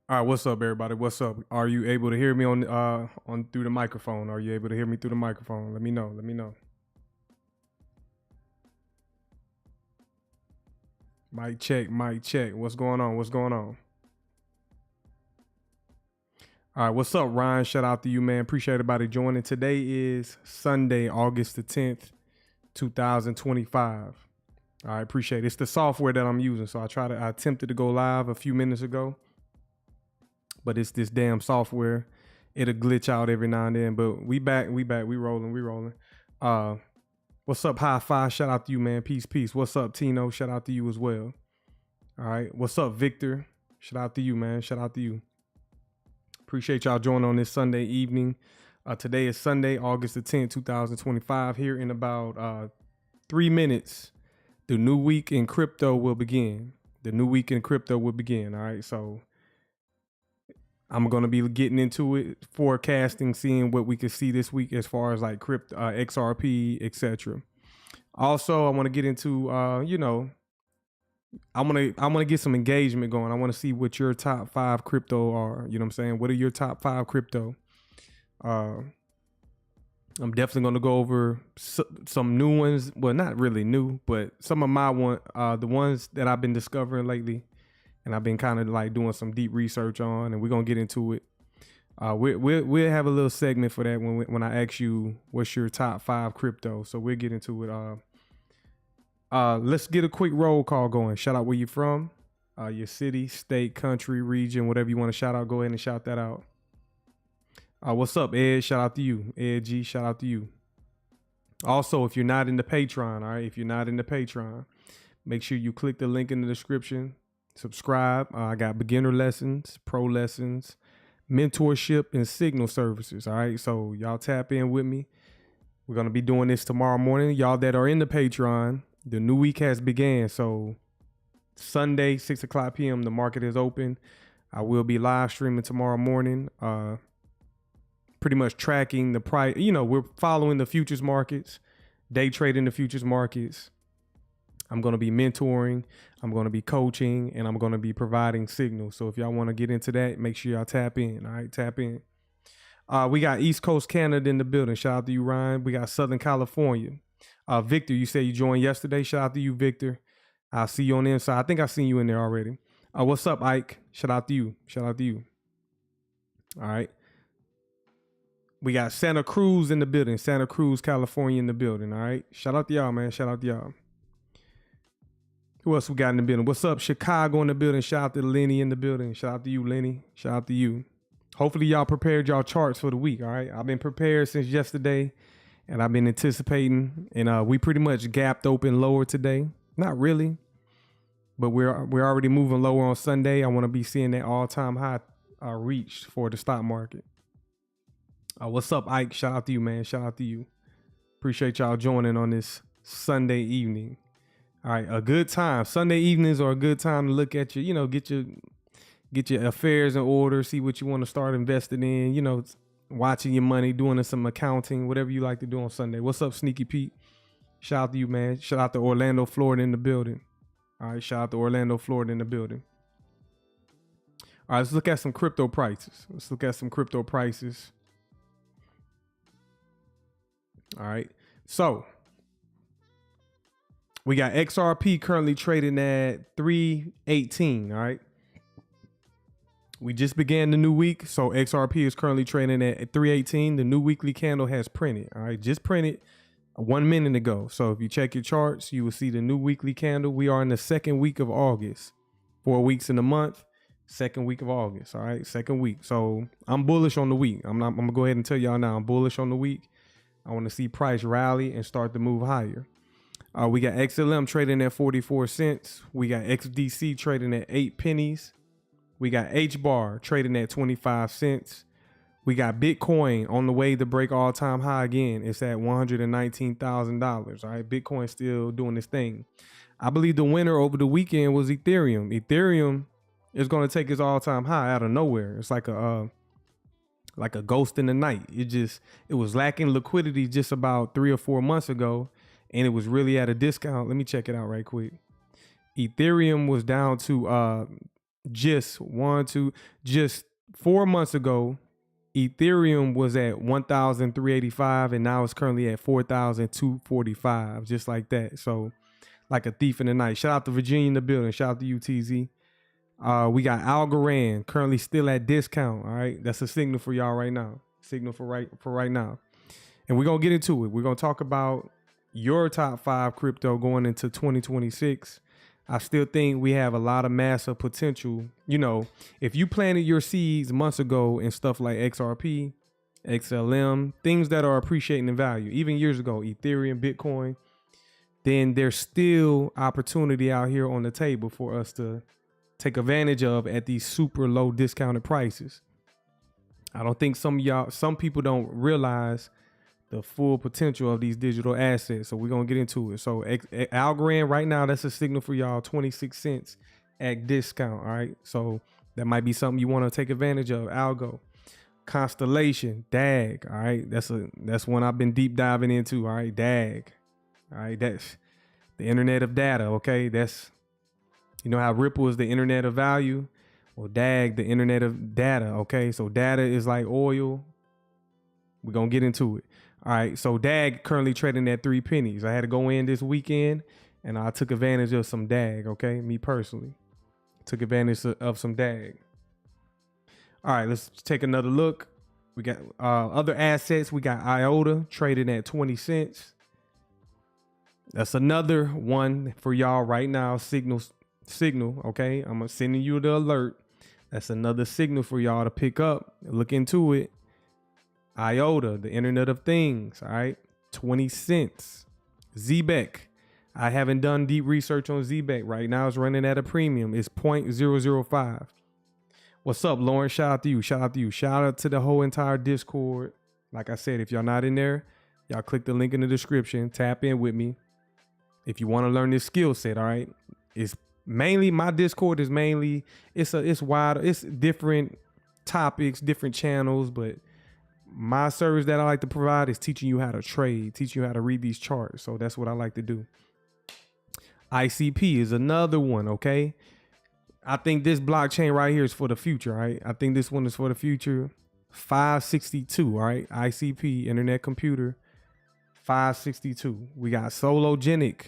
All right, what's up, everybody? What's up? Are you able to hear me on through the microphone? Are you able to hear me through the microphone? Let me know. Let me know. Mic check. Mic check. What's going on? What's going on? All right, what's up, Ryan? Shout out to you, man. Appreciate everybody joining. Today is Sunday, August the 10th, 2025. All right, appreciate it. It's the software that I'm using, so I attempted to go live a few minutes ago, but it's this damn software. It'll glitch out every now and then, but we back, we rolling. What's up, High Five? Shout out to you, man. Peace, peace. What's up, Tino? Shout out to you as well. All right. What's up, Victor? Shout out to you, man. Shout out to you. Appreciate y'all joining on this Sunday evening. Today is Sunday, August the 10th, 2025. Here in about 3 minutes, the new week in crypto will begin. All right. So I'm going to be getting into it, forecasting, seeing what we can see this week as far as like crypto, XRP, etc. Also, I want to get into, I want to get some engagement going. I want to see what your top 5 crypto are. You know what I'm saying? What are your top 5 crypto? I'm definitely going to go over some new ones. Well, not really new, but some of the ones that I've been discovering lately. And I've been kind of like doing some deep research on, and we're gonna get into it. We'll have a little segment for that when I ask you what's your top 5 crypto. So we'll get into it. Let's get a quick roll call going. Shout out where you're from, your city, state, country, region, whatever you want to shout out. Go ahead and shout that out. What's up, Ed? Shout out to you, Ed G. Shout out to you. Also, if you're not in the Patreon, all right, if you're not in the Patreon, make sure you click the link in the description. Subscribe. I got beginner lessons, pro lessons, mentorship, and signal services. All right. So y'all tap in with me. We're going to be doing this tomorrow morning. Y'all that are in the Patreon, the new week has began. So Sunday, 6 o'clock p.m., the market is open. I will be live streaming tomorrow morning. Pretty much tracking the price. You know, we're following the futures markets, day trading the futures markets. I'm going to be mentoring, I'm going to be coaching, and I'm going to be providing signals. So if y'all want to get into that, make sure y'all tap in. All right, tap in. We got East Coast Canada in the building. Shout out to you, Ryan. We got Southern California. Victor, you said you joined yesterday. Shout out to you, Victor. I'll see you on the inside. I think I've seen you in there already. What's up, Ike? Shout out to you. Shout out to you. All right. We got Santa Cruz in the building. Santa Cruz, California in the building. All right. Shout out to y'all, man. Shout out to y'all. Who else we got in the building? What's up, Chicago in the building? Shout out to Lenny in the building. Shout out to you, Lenny. Shout out to you. Hopefully y'all prepared y'all charts for the week, all right? I've been prepared since yesterday, and I've been anticipating, and we pretty much gapped open lower today. Not really, but we're already moving lower on Sunday. I want to be seeing that all-time high reached for the stock market. What's up, Ike? Shout out to you, man. Shout out to you. Appreciate y'all joining on this Sunday evening. All right, a good time. Sunday evenings are a good time to look at your, get your affairs in order, see what you want to start investing in, watching your money, doing some accounting, whatever you like to do on Sunday. What's up, Sneaky Pete? Shout out to you, man. Shout out to Orlando, Florida in the building. All right, shout out to Orlando, Florida in the building. All right, let's look at some crypto prices. All right, so we got XRP currently trading at 318, all right? We just began the new week, so XRP is currently trading at 318. The new weekly candle has printed, all right? Just printed 1 minute ago. So if you check your charts, you will see the new weekly candle. We are in the second week of August. 4 weeks in the month, second week of August, all right? Second week. So I'm bullish on the week. I'm going to go ahead and tell y'all now, I'm bullish on the week. I want to see price rally and start to move higher. We got XLM trading at 44 cents. We got XDC trading at 8 pennies. We got HBAR trading at 25 cents. We got Bitcoin on the way to break all-time high again. It's at $119,000. All right, Bitcoin still doing this thing. I believe the winner over the weekend was Ethereum. Ethereum is going to take its all-time high out of nowhere. It's like a ghost in the night. It was lacking liquidity just about 3 or 4 months ago, and it was really at a discount. Let me check it out right quick. Ethereum was down to just 4 months ago. Ethereum was at 1,385, and now it's currently at 4,245, just like that. So, like a thief in the night. Shout out to Virginia in the building. Shout out to UTZ. We got Algorand currently still at discount. All right, that's a signal for y'all right now. Signal for right now, and we're gonna get into it. We're gonna talk about your top 5 crypto going into 2026. I still think we have a lot of massive potential. You know, if you planted your seeds months ago in stuff like XRP, XLM, things that are appreciating in value, even years ago, Ethereum, Bitcoin, then there's still opportunity out here on the table for us to take advantage of at these super low discounted prices. I don't think some people don't realize the full potential of these digital assets. So we're going to get into it. So Algorand right now, that's a signal for y'all, 26 cents at discount. All right. So that might be something you want to take advantage of. Algo, Constellation, DAG. All right. That's one I've been deep diving into. All right. DAG. All right. That's the internet of data. Okay. You know how Ripple is the internet of value? Well, DAG, the internet of data. Okay. So data is like oil. We're going to get into it. All right, so DAG currently trading at 3 pennies. I had to go in this weekend, and I took advantage of some DAG, okay? Me personally. Took advantage of some DAG. All right, let's take another look. We got other assets. We got IOTA trading at 20 cents. That's another one for y'all right now. Signal, okay? I'm sending you the alert. That's another signal for y'all to pick up. Look into it. IOTA, the Internet of Things, all right, 20 cents. ZBEC, I haven't done deep research on ZBEC. Right now it's running at a premium. It's 0.005. What's up, Lauren? Shout out to you. Shout out to the whole entire Discord. Like I said, if y'all not in there, y'all click the link in the description. Tap in with me if you want to learn this skill set, all right? It's mainly, my Discord is mainly, it's wide, it's different topics, different channels, but my service that I like to provide is teaching you how to trade, teaching you how to read these charts. So that's what I like to do. ICP is another one, okay? I think this blockchain right here is for the future, right? I think this one is for the future. 562, all right? ICP, Internet Computer, 562. We got Sologenic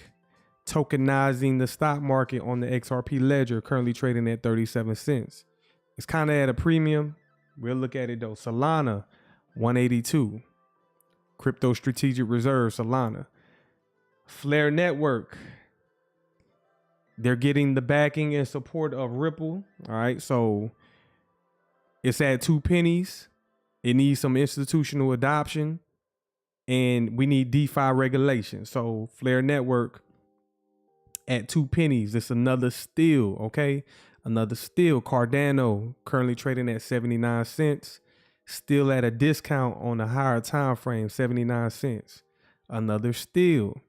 tokenizing the stock market on the XRP ledger, currently trading at 37 cents. It's kind of at a premium. We'll look at it though. Solana, 182. Crypto Strategic Reserve, Solana. Flare Network. They're getting the backing and support of Ripple. All right. So it's at 2 pennies. It needs some institutional adoption. And we need DeFi regulation. So Flare Network at 2 pennies. It's another steal. Okay. Another steal. Cardano currently trading at 79 cents. Still at a discount on a higher time frame, 79 cents. Another steal.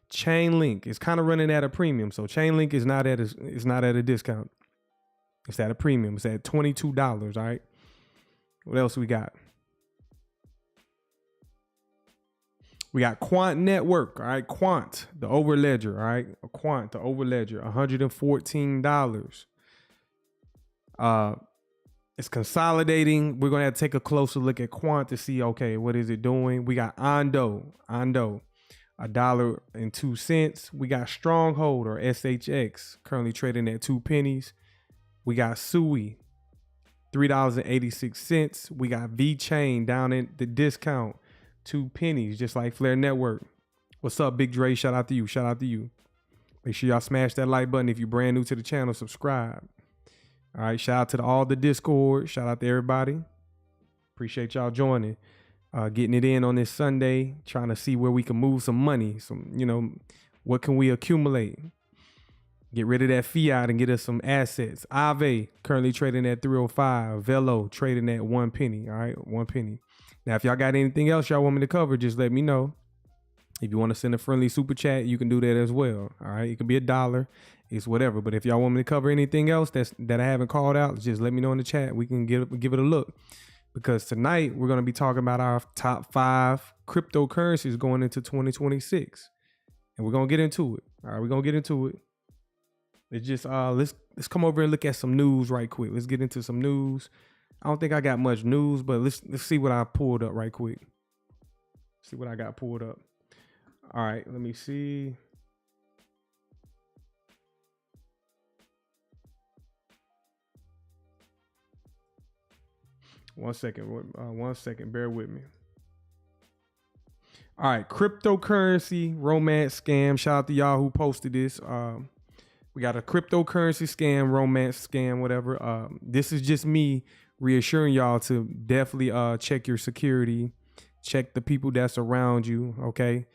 Chainlink is kind of running at a premium. So Chainlink is not at a discount. It's at a premium. It's at $22. All right. What else we got? We got Quant Network. All right. Quant, the overledger. All right. Quant, the overledger, $114. It's consolidating. We're going to have to take a closer look at Quant to see, okay, what is it doing? We got Ondo, $1.02. We got Stronghold, or SHX, currently trading at 2 pennies. We got Sui, $3.86. We got VeChain down in the discount, 2 pennies, just like Flare Network. What's up, Big Dre? Shout out to you. Shout out to you. Make sure y'all smash that like button. If you're brand new to the channel, subscribe. All right, shout out to all the Discord. Shout out to everybody. Appreciate y'all joining. Getting it in on this Sunday, trying to see where we can move some money. What can we accumulate? Get rid of that fiat and get us some assets. Aave currently trading at 305. Velo trading at 1 penny. All right, 1 penny. Now, if y'all got anything else y'all want me to cover, just let me know. If you want to send a friendly super chat, you can do that as well. All right, it could be $1. It's whatever. But if y'all want me to cover anything else that I haven't called out, just let me know in the chat. We can give it a look. Because tonight we're going to be talking about our top 5 cryptocurrencies going into 2026, and we're gonna get into it. All right, we're gonna get into it. It's just let's come over and look at some news right quick. Let's get into some news. I don't think I got much news, but let's see what I pulled up right quick. See what I got pulled up. All right, let me see. One second. Bear with me. All right, cryptocurrency romance scam. Shout out to y'all who posted this. We got a cryptocurrency scam, romance scam, whatever. This is just me reassuring y'all to definitely check your security, check the people that's around you, okay?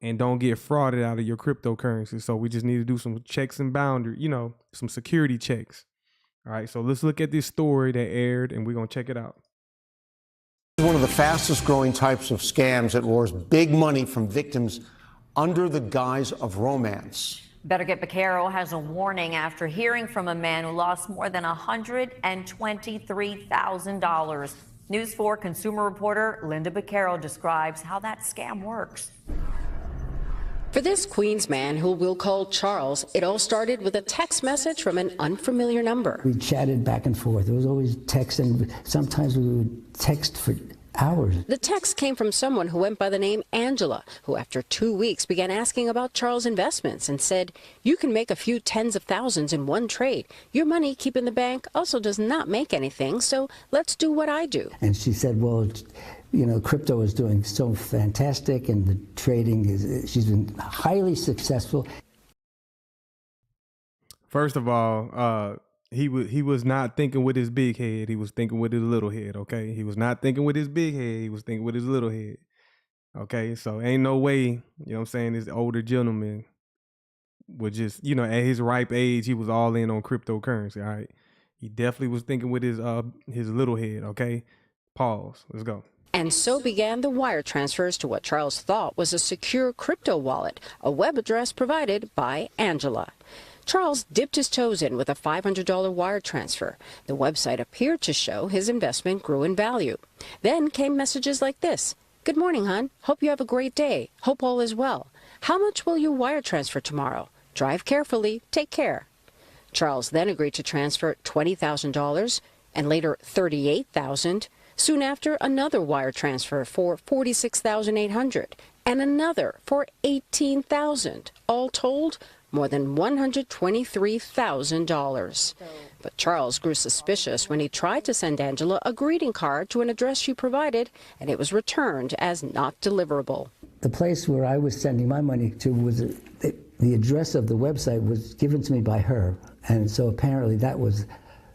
And don't get frauded out of your cryptocurrency. So we just need to do some checks and boundaries, some security checks. All right, so let's look at this story that aired and we're going to check it out. One of the fastest growing types of scams that lures big money from victims under the guise of romance. Better Get Vaquero has a warning after hearing from a man who lost more than $123,000. News 4 consumer reporter Linda Vaquero describes how that scam works. For this Queens man, who we'll call Charles, it all started with a text message from an unfamiliar number. We chatted back and forth. It was always texting. Sometimes we would text for hours. The text came from someone who went by the name Angela, who after 2 weeks began asking about Charles' investments and said, "You can make a few tens of thousands in one trade. Your money keep in the bank also does not make anything, so let's do what I do." And she said, well, crypto is doing so fantastic and the trading she's been highly successful. First of all, he was not thinking with his big head. He was thinking with his little head, okay? He was not thinking with his big head. He was thinking with his little head, okay? So ain't no way, this older gentleman would just, at his ripe age, he was all in on cryptocurrency, all right? He definitely was thinking with his little head, okay? Pause. Let's go. And so began the wire transfers to what Charles thought was a secure crypto wallet, a web address provided by Angela. Charles dipped his toes in with a $500 wire transfer. The website appeared to show his investment grew in value. Then came messages like this. "Good morning, hon. Hope you have a great day. Hope all is well. How much will you wire transfer tomorrow? Drive carefully. Take care." Charles then agreed to transfer $20,000 and later $38,000. Soon after, another wire transfer for $46,800 and another for $18,000. All told, more than $123,000. But Charles grew suspicious when he tried to send Angela a greeting card to an address she provided, and it was returned as not deliverable. The place where I was sending my money to was the address of the website was given to me by her, and so apparently that was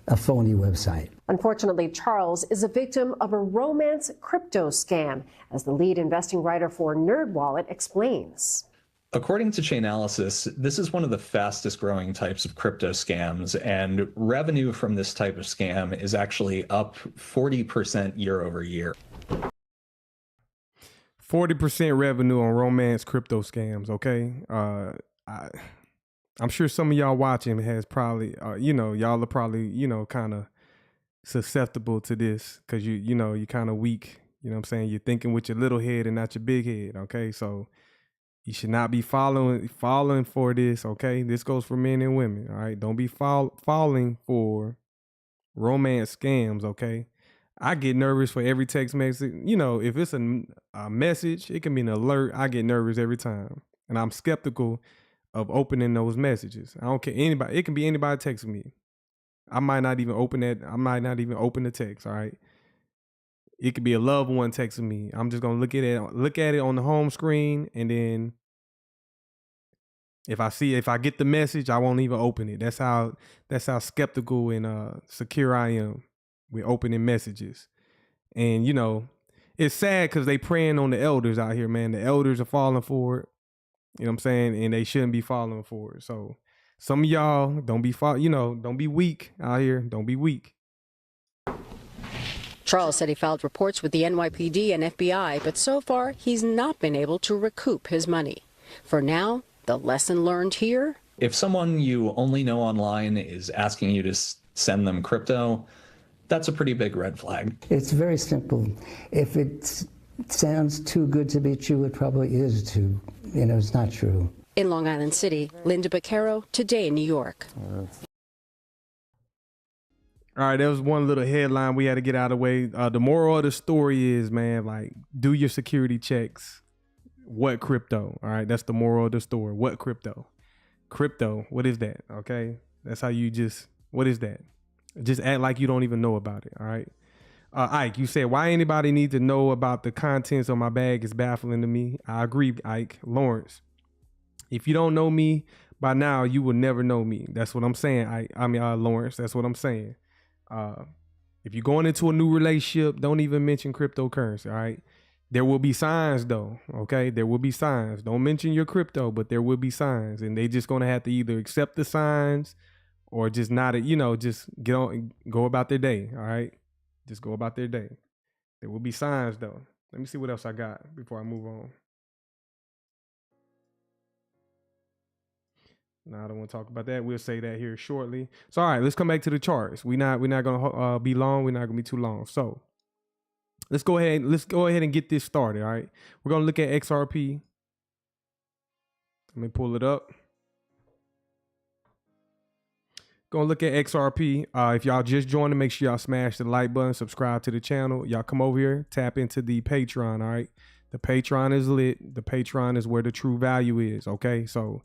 a phony website. Unfortunately, Charles is a victim of a romance crypto scam, as the lead investing writer for NerdWallet explains. According to Chainalysis, this is one of the fastest growing types of crypto scams, and revenue from this type of scam is actually up 40% year over year. 40% revenue on romance crypto scams, okay? I'm sure some of y'all watching has probably, y'all are probably, kind of susceptible to this because you're kind of weak. You know what I'm saying? You're thinking with your little head and not your big head, okay? So you should not be falling for this, okay? This goes for men and women, all right? Don't be falling for romance scams, okay? I get nervous for every text message. If it's a message, it can be an alert. I get nervous every time. And I'm skeptical of opening those messages. I don't care anybody. It can be anybody texting me. I might not even open that. I might not even open the text, all right? It could be a loved one texting me. I'm just gonna look at it on the home screen, and then if I get the message, I won't even open it. That's how skeptical and secure I am with opening messages. And it's sad because they preying on the elders out here, man. The elders are falling for it. You know what I'm saying? And they shouldn't be falling for it. So some of y'all don't be don't be weak out here. Don't be weak. Charles said he filed reports with the NYPD and FBI, but so far he's not been able to recoup his money. For now, the lesson learned here: if someone you only know online is asking you to send them crypto, that's a pretty big red flag. It's very simple. If it sounds too good to be true, it probably is too. It's not true. In Long Island City, Linda Baccaro, Today in New York. All right, that was one little headline we had to get out of the way. The moral of the story is, man, like, do your security checks. What crypto? All right, that's the moral of the story. What crypto? Crypto, what is that? Okay, that's how you what is that? Just act like you don't even know about it, all right? Ike, you said, why anybody need to know about the contents of my bag is baffling to me. I agree, Ike. Lawrence, if you don't know me by now, you will never know me. That's what I'm saying, Lawrence, that's what I'm saying. If you're going into a new relationship, don't even mention cryptocurrency, all right? There will be signs though, okay? There will be signs. Don't mention your crypto, but there will be signs, and they just gonna have to either accept the signs or just not, just get on, go about their day, all right? Just go about their day. There will be signs though. Let me see what else I got before I move on. No, I don't want to talk about that. We'll say that here shortly. So, all right, let's come back to the charts. We're not gonna be long. We're not gonna be too long. So, let's go ahead and get this started. All right, we're gonna look at XRP. Let me pull it up. Gonna look at XRP. If y'all just joined, make sure y'all smash the like button, subscribe to the channel. Y'all come over here, tap into the Patreon. All right, the Patreon is lit. The Patreon is where the true value is. Okay, so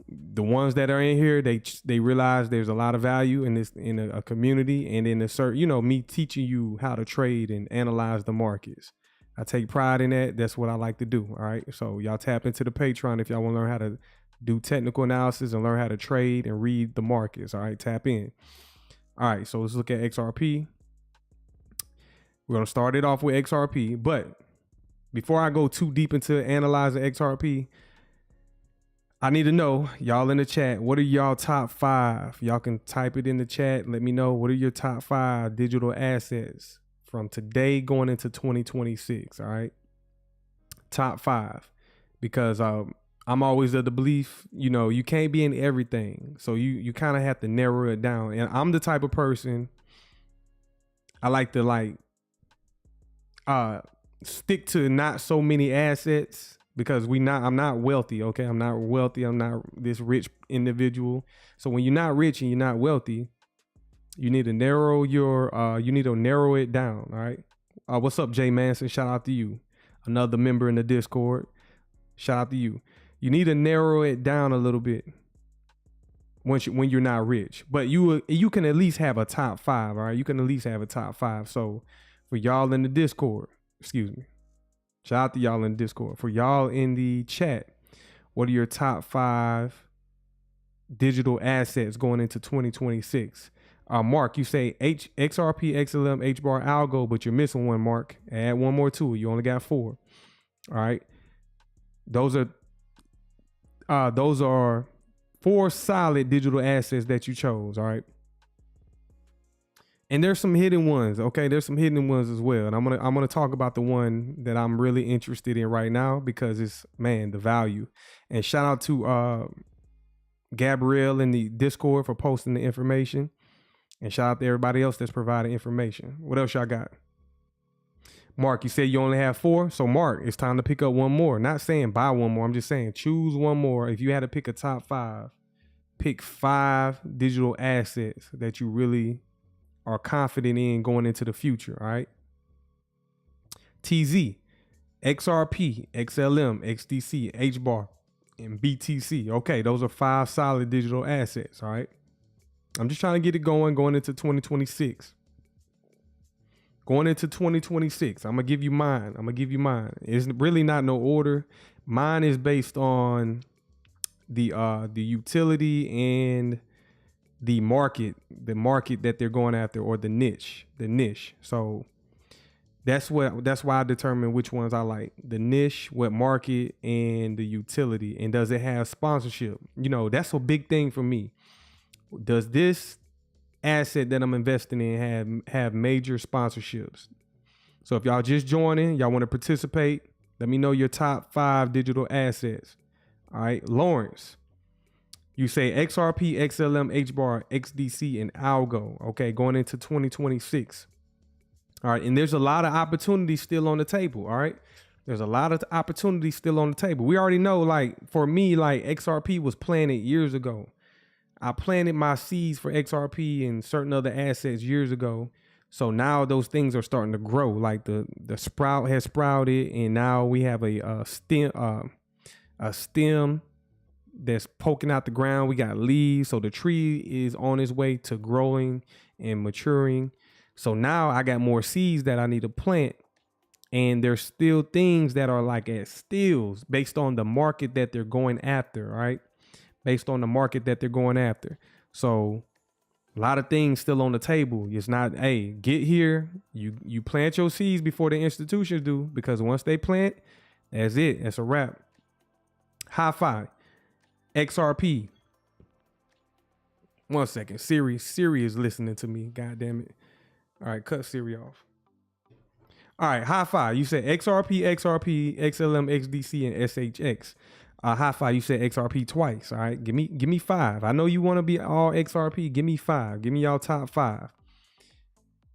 the ones that are in here, they realize there's a lot of value in this, in a community, and in a certain, me teaching you how to trade and analyze the markets. I take pride in that. That's what I like to do. All right, so y'all tap into the Patreon if y'all want to learn how to do technical analysis and learn how to trade and read the markets. All right, tap in. All right, so let's look at XRP. We're gonna start it off with XRP, but before I go too deep into analyzing XRP, I need to know, y'all in the chat, what are y'all top 5? Y'all can type it in the chat. Let me know, what are your top 5 digital assets from today going into 2026, all right? Top 5. Because I'm always of the belief, you can't be in everything. So you kind of have to narrow it down. And I'm the type of person, I like to stick to not so many assets. Because I'm not wealthy, okay? I'm not wealthy. I'm not this rich individual. So when you're not rich and you're not wealthy, you need to narrow it down, all right? What's up, Jay Manson? Shout out to you. Another member in the Discord. Shout out to you. You need to narrow it down a little bit when you're not rich. But you can at least have a top 5, all right? You can at least have a top 5. So for y'all in the Discord, excuse me. Shout out to y'all in Discord. For y'all in the chat, what are your top 5 digital assets going into 2026? Mark, you say XRP, XLM, HBAR, ALGO, but you're missing one, Mark. Add one more to it. You only got 4. All right. Those are 4 solid digital assets that you chose. All right. And there's some hidden ones, okay? There's some hidden ones as well. And I'm gonna talk about the one that I'm really interested in right now because it's, man, the value. And shout out to Gabrielle in the Discord for posting the information. And shout out to everybody else that's providing information. What else y'all got? Mark, you said you only have 4. So Mark, it's time to pick up one more. Not saying buy one more. I'm just saying choose one more. If you had to pick a top 5, pick 5 digital assets that you really are confident in going into the future, all right? TZ, XRP, XLM, XDC, HBAR, and BTC. Okay, those are 5 solid digital assets, all right? I'm just trying to get it going into 2026. Going into 2026, I'm going to give you mine. It's really not no order. Mine is based on the utility and the market that they're going after, or the niche. So That's why I determine which ones I like. The niche, what market, and the utility. And does it have sponsorship? You know, that's a big thing for me. Does this asset that I'm investing in have major sponsorships? So if y'all just joining, y'all want to participate, let me know your top 5 digital assets. All right, Lawrence, you say XRP, XLM, HBAR, XDC, and ALGO. Okay, going into 2026. All right, and there's a lot of opportunities still on the table. All right, there's a lot of opportunities still on the table. We already know, like for me, like XRP was planted years ago. I planted my seeds for XRP and certain other assets years ago. So now those things are starting to grow. Like the sprout has sprouted, and now we have a stem that's poking out the ground. We got leaves, so the tree is on its way to growing and maturing. So now I got more seeds that I need to plant, and there's still things that are like at stills based on the market that they're going after, right? Based on the market that they're going after. So a lot of things still on the table. It's not, hey, get here. You plant your seeds before the institutions do, because once they plant, that's it. That's a wrap. High five. XRP. 1 second. Siri is listening to me. God damn it. All right, cut Siri off. All right, high five. You said XRP, XLM, XDC, and SHX. High five. You said XRP twice. All right, give me 5. I know you want to be all XRP. Give me 5. Give me y'all top 5.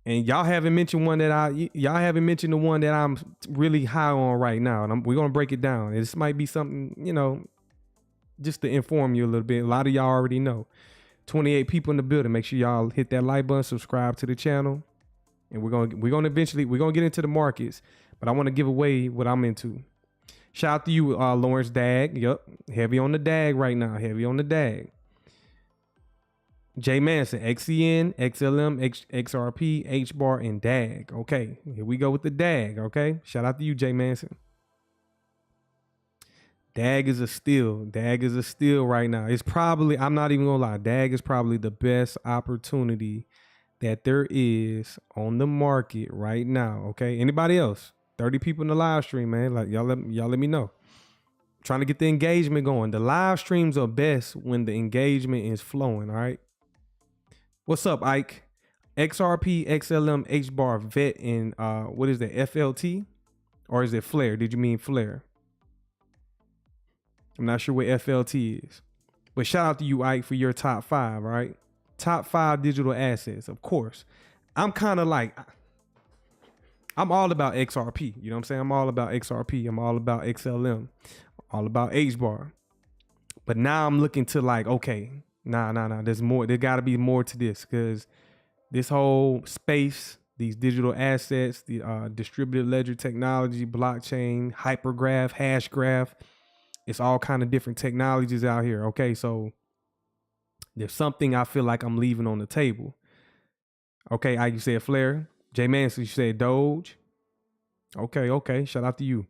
And y'all haven't mentioned the one that I'm really high on right now. And we're gonna break it down. And this might be something, you know, just to inform you a little bit. A lot of y'all already know. 28 people in the building. Make sure y'all hit that like button, subscribe to the channel. And we're gonna get into the markets, but I want to give away what I'm into. Shout out to you, Lawrence DAG. Yup, heavy on the DAG right now. Heavy on the DAG. J Manson, XCN, XLM, XRP, HBAR, and DAG. Okay, here we go with the DAG. Okay, shout out to you, J Manson. DAG is a steal. DAG is a steal right now. It's probably, I'm not even gonna lie, DAG is probably the best opportunity that there is on the market right now. Okay, anybody else? 30 people in the live stream, man. Like y'all let me know. I'm trying to get the engagement going. The live streams are best when the engagement is flowing. All right. What's up, Ike? XRP, XLM, HBAR, VET, and what is that? FLT, or is it Flare? Did you mean Flare? I'm not sure what FLT is, but shout out to you, Ike, for your top 5. All right. Top 5 digital assets, of course. I'm kind of like, I'm all about XRP. You know what I'm saying? I'm all about XRP. I'm all about XLM. All about HBAR. But now I'm looking to like, okay, nah. There's more. There got to be more to this, because this whole space, these digital assets, the distributed ledger technology, blockchain, hypergraph, hash graph, it's all kind of different technologies out here. Okay, so there's something I feel like I'm leaving on the table. Okay, you said Flare. J Manson, you said Doge. Okay. Shout out to you.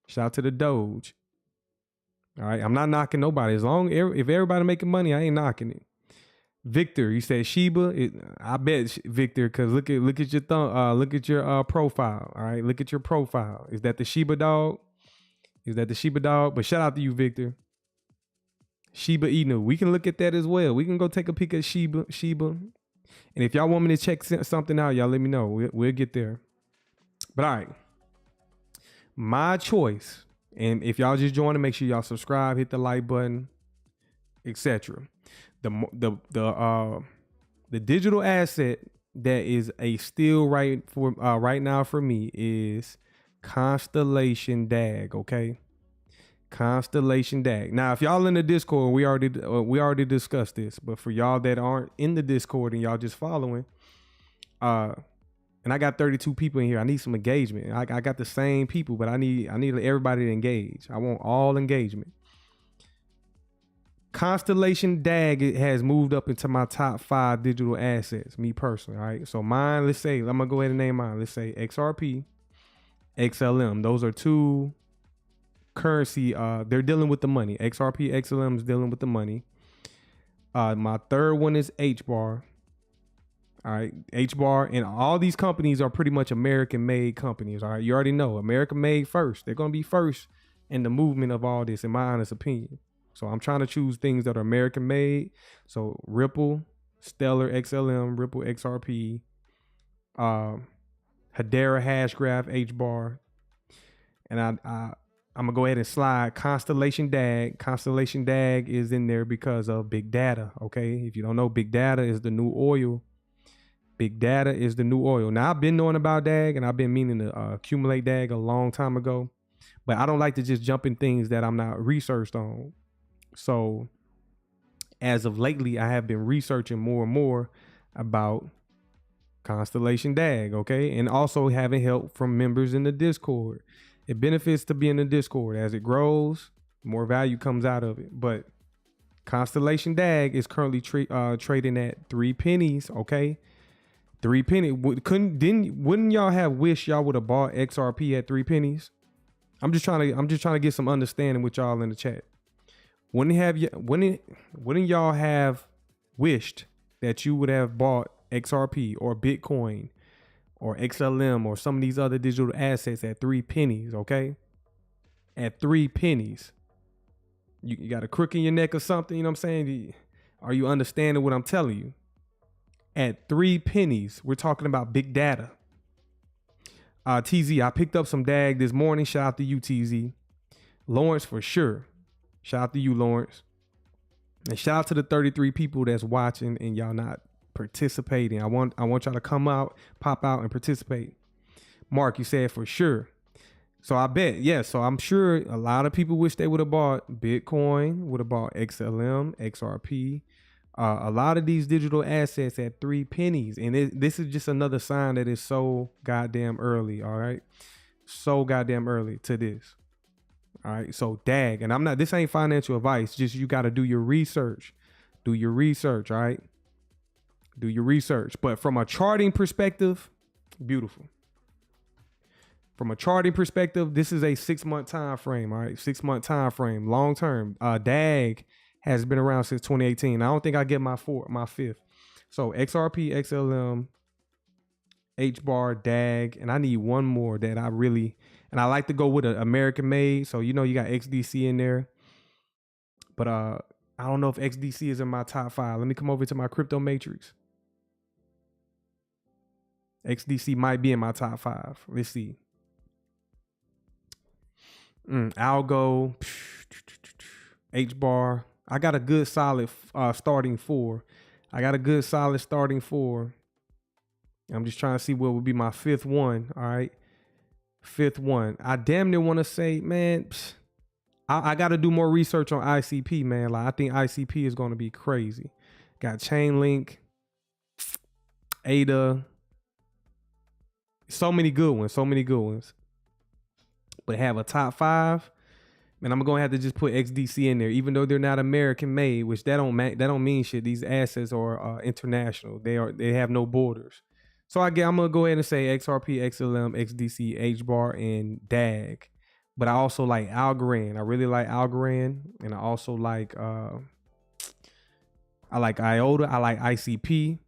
Shout out to the Doge. All right, I'm not knocking nobody. If everybody making money, I ain't knocking it. Victor, you said Shiba. I bet Victor, because look at your look at your profile. All right, look at your profile. Is that the Shiba dog? But shout out to you, Victor. Shiba Inu. We can look at that as well. We can go take a peek at Shiba. And if y'all want me to check something out, y'all let me know. We'll get there. But all right. My choice. And if y'all just joining, make sure y'all subscribe, hit the like button, etc. The digital asset that is a steal right now for me is Constellation DAG. Okay. Constellation DAG. Now, if y'all in the Discord, we already discussed this, but for y'all that aren't in the Discord and y'all just following, and I got 32 people in here, I need some engagement. I got the same people, but I need everybody to engage. I want all engagement. Constellation DAG has moved up into my top 5 digital assets, me personally. All right, so mine. I'm gonna go ahead and name mine. Let's say XRP, XLM. Those are 2 currency. They're dealing with the money. XRP, XLM is dealing with the money. My third one is HBAR. All All right, HBAR and all these companies are pretty much American-made companies. All right, you already know American-made first. They're gonna be first in the movement of all this, in my honest opinion. So I'm trying to choose things that are American-made. So Ripple, Stellar, XLM, Ripple, XRP, Hedera, Hashgraph, HBAR, and I'm gonna go ahead and slide Constellation DAG. Constellation DAG is in there because of big data. Okay, if you don't know, big data is the new oil. Big data is the new oil. Now, I've been knowing about DAG and I've been meaning to accumulate DAG a long time ago, but I don't like to just jump in things that I'm not researched on. So as of lately, I have been researching more and more about Constellation DAG, okay? And also having help from members in the Discord. It benefits to be in the Discord. As it grows, more value comes out of it. But Constellation DAG is currently trading at 3 pennies, okay? 3 pennies. Wouldn't y'all have wished y'all would have bought XRP at 3 pennies? I'm just trying to get some understanding with y'all in the chat. Wouldn't y'all have wished that you would have bought XRP or Bitcoin or XLM or some of these other digital assets at 3 pennies, okay? At 3 pennies. You got a crook in your neck or something, you know what I'm saying? Are you understanding what I'm telling you? At 3 pennies, we're talking about big data. TZ, I picked up some DAG this morning. Shout out to you, TZ. Lawrence, for sure. Shout out to you, Lawrence. And shout out to the 33 people that's watching and y'all not participating. I want y'all to come out, pop out, and participate. Mark, you said for sure. So I bet, yes. So I'm sure a lot of people wish they would have bought Bitcoin, would have bought XLM, XRP. A lot of these digital assets at 3 pennies. And this is just another sign that it's so goddamn early, all right? So goddamn early to this. All right, so DAG. And this ain't financial advice. Just you got to do your research. Do your research, all right? Do your research. But from a charting perspective, beautiful. From a charting perspective, this is a 6-month time frame, all right? 6-month time frame, long term. DAG has been around since 2018. I don't think I get my fifth. So XRP, XLM, HBAR, DAG, and I need one more that I really, and I like to go with an American made. So, you know, you got XDC in there, but I don't know if XDC is in my top 5. Let me come over to my crypto matrix. XDC might be in my top 5. Let's see. ALGO, HBAR. I got a good solid starting 4. I'm just trying to see what would be my 5th one. All right. 5th one. I damn near want to say, man, I got to do more research on ICP, man. Like, I think ICP is going to be crazy. Got Chainlink, ADA. So many good ones. But have a top 5. And I'm gonna have to just put XDC in there, even though they're not American made, which that don't mean shit. These assets are international. They have no borders. So I'm gonna go ahead and say XRP, XLM, XDC, HBAR, and DAG. But I also like Algorand. I really like Algorand, and I also like IOTA. I like ICP.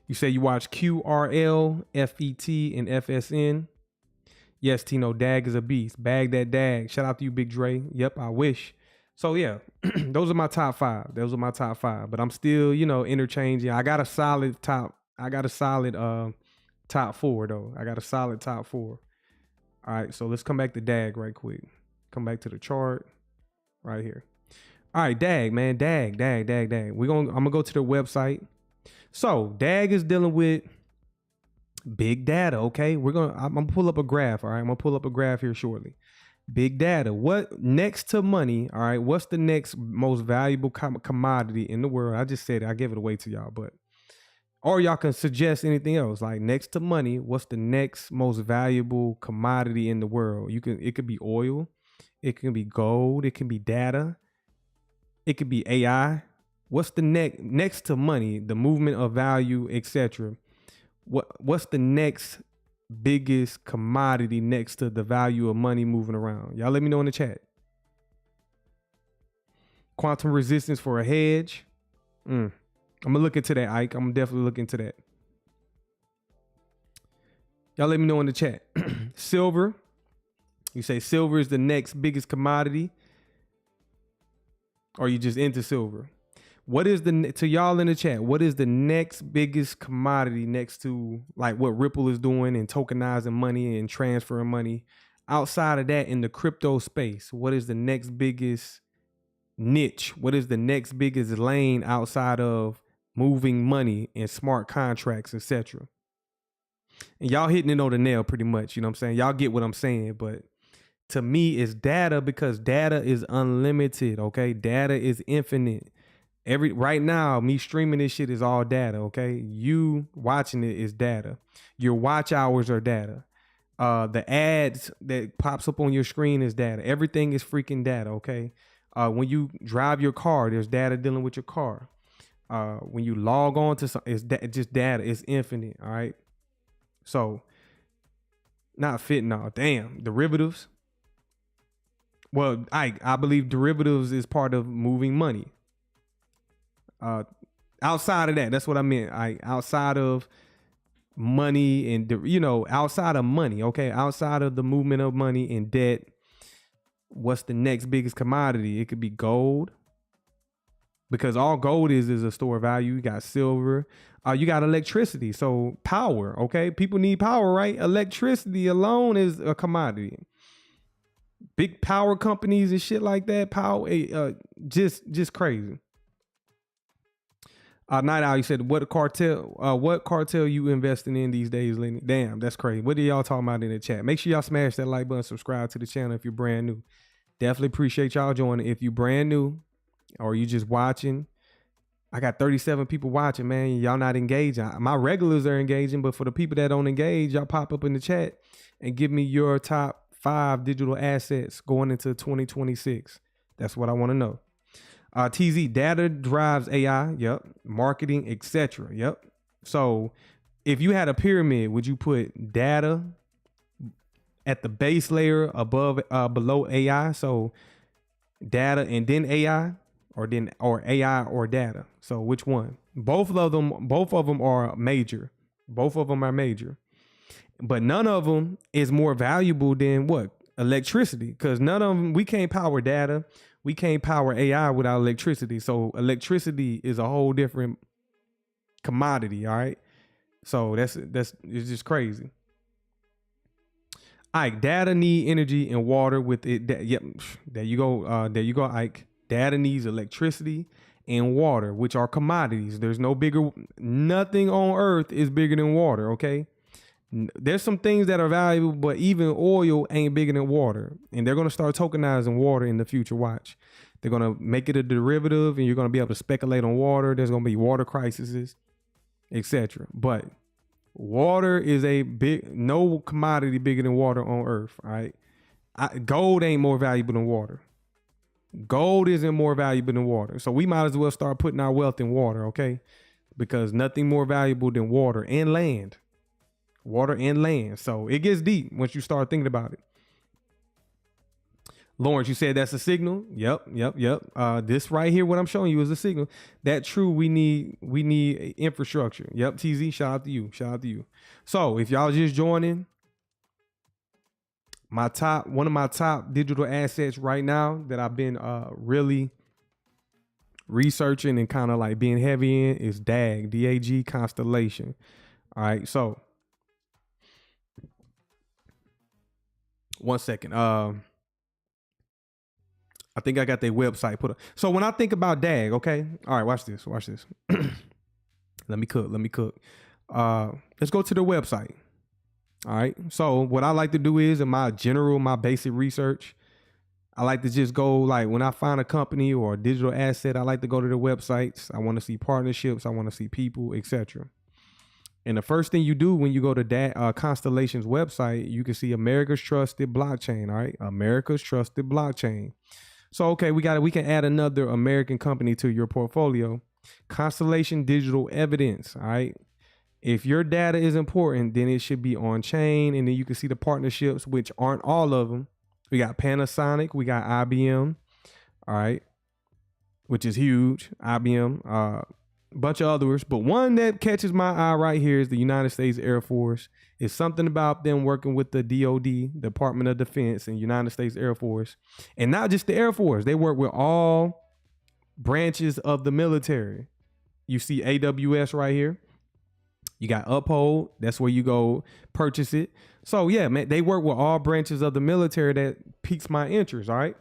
You say you watch QRL, FET, and FSN. Yes, Tino, DAG is a beast. Bag that DAG. Shout out to you, Big Dre. Yep, I wish. So yeah, those are my top 5. But I'm still, you know, interchanging. I got a solid top 4 though. I got a solid top 4. All right, so let's come back to DAG right quick. Come back to the chart right here. All right, DAG, man. DAG. I'm gonna go to the website. So DAG is dealing with big data, okay? I'm gonna pull up a graph, all right? I'm gonna pull up a graph here shortly. Big data. What next to money, all right? What's the next most valuable commodity in the world? I just said it. I gave it away to y'all, or y'all can suggest anything else. Like next to money, what's the next most valuable commodity in the world? It could be oil, it can be gold, it can be data, it could be AI. What's the next to money, the movement of value, etc.? What's the next biggest commodity next to the value of money moving around? Y'all let me know in the chat. Quantum resistance for a hedge. I'm gonna look into that, Ike. I'm definitely look into that. Y'all let me know in the chat. Silver. You say silver is the next biggest commodity, or you just into silver? What is to y'all in the chat? What is the next biggest commodity next to like what Ripple is doing and tokenizing money and transferring money? Outside of that, in the crypto space, what is the next biggest niche? What is the next biggest lane outside of moving money and smart contracts, etc.? And y'all hitting it on the nail pretty much. You know what I'm saying? Y'all get what I'm saying, but to me, it's data, because data is unlimited. Okay, data is infinite. Right now, me streaming this shit is all data. Okay, you watching it is data. Your watch hours are data. The ads that pops up on your screen is data. Everything is freaking data. Okay, when you drive your car, there's data dealing with your car. When you log on to something, it's just data. It's infinite. All right. So, not fentanyl. Damn, derivatives. Well, I believe derivatives is part of moving money. Outside of that, that's what I meant. Outside of money and, outside of money, okay? Outside of the movement of money and debt, what's the next biggest commodity? It could be gold, because all gold is a store of value. You got silver. You got electricity. So power, okay? People need power, right? Electricity alone is a commodity. Big power companies and shit like that. Power, just crazy. Night Owl, you said, what cartel you investing in these days, Lenny? Damn, that's crazy. What are y'all talking about in the chat? Make sure y'all smash that like button, subscribe to the channel if you're brand new. Definitely appreciate y'all joining. If you brand new or you just watching, I got 37 people watching, man. Y'all not engaging. My regulars are engaging, but for the people that don't engage, y'all pop up in the chat and give me your top 5 digital assets going into 2026. That's what I want to know. TZ, data drives AI. Yep. Marketing, etc. Yep. So if you had a pyramid, would you put data at the base layer below AI? So data and then AI, or AI or data? So which one? Both of them are major. Both of them are major. But none of them is more valuable than what? Electricity. Because none of them, we can't power data. We can't power AI without electricity. So electricity is a whole different commodity. All right. So it's just crazy. Ike, data need energy and water with it. Yep. There you go. There you go, Ike. Data needs electricity and water, which are commodities. There's nothing on earth is bigger than water. Okay. There's some things that are valuable, but even oil ain't bigger than water. And they're going to start tokenizing water in the future. Watch. They're going to make it a derivative, and you're going to be able to speculate on water. There's going to be water crises, etc. But water is no commodity bigger than water on earth. All right. Gold ain't more valuable than water. Gold isn't more valuable than water. So we might as well start putting our wealth in water. Okay. Because nothing more valuable than water and land. Water and land. So it gets deep once you start thinking about it. Lawrence, you said that's a signal. Yep. This right here, what I'm showing you is a signal. That true, we need infrastructure. Yep, TZ, shout out to you. So if y'all just joining, one of my top digital assets right now that I've been really researching and kind of like being heavy in is DAG, DAG Constellation. All right, so 1 second. I think I got their website put up. So when I think about DAG, okay. All right, watch this. Let me cook. Let's go to their website. All right. So what I like to do is in my basic research, I like to just go like when I find a company or a digital asset, I like to go to their websites. I want to see partnerships. I want to see people, etc. And the first thing you do when you go to Constellation's website, you can see America's Trusted Blockchain. All right. America's Trusted Blockchain. So, okay, we can add another American company to your portfolio. Constellation Digital Evidence. All right. If your data is important, then it should be on chain. And then you can see the partnerships, which aren't all of them. We got Panasonic. We got IBM. All right. Which is huge. IBM. bunch of others, but one that catches my eye right here is the United States Air Force. It's something about them working with the DoD, Department of Defense, and United States Air Force. And not just the Air Force, they work with all branches of the military. You see AWS right here. You got Uphold, that's where you go purchase it. So yeah, man, they work with all branches of the military. That piques my interest, all right?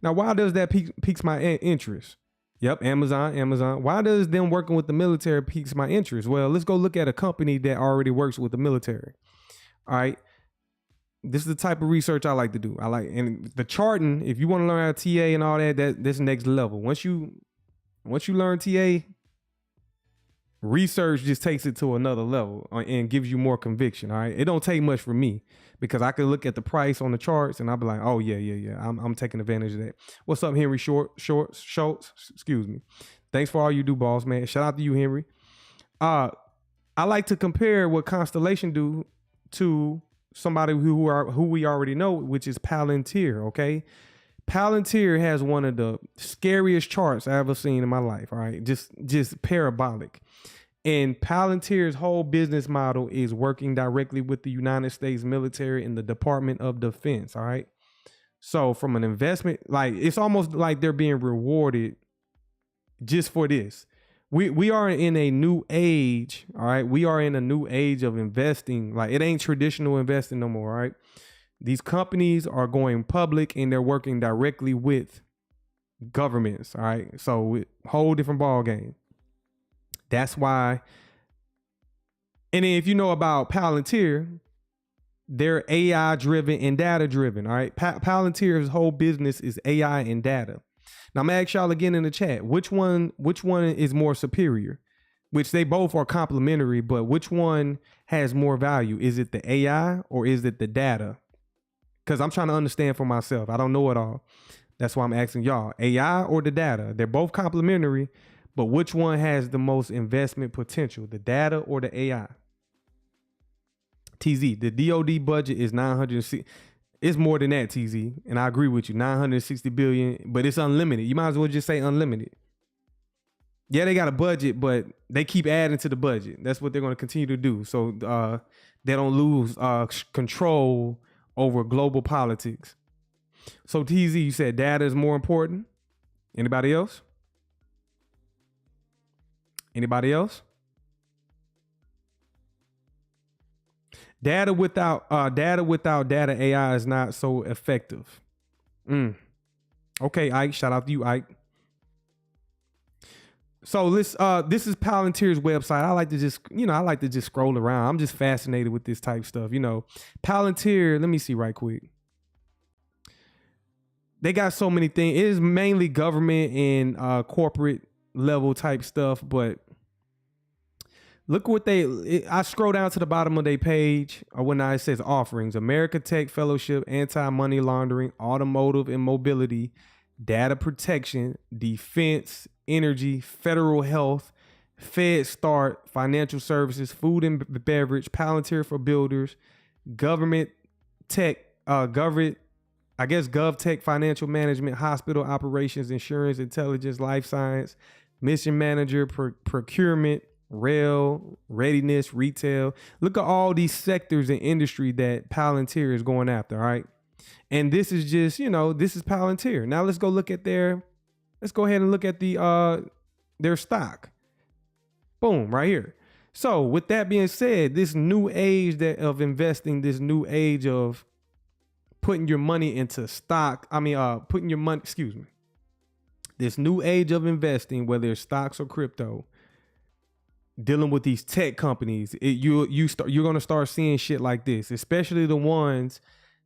Now, why does that piques my interest? Yep, Amazon. Why does them working with the military piques my interest? Well, let's go look at a company that already works with the military. All right. This is the type of research I like to do. And the charting, if you want to learn how to TA and all that, that's next level. Once you learn TA, research just takes it to another level and gives you more conviction. All right. It don't take much for me because I can look at the price on the charts and I'll be like, oh yeah. I'm taking advantage of that. What's up, Henry Schultz? Excuse me. Thanks for all you do, boss, man. Shout out to you, Henry. I like to compare what Constellation do to somebody who we already know, which is Palantir. Okay. Palantir has one of the scariest charts I ever seen in my life. All right. Just parabolic. And Palantir's whole business model is working directly with the United States military and the Department of Defense. All right. So from an investment, like it's almost like they're being rewarded just for this. We are in a new age. All right. We are in a new age of investing. Like it ain't traditional investing no more. All right. These companies are going public and they're working directly with governments. All right. So whole different ball game. That's why. And then if you know about Palantir, they're AI driven and data driven. All right. Palantir's whole business is AI and data. Now I'm gonna ask y'all again in the chat, which one is more superior? Which they both are complementary, but which one has more value? Is it the AI or is it the data? Because I'm trying to understand for myself. I don't know it all. That's why I'm asking y'all, AI or the data? They're both complementary, but which one has the most investment potential, the data or the AI? TZ, the DoD budget is 960. It's more than that, TZ. And I agree with you, 960 billion, but it's unlimited. You might as well just say unlimited. Yeah, they got a budget, but they keep adding to the budget. That's what they're going to continue to do. So they don't lose control over global politics. So TZ, you said data is more important. Anybody else? Anybody else? Data without data AI is not so effective. Okay, Ike. Shout out to you, Ike. So this is Palantir's website. I like to just scroll around. I'm just fascinated with this type of stuff. Palantir, let me see right quick. They got so many things. It is mainly government and corporate level type stuff, but look what I scroll down to the bottom of their page, or when it says offerings: America Tech Fellowship, anti-money laundering, automotive and mobility, data protection, defense, energy, federal health, Fed Start, financial services, food and beverage, Palantir for builders, government tech, GovTech, financial management, hospital operations, insurance, intelligence, life science, mission manager, procurement, rail, readiness, retail. Look at all these sectors and industry that Palantir is going after. All right. And this is just, this is Palantir. Now let's go ahead and look at their stock. Boom, right here. So with that being said, this new age of investing, this new age of putting your money into stock, this new age of investing, whether it's stocks or crypto, dealing with these tech companies, you're going to start seeing shit like this, especially the ones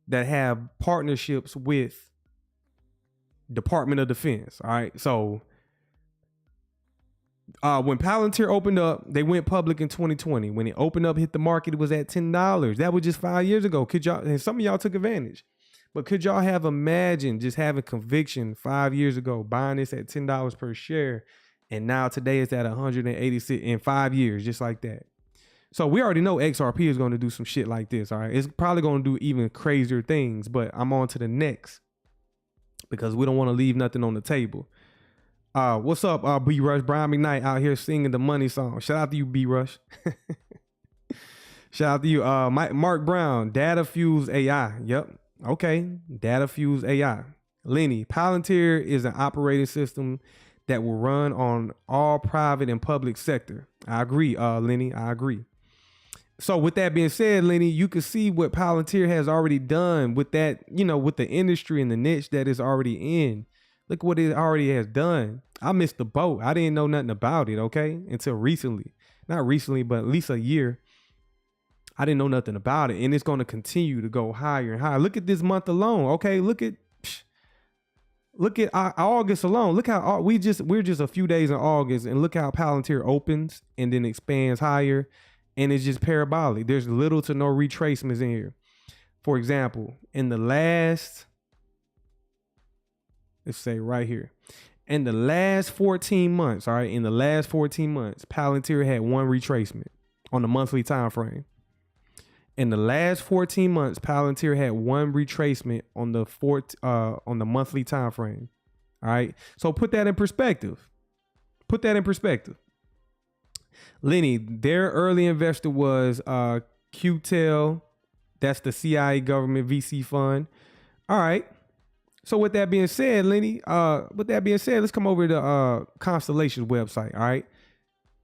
that have partnerships with Department of Defense. All right. So when Palantir opened up, they went public in 2020. When it opened up, hit the market, it was at $10. That was just 5 years ago. And some of y'all took advantage, but could y'all have imagined just having conviction 5 years ago, buying this at $10 per share? And now today it's at 186 in 5 years, just like that. So we already know XRP is going to do some shit like this. All right. It's probably going to do even crazier things, but I'm on to the next because we don't want to leave nothing on the table. What's up, B Rush? Brian McKnight out here singing the money song. Shout out to you, B Rush. Shout out to you, Mark Brown. Data fused AI. Yep. Okay. Data fused AI. Lenny, Palantir is an operating system that will run on all private and public sector. I agree, Lenny. I agree. So with that being said, Lenny, you can see what Palantir has already done with that, with the industry and the niche that is already in. Look what it already has done. I missed the boat. I didn't know nothing about it, okay? Until recently. Not recently, but at least a year. I didn't know nothing about it. And it's going to continue to go higher and higher. Look at this month alone, okay? Look at August alone. Look how we're just a few days in August, and look how Palantir opens and then expands higher, and it's just parabolic. There's little to no retracements in here. For example, in the last, let's say right here, in the last 14 months, all right, in the last 14 months, Palantir had one retracement on the monthly time frame. In the last 14 months, Palantir had one retracement on the monthly time frame. All right. So put that in perspective. Put that in perspective. Lenny, their early investor was QTEL. That's the CIA government VC fund. All right. So with that being said, Lenny, let's come over to Constellation's website. All right.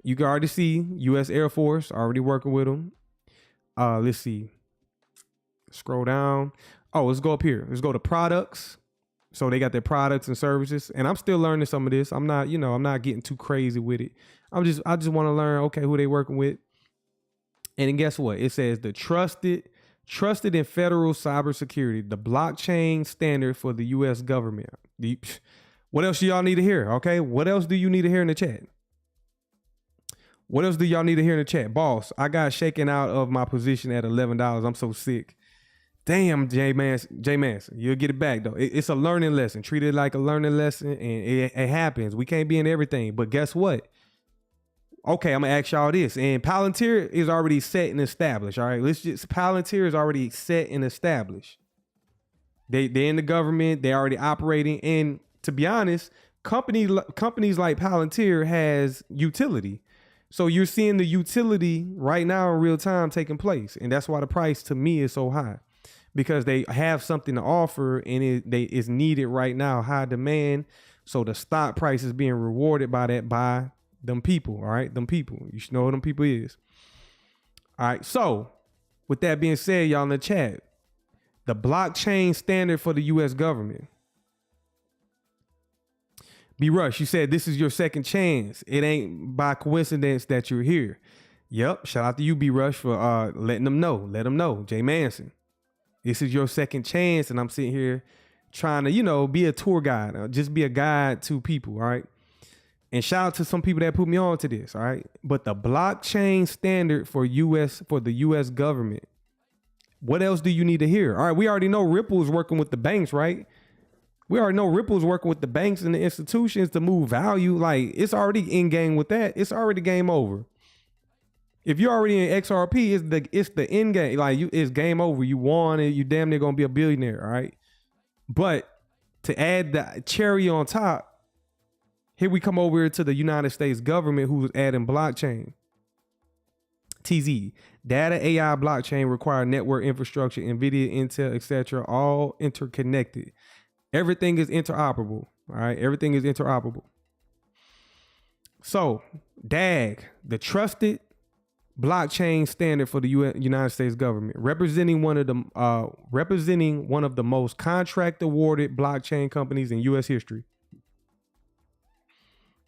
You can already see U.S. Air Force already working with them. Let's see. Scroll down. Oh, let's go up here. Let's go to products. So they got their products and services. And I'm still learning some of this. I'm not getting too crazy with it. I just want to learn, okay, who they working with. And then guess what? It says the trusted in federal cybersecurity, the blockchain standard for the U.S. government. What else do y'all need to hear? Okay. What else do you need to hear in the chat? What else do y'all need to hear in the chat? Boss, I got shaken out of my position at $11. I'm so sick. Damn, J Manson, you'll get it back though. It's a learning lesson. Treat it like a learning lesson, and it happens. We can't be in everything, but guess what? Okay, I'm gonna ask y'all this. And Palantir is already set and established. All right, Palantir is already set and established. They're in the government. They're already operating. And to be honest, companies like Palantir has utility. So you're seeing the utility right now in real time taking place. And that's why the price to me is so high, because they have something to offer and it's needed right now, high demand. So the stock price is being rewarded by them people. All right. Them people. You should know who them people is. All right. So with that being said, y'all in the chat, the blockchain standard for the U.S. government. B Rush, you said this is your second chance. It ain't by coincidence that you're here. Yep. Shout out to you, B Rush, for letting them know. Let them know. J Manson, this is your second chance. And I'm sitting here trying to, be a tour guide, just be a guide to people. All right. And shout out to some people that put me on to this. All right. But the blockchain standard for the U.S. government. What else do you need to hear? All right. We already know Ripple is working with the banks, right? We already know Ripple's working with the banks and the institutions to move value. Like, it's already in game with that. It's already game over. If you're already in XRP, it's the end game. Like, it's game over. You won and you damn near gonna be a billionaire, all right? But to add the cherry on top, here we come over to the United States government, who's adding blockchain. TZ, data, AI, blockchain require network infrastructure, NVIDIA, Intel, etc., all interconnected. Everything is interoperable. All right. Everything is interoperable. So DAG, the trusted blockchain standard for the United States government, representing one of the most contract awarded blockchain companies in U.S. history.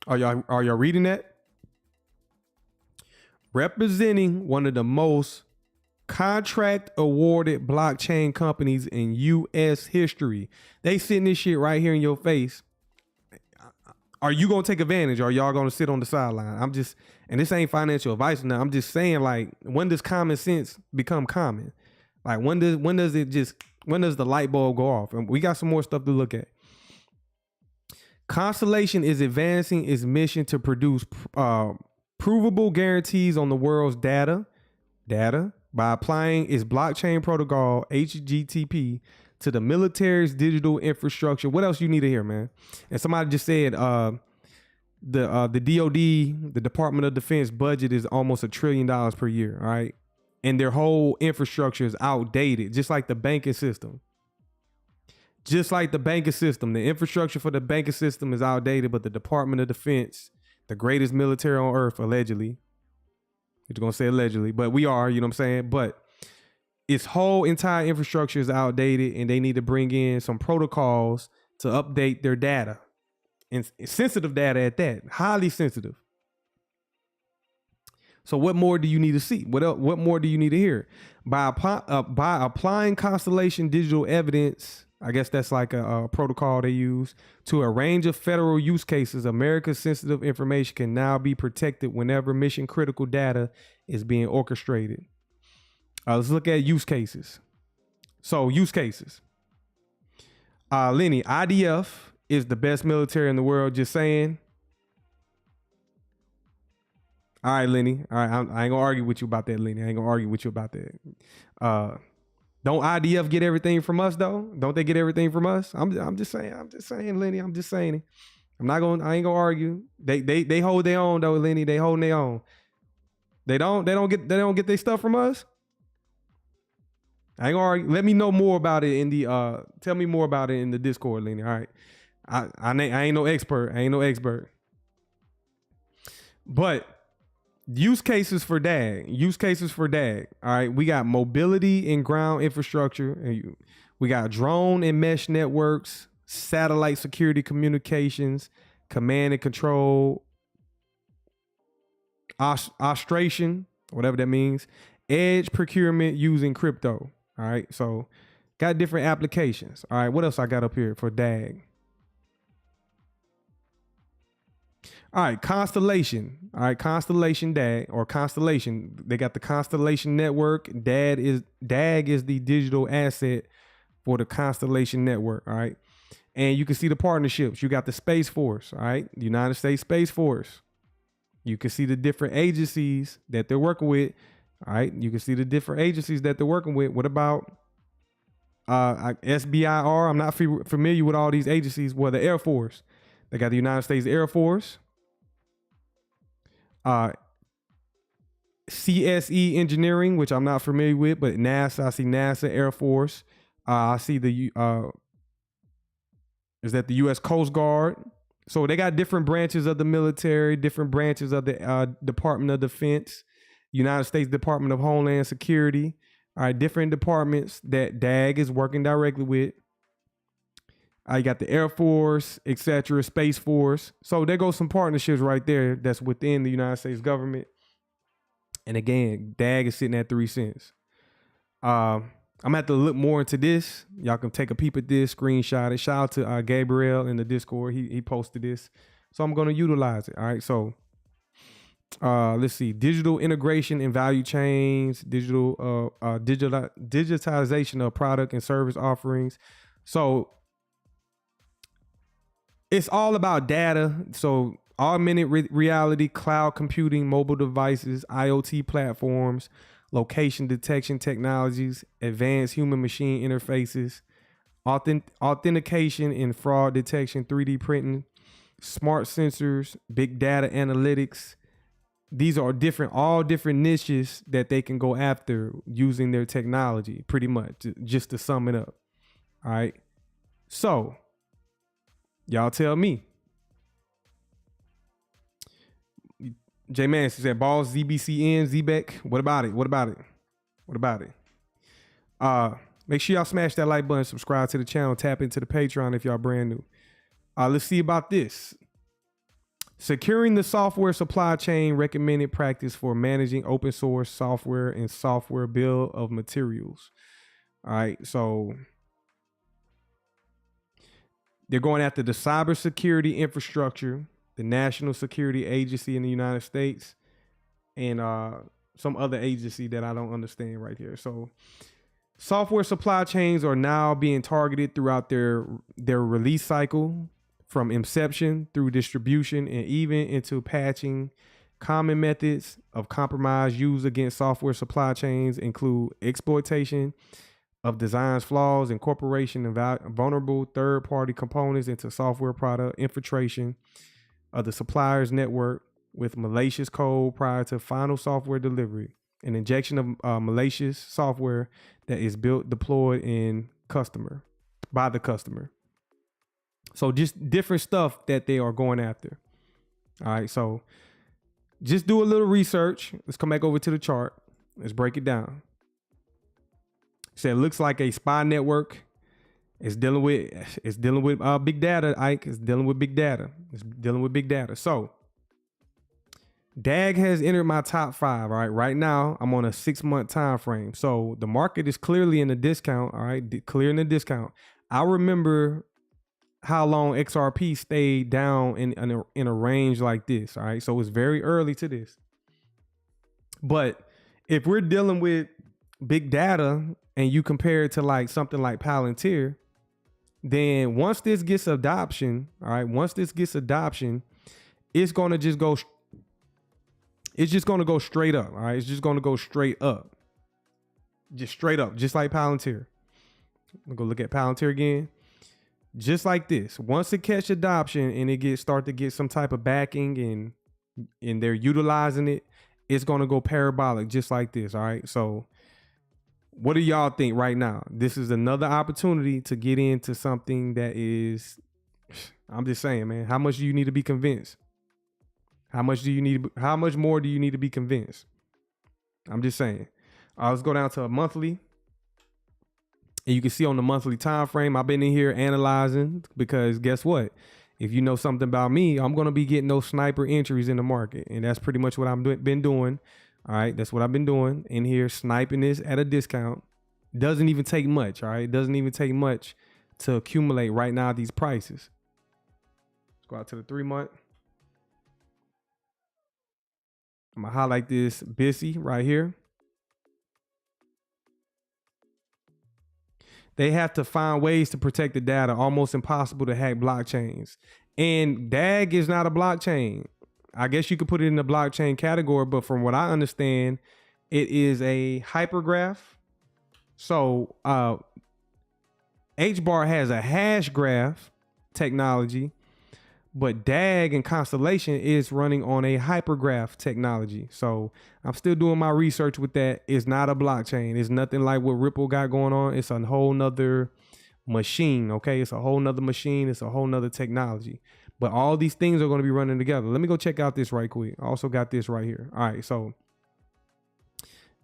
Are y'all reading that? Representing one of the most contract awarded blockchain companies in U.S. history. They sitting this shit right here in your face. Are you going to take advantage, or are y'all going to sit on the sideline? And this ain't financial advice now. I'm just saying, like, when does common sense become common? Like, when does the light bulb go off? And we got some more stuff to look at. Constellation is advancing its mission to produce provable guarantees on the world's data by applying its blockchain protocol, HGTP, to the military's digital infrastructure. What else you need to hear, man? And somebody just said, the DoD, the Department of Defense budget is almost $1 trillion per year. All right. And their whole infrastructure is outdated, just like the banking system. Just like the banking system, the infrastructure for the banking system is outdated, but the Department of Defense, the greatest military on earth, allegedly, you're going to say allegedly, but we are, you know what I'm saying? But its whole entire infrastructure is outdated, and they need to bring in some protocols to update their data, and sensitive data at that, highly sensitive. So what more do you need to see? What more do you need to hear? By applying Constellation digital evidence, I guess that's like a protocol they use, to a range of federal use cases, America's sensitive information can now be protected whenever mission critical data is being orchestrated. Let's look at use cases. So use cases. Lenny, IDF is the best military in the world, just saying. All right, Lenny. All right, I ain't gonna argue with you about that, Lenny. I ain't gonna argue with you about that. Don't IDF get everything from us though? Don't they get everything from us? I'm just saying, Lenny. I'm just saying it. I ain't gonna argue. They hold their own though, Lenny. They holding their own. They don't get their stuff from us. I ain't gonna argue. Let me know more about it in the tell me more about it in the Discord, Lenny. All right. I ain't no expert. But use cases for DAG. All right. We got mobility and ground infrastructure. We got drone and mesh networks, satellite security communications, command and control, ostration, whatever that means, edge procurement using crypto. All right. So got different applications. All right. What else I got up here for DAG? All right, Constellation. All right, Constellation DAG or Constellation. They got the Constellation Network. DAG is the digital asset for the Constellation Network. All right, and you can see the partnerships. You got the Space Force. All right, the United States Space Force. You can see the different agencies that they're working with. All right, you can see the different agencies that they're working with. What about SBIR? I'm not familiar with all these agencies. Well, the Air Force. They got the United States Air Force. CSE Engineering, which I'm not familiar with, but NASA, I see NASA, Air Force. I see is that the U.S. Coast Guard? So they got different branches of the military, different branches of the Department of Defense, United States Department of Homeland Security. All right, different departments that DAG is working directly with. I got the Air Force, etc., Space Force. So there goes some partnerships right there that's within the United States government. And again, DAG is sitting at 3 cents. I'm gonna have to look more into this. Y'all can take a peep at this, screenshot it. Shout out to Gabriel in the Discord. He posted this. So I'm gonna utilize it. All right. So let's see. Digital integration and value chains, digitization of product and service offerings. So it's all about data. So augmented reality, cloud computing, mobile devices, IoT platforms, location detection technologies, advanced human machine interfaces, authentication and fraud detection, 3D printing, smart sensors, big data analytics. These are all different niches that they can go after using their technology, pretty much, just to sum it up. All right. So y'all tell me. J Man said, Balls, ZBCN, ZBEC. What about it? Make sure y'all smash that like button, subscribe to the channel, tap into the Patreon if y'all brand new. Let's see about this. Securing the software supply chain, recommended practice for managing open source software and software bill of materials. All right, so they're going after the cybersecurity infrastructure, the National Security Agency in the United States, and some other agency that I don't understand right here. So software supply chains are now being targeted throughout their release cycle, from inception through distribution and even into patching. Common methods of compromise used against software supply chains include exploitation of designs flaws, incorporation of vulnerable third-party components into software product, infiltration, of the supplier's network with malicious code prior to final software delivery, an injection of malicious software that is built, deployed by the customer. So just different stuff that they are going after. All right, so just do a little research. Let's come back over to the chart. Let's break it down. So it looks like a spy network. It's dealing with big data, Ike. It's dealing with big data. So DAG has entered my top 5. All right. Right now, I'm on a 6-month time frame. So the market is clearly in a discount. All right. Clearing the discount. I remember how long XRP stayed down in a range like this. All right. So it's very early to this. But if we're dealing with big data and you compare it to like something like Palantir, then once this gets adoption, all right, it's going to just go straight up. All right. It's just going to go straight up. Just straight up, just like Palantir. We'll go look at Palantir again. Just like this. Once it catch adoption and it start to get some type of backing and they're utilizing it, it's going to go parabolic just like this. All right. So what do y'all think right now? This is another opportunity to get into something that is, I'm just saying, man, how much do you need to be convinced? How much more do you need to be convinced? I'm just saying. Let's go down to a monthly. And you can see on the monthly time frame, I've been in here analyzing because guess what? If you know something about me, I'm going to be getting those sniper entries in the market. And that's pretty much what I've been doing. All right. That's what I've been doing in here, sniping this at a discount. Doesn't even take much. All right. It doesn't even take much to accumulate right now these prices. Let's go out to the 3-month. I'm going to highlight this BISI right here. They have to find ways to protect the data. Almost impossible to hack blockchains. And DAG is not a blockchain. I guess you could put it in the blockchain category, but from what I understand, it is a hypergraph. So HBAR has a hash graph technology, but DAG and Constellation is running on a hypergraph technology. So I'm still doing my research with that. It's not a blockchain. It's nothing like what Ripple got going on. It's a whole nother machine. Okay. It's a whole nother machine. It's a whole nother technology. But all these things are going to be running together. Let me go check out this right quick. I also got this right here. All right. So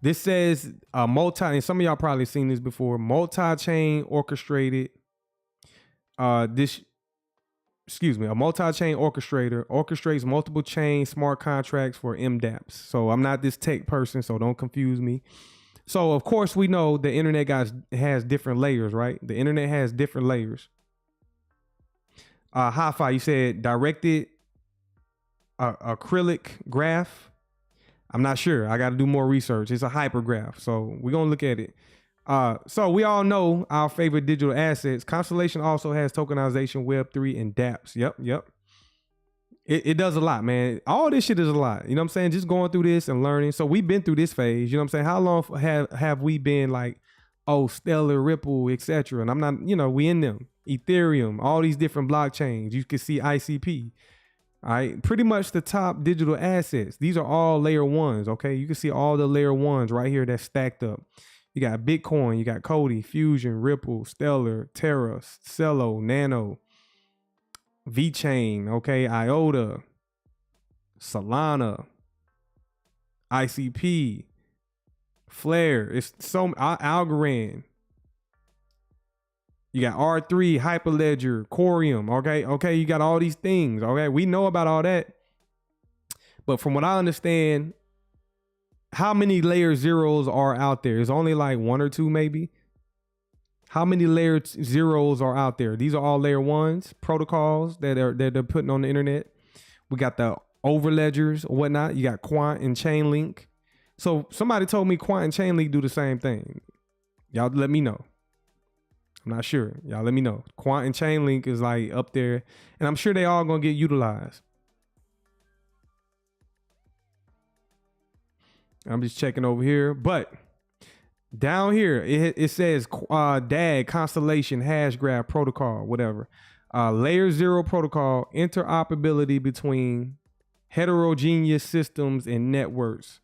this says and some of y'all probably seen this before, multi-chain orchestrated. A multi-chain orchestrator orchestrates multiple chain smart contracts for MDApps. So I'm not this tech person, so don't confuse me. So of course we know the internet has different layers, right? The internet has different layers. Hi-Fi, you said directed acrylic graph. I'm not sure. I got to do more research. It's a hypergraph. So we're going to look at it. So we all know our favorite digital assets. Constellation also has tokenization, Web3, and dApps. Yep. It does a lot, man. All this shit is a lot. You know what I'm saying? Just going through this and learning. So we've been through this phase. You know what I'm saying? How long have we been like, oh, Stellar, Ripple, etc.? And I'm not, we in them. Ethereum, all these different blockchains. You can see ICP. All right. Pretty much the top digital assets. These are all layer ones. Okay. You can see all the layer ones right here that's stacked up. You got Bitcoin, you got Cody, Fusion, Ripple, Stellar, Terra, Celo, Nano, VeChain, okay, IOTA, Solana, ICP, Flare. It's so Algorand. You got R3, Hyperledger, Corium, okay, you got all these things, okay? We know about all that. But from what I understand, how many layer zeros are out there? It's only like 1 or 2 maybe. How many layer zeros are out there? These are all layer ones, protocols that they're putting on the internet. We got the overledgers or whatnot. You got Quant and Chainlink. So somebody told me Quant and Chainlink do the same thing. Y'all let me know. I'm not sure. Y'all let me know. Quant and Chainlink is like up there, and I'm sure they all gonna get utilized. I'm just checking over here, but down here it says DAG, Constellation, Hash Graph Protocol, whatever. Layer 0 protocol, interoperability between heterogeneous systems and networks.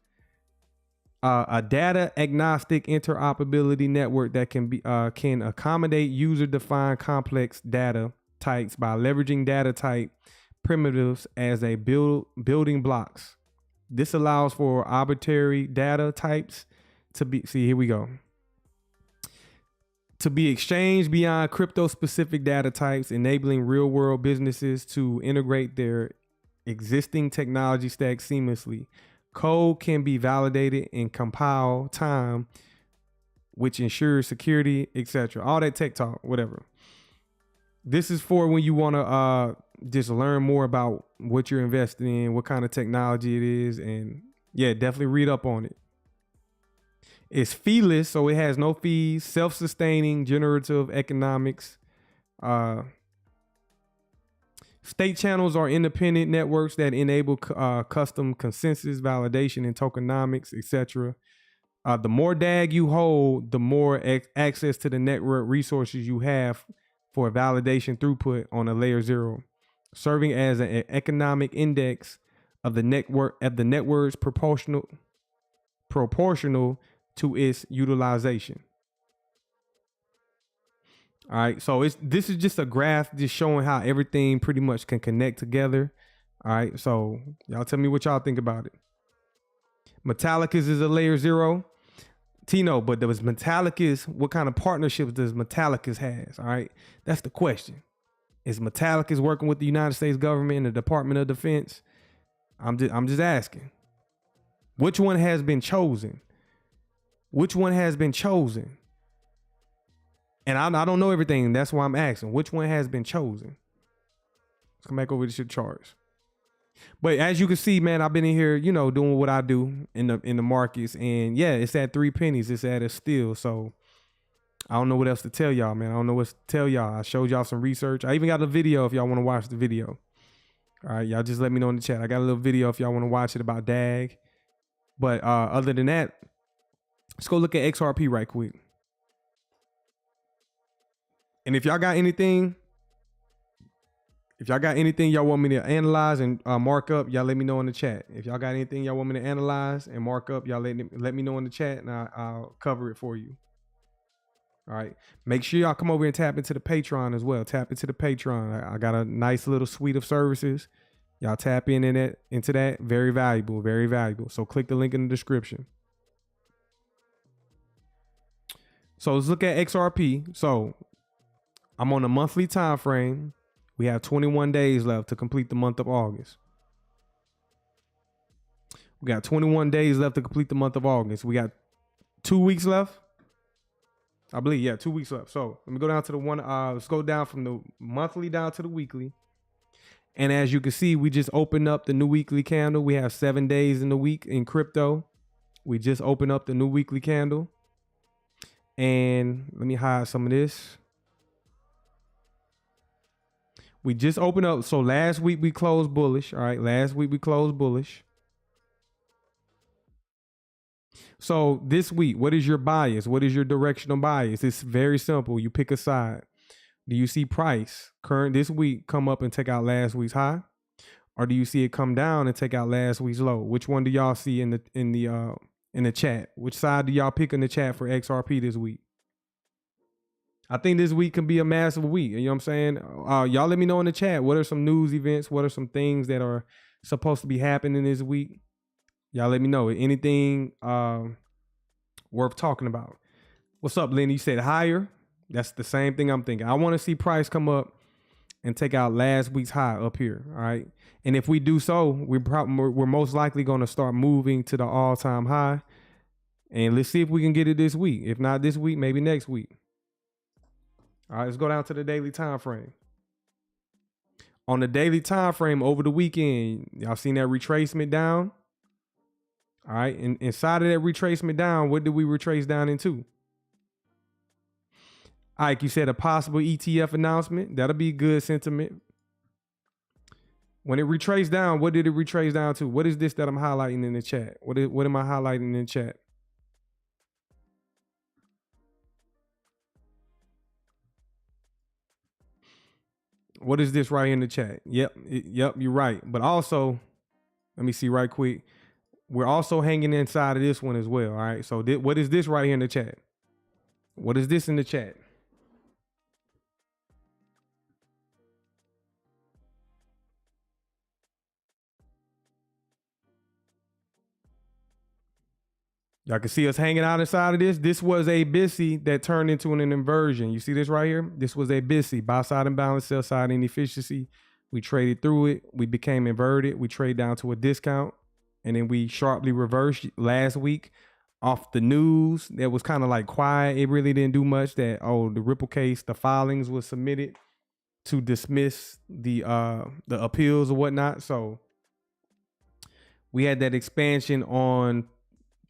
A data agnostic interoperability network that can accommodate user-defined complex data types by leveraging data type primitives as a building blocks. This allows for arbitrary data types to be, here we go, to be exchanged beyond crypto-specific data types, enabling real-world businesses to integrate their existing technology stack seamlessly. Code can be validated in compile time, which ensures security, etc. All that tech talk, whatever. This is for when you want to just learn more about what you're investing in, what kind of technology it is, and yeah, definitely read up on it. It's feeless, so it has no fees, self-sustaining, generative economics. State channels are independent networks that enable custom consensus validation and tokenomics, etc. The more DAG you hold, the more access to the network resources you have for validation throughput on a layer 0, serving as an economic index of the network's proportional to its utilization. All right, so this is just a graph just showing how everything pretty much can connect together. All right, so y'all tell me what y'all think about it. Metallicus is a layer 0. Tino, but there was Metallicus. What kind of partnerships does Metallicus has? All right, that's the question. Is Metallicus working with the United States government and the Department of Defense? I'm just asking. Which one has been chosen? Which one has been chosen? And I don't know everything. That's why I'm asking. Which one has been chosen? Let's come back over to your charts. But as you can see, man, I've been in here, you know, doing what I do in the markets. And yeah, it's at 3 pennies. It's at a steal. So I don't know what else to tell y'all, man. I don't know what to tell y'all. I showed y'all some research. I even got a video if y'all want to watch the video. All right, y'all just let me know in the chat. I got a little video if y'all want to watch it about DAG. But other than that, let's go look at XRP right quick. And if y'all got anything y'all want me to analyze and mark up, y'all let me know in the chat. If y'all got anything y'all want me to analyze and mark up, y'all let me know in the chat and I'll cover it for you. All right. Make sure y'all come over and tap into the Patreon as well. Tap into the Patreon. I got a nice little suite of services. Y'all tap into that. Very valuable, very valuable. So click the link in the description. So let's look at XRP. So I'm on a monthly time frame. We have 21 days left to complete the month of August. We got 21 days left to complete the month of August. We got 2 weeks left. I believe, yeah, 2 weeks left. So let me go down to the one. Let's go down from the monthly down to the weekly. And as you can see, we just opened up the new weekly candle. We have 7 days in the week in crypto. We just opened up the new weekly candle. And let me hide some of this. We just opened up. So last week we closed bullish. All right. Last week we closed bullish. So this week, what is your bias? What is your directional bias? It's very simple. You pick a side. Do you see price current this week come up and take out last week's high? Or do you see it come down and take out last week's low? Which one do y'all see in the chat? Which side do y'all pick in the chat for XRP this week? I think this week can be a massive week. You know what I'm saying? Y'all let me know in the chat. What are some news events? What are some things that are supposed to be happening this week? Y'all let me know. Anything worth talking about? What's up, Lenny? You said higher. That's the same thing I'm thinking. I want to see price come up and take out last week's high up here. All right. And if we do so, we're most likely going to start moving to the all-time high. And let's see if we can get it this week. If not this week, maybe next week. All right, let's go down to the daily time frame. On the daily time frame over the weekend, y'all seen that retracement down? All right, and inside of that retracement down, what did we retrace down into? Ike, you said a possible ETF announcement. That'll be good sentiment. When it retraced down, what did it retrace down to? What is this that I'm highlighting in the chat? What am I highlighting in the chat? What is this right here in the chat? Yep, you're right. But also, let me see right quick. We're also hanging inside of this one as well. All right. So what is this right here in the chat? What is this in the chat? Y'all can see us hanging out inside of this. This was a BISI that turned into an inversion. You see this right here? This was a BISI, buy side imbalance, sell side inefficiency. We traded through it. We became inverted. We trade down to a discount. And then we sharply reversed last week off the news. That was kind of like quiet. It really didn't do much. That, the Ripple case, the filings was submitted to dismiss the appeals or whatnot. So we had that expansion on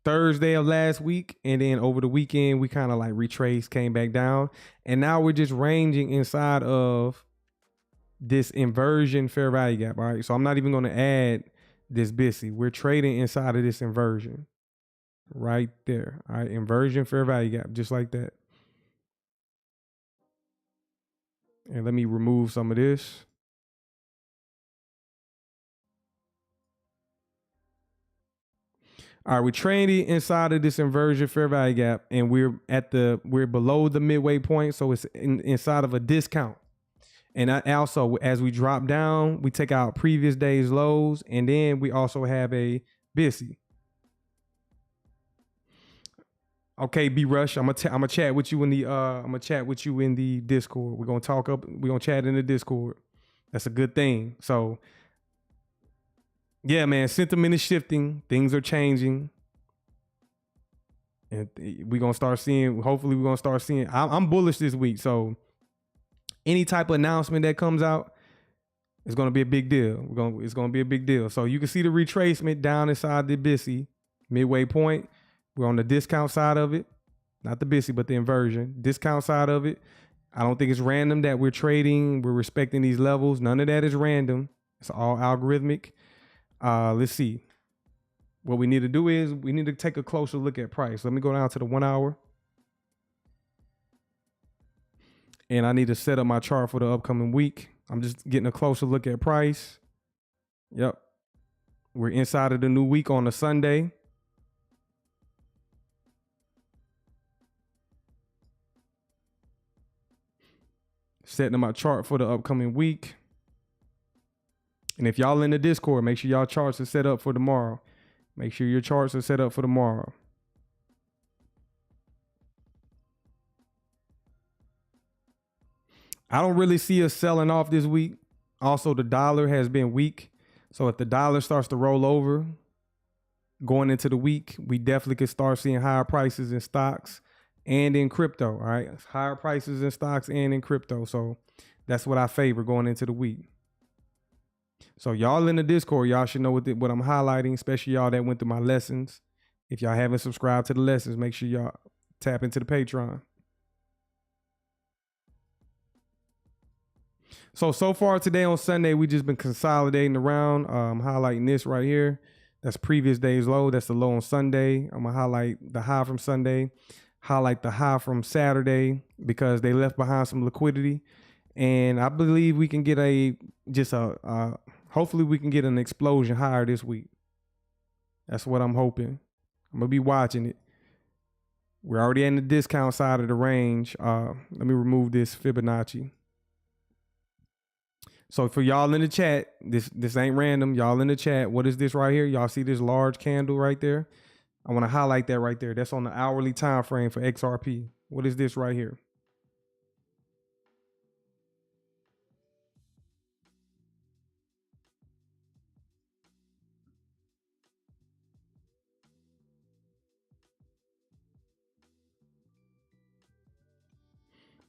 Thursday of last week, and then over the weekend we kind of like retraced, came back down, and now we're just ranging inside of this inversion fair value gap. All right, so I'm not even going to add this BISI. We're trading inside of this inversion right there. All right, inversion fair value gap, just like that. And let me remove some of this. All right, we're trading inside of this inversion fair value gap, and we're below the midway point, so it's inside of a discount. And also, as we drop down, we take out previous day's lows, and then we also have a BISI. Okay, B Rush, I'm gonna chat with you in the Discord. We're gonna chat in the Discord. That's a good thing. So yeah, man, sentiment is shifting. Things are changing. And we're going to start seeing, hopefully we're going to start seeing, I'm bullish this week. So any type of announcement that comes out is going to be a big deal. It's going to be a big deal. So you can see the retracement down inside the BISI, midway point. We're on the discount side of it. Not the BISI, but the inversion. Discount side of it. I don't think it's random that we're trading. We're respecting these levels. None of that is random. It's all algorithmic. Let's see. What we need to do is we need to take a closer look at price. Let me go down to the 1 hour. And I need to set up my chart for the upcoming week. I'm just getting a closer look at price. Yep. We're inside of the new week on a Sunday. Setting my chart for the upcoming week. And if y'all in the Discord, make sure y'all charts are set up for tomorrow. Make sure your charts are set up for tomorrow. I don't really see us selling off this week. Also, the dollar has been weak. So if the dollar starts to roll over going into the week, we definitely could start seeing higher prices in stocks and in crypto. All right. Higher prices in stocks and in crypto. So that's what I favor going into the week. So y'all in the Discord, y'all should know what I'm highlighting, especially y'all that went through my lessons. If y'all haven't subscribed to the lessons, make sure y'all tap into the Patreon. So far today on Sunday, we just been consolidating around. Highlighting this right here. That's previous day's low. That's the low on Sunday. I'm going to highlight the high from Sunday. Highlight the high from Saturday because they left behind some liquidity. And I believe we can get hopefully we can get an explosion higher this week. That's what I'm hoping. I'm going to be watching it. We're already in the discount side of the range. Let me remove this Fibonacci. So for y'all in the chat, this ain't random. Y'all in the chat, what is this right here? Y'all see this large candle right there? I want to highlight that right there. That's on the hourly time frame for XRP. What is this right here?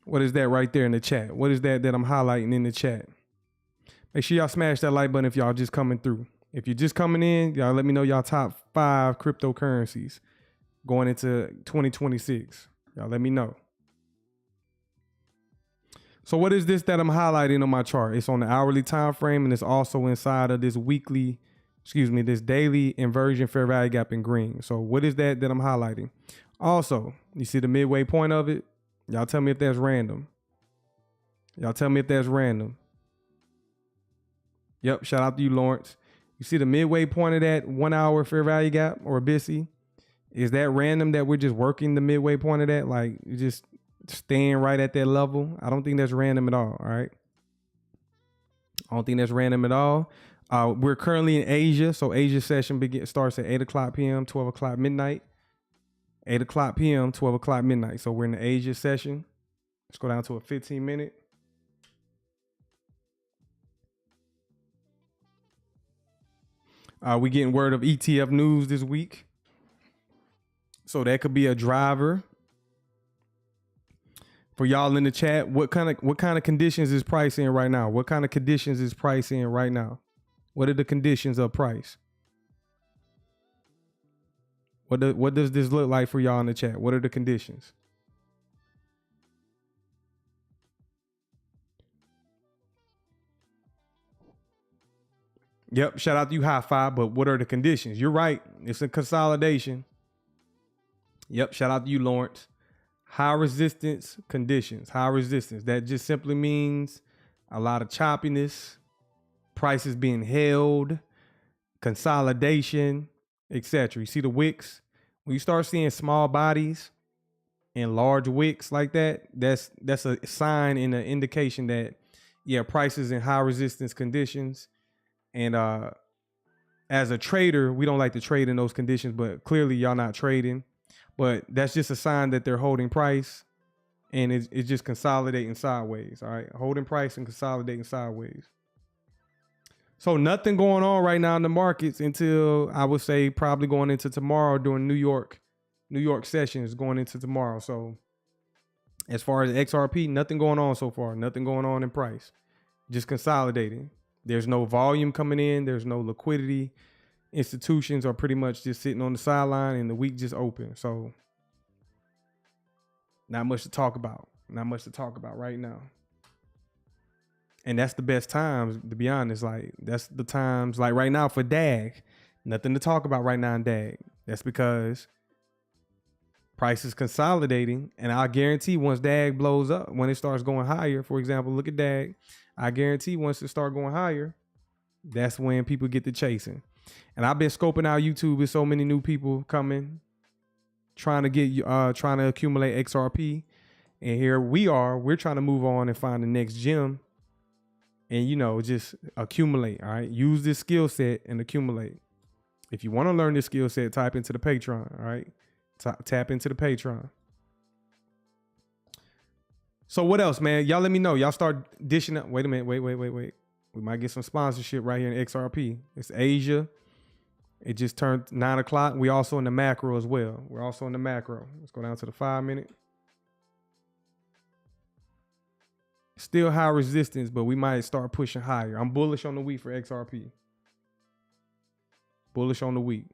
What is that right there in the chat? What is that I'm highlighting in the chat? Make sure y'all smash that like button if y'all just coming through. If you're just coming in, y'all let me know y'all top 5 cryptocurrencies going into 2026. Y'all let me know. So what is this that I'm highlighting on my chart? It's on the hourly time frame, and it's also inside of this this daily inversion fair value gap in green. So what is that I'm highlighting? Also, you see the midway point of it? Y'all tell me if that's random. Y'all tell me if that's random. Yep, shout out to you, Lawrence. You see the midway point of that 1 hour fair value gap or BISI? Is that random that we're just working the midway point of that? Like you just staying right at that level? I don't think that's random at all. All right. I don't think that's random at all. We're currently in Asia. So Asia session starts at 8 o'clock p.m., 12 o'clock midnight. 8 o'clock p.m., 12 o'clock midnight. So we're in the Asia session. Let's go down to a 15-minute. We getting word of ETF news this week. So that could be a driver. For y'all in the chat, what kind of conditions is price in right now? What kind of conditions is price in right now? What are the conditions of price? What does this look like for y'all in the chat? What are the conditions? Yep, shout out to you, High Five, but what are the conditions? You're right. It's a consolidation. Yep, shout out to you, Lawrence. High resistance conditions. High resistance. That just simply means a lot of choppiness, prices being held, consolidation, etc. You see the wicks? When you start seeing small bodies and large wicks like that, that's a sign and an indication that, yeah, prices in high resistance conditions. And as a trader, we don't like to trade in those conditions, but clearly y'all not trading. But that's just a sign that they're holding price and it's just consolidating sideways. All right. Holding price and consolidating sideways. So nothing going on right now in the markets until I would say probably going into tomorrow during New York sessions going into tomorrow. So as far as XRP, nothing going on so far. Nothing going on in price. Just consolidating. There's no volume coming in. There's no liquidity. Institutions are pretty much just sitting on the sideline and the week just open. So not much to talk about. Not much to talk about right now. And that's the best times, to be honest. Like that's the times like right now for DAG. Nothing to talk about right now in DAG. That's because price is consolidating. And I guarantee once DAG blows up, when it starts going higher, for example, look at DAG. I guarantee once it start going higher, that's when people get to chasing. And I've been scoping out YouTube with so many new people coming, trying to accumulate XRP. And here we are, we're trying to move on and find the next gem and, you know, just accumulate. All right. Use this skill set and accumulate. If you want to learn this skill set, type into the Patreon. All right. Tap into the Patreon. So what else, man? Y'all let me know. Y'all start dishing up. Wait a minute. Wait. We might get some sponsorship right here in XRP. It's Asia. It just turned 9 o'clock. We also in the macro as well. We're also in the macro. Let's go down to the 5-minute. Still high resistance, but we might start pushing higher. I'm bullish on the week for XRP. Bullish on the week.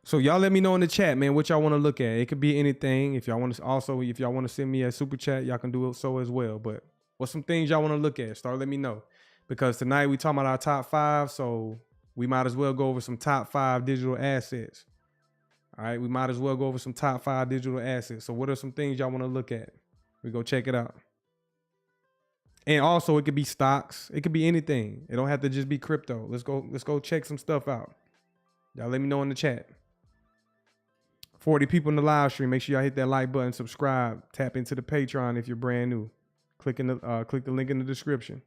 So y'all let me know in the chat, man, what y'all want to look at. It could be anything. If y'all want to send me a super chat, y'all can do it so as well. But what's some things y'all want to look at? Let me know. Because tonight we talking about our top 5, so we might as well go over some top 5 digital assets. All right, we might as well go over some top 5 digital assets. So what are some things y'all want to look at? We go check it out. And also it could be stocks. It could be anything. It don't have to just be crypto. Let's go check some stuff out. Y'all let me know in the chat. 40 people in the live stream. Make sure y'all hit that like button, subscribe, tap into the Patreon if you're brand new. Click the link in the description.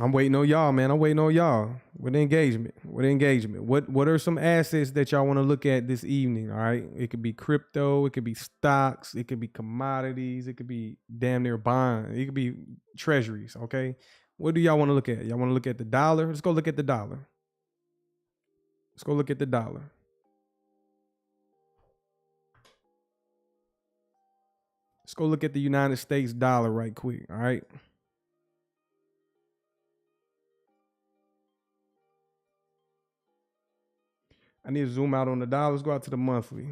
I'm waiting on y'all, man. I'm waiting on y'all. With the engagement. What are some assets that y'all want to look at this evening? All right. It could be crypto. It could be stocks. It could be commodities. It could be damn near bond. It could be treasuries. Okay. What do y'all want to look at? Y'all want to look at the dollar? Let's go look at the dollar. Let's go look at the dollar. Let's go look at the United States dollar right quick. All right. I need to zoom out on the dollar. Let's go out to the monthly.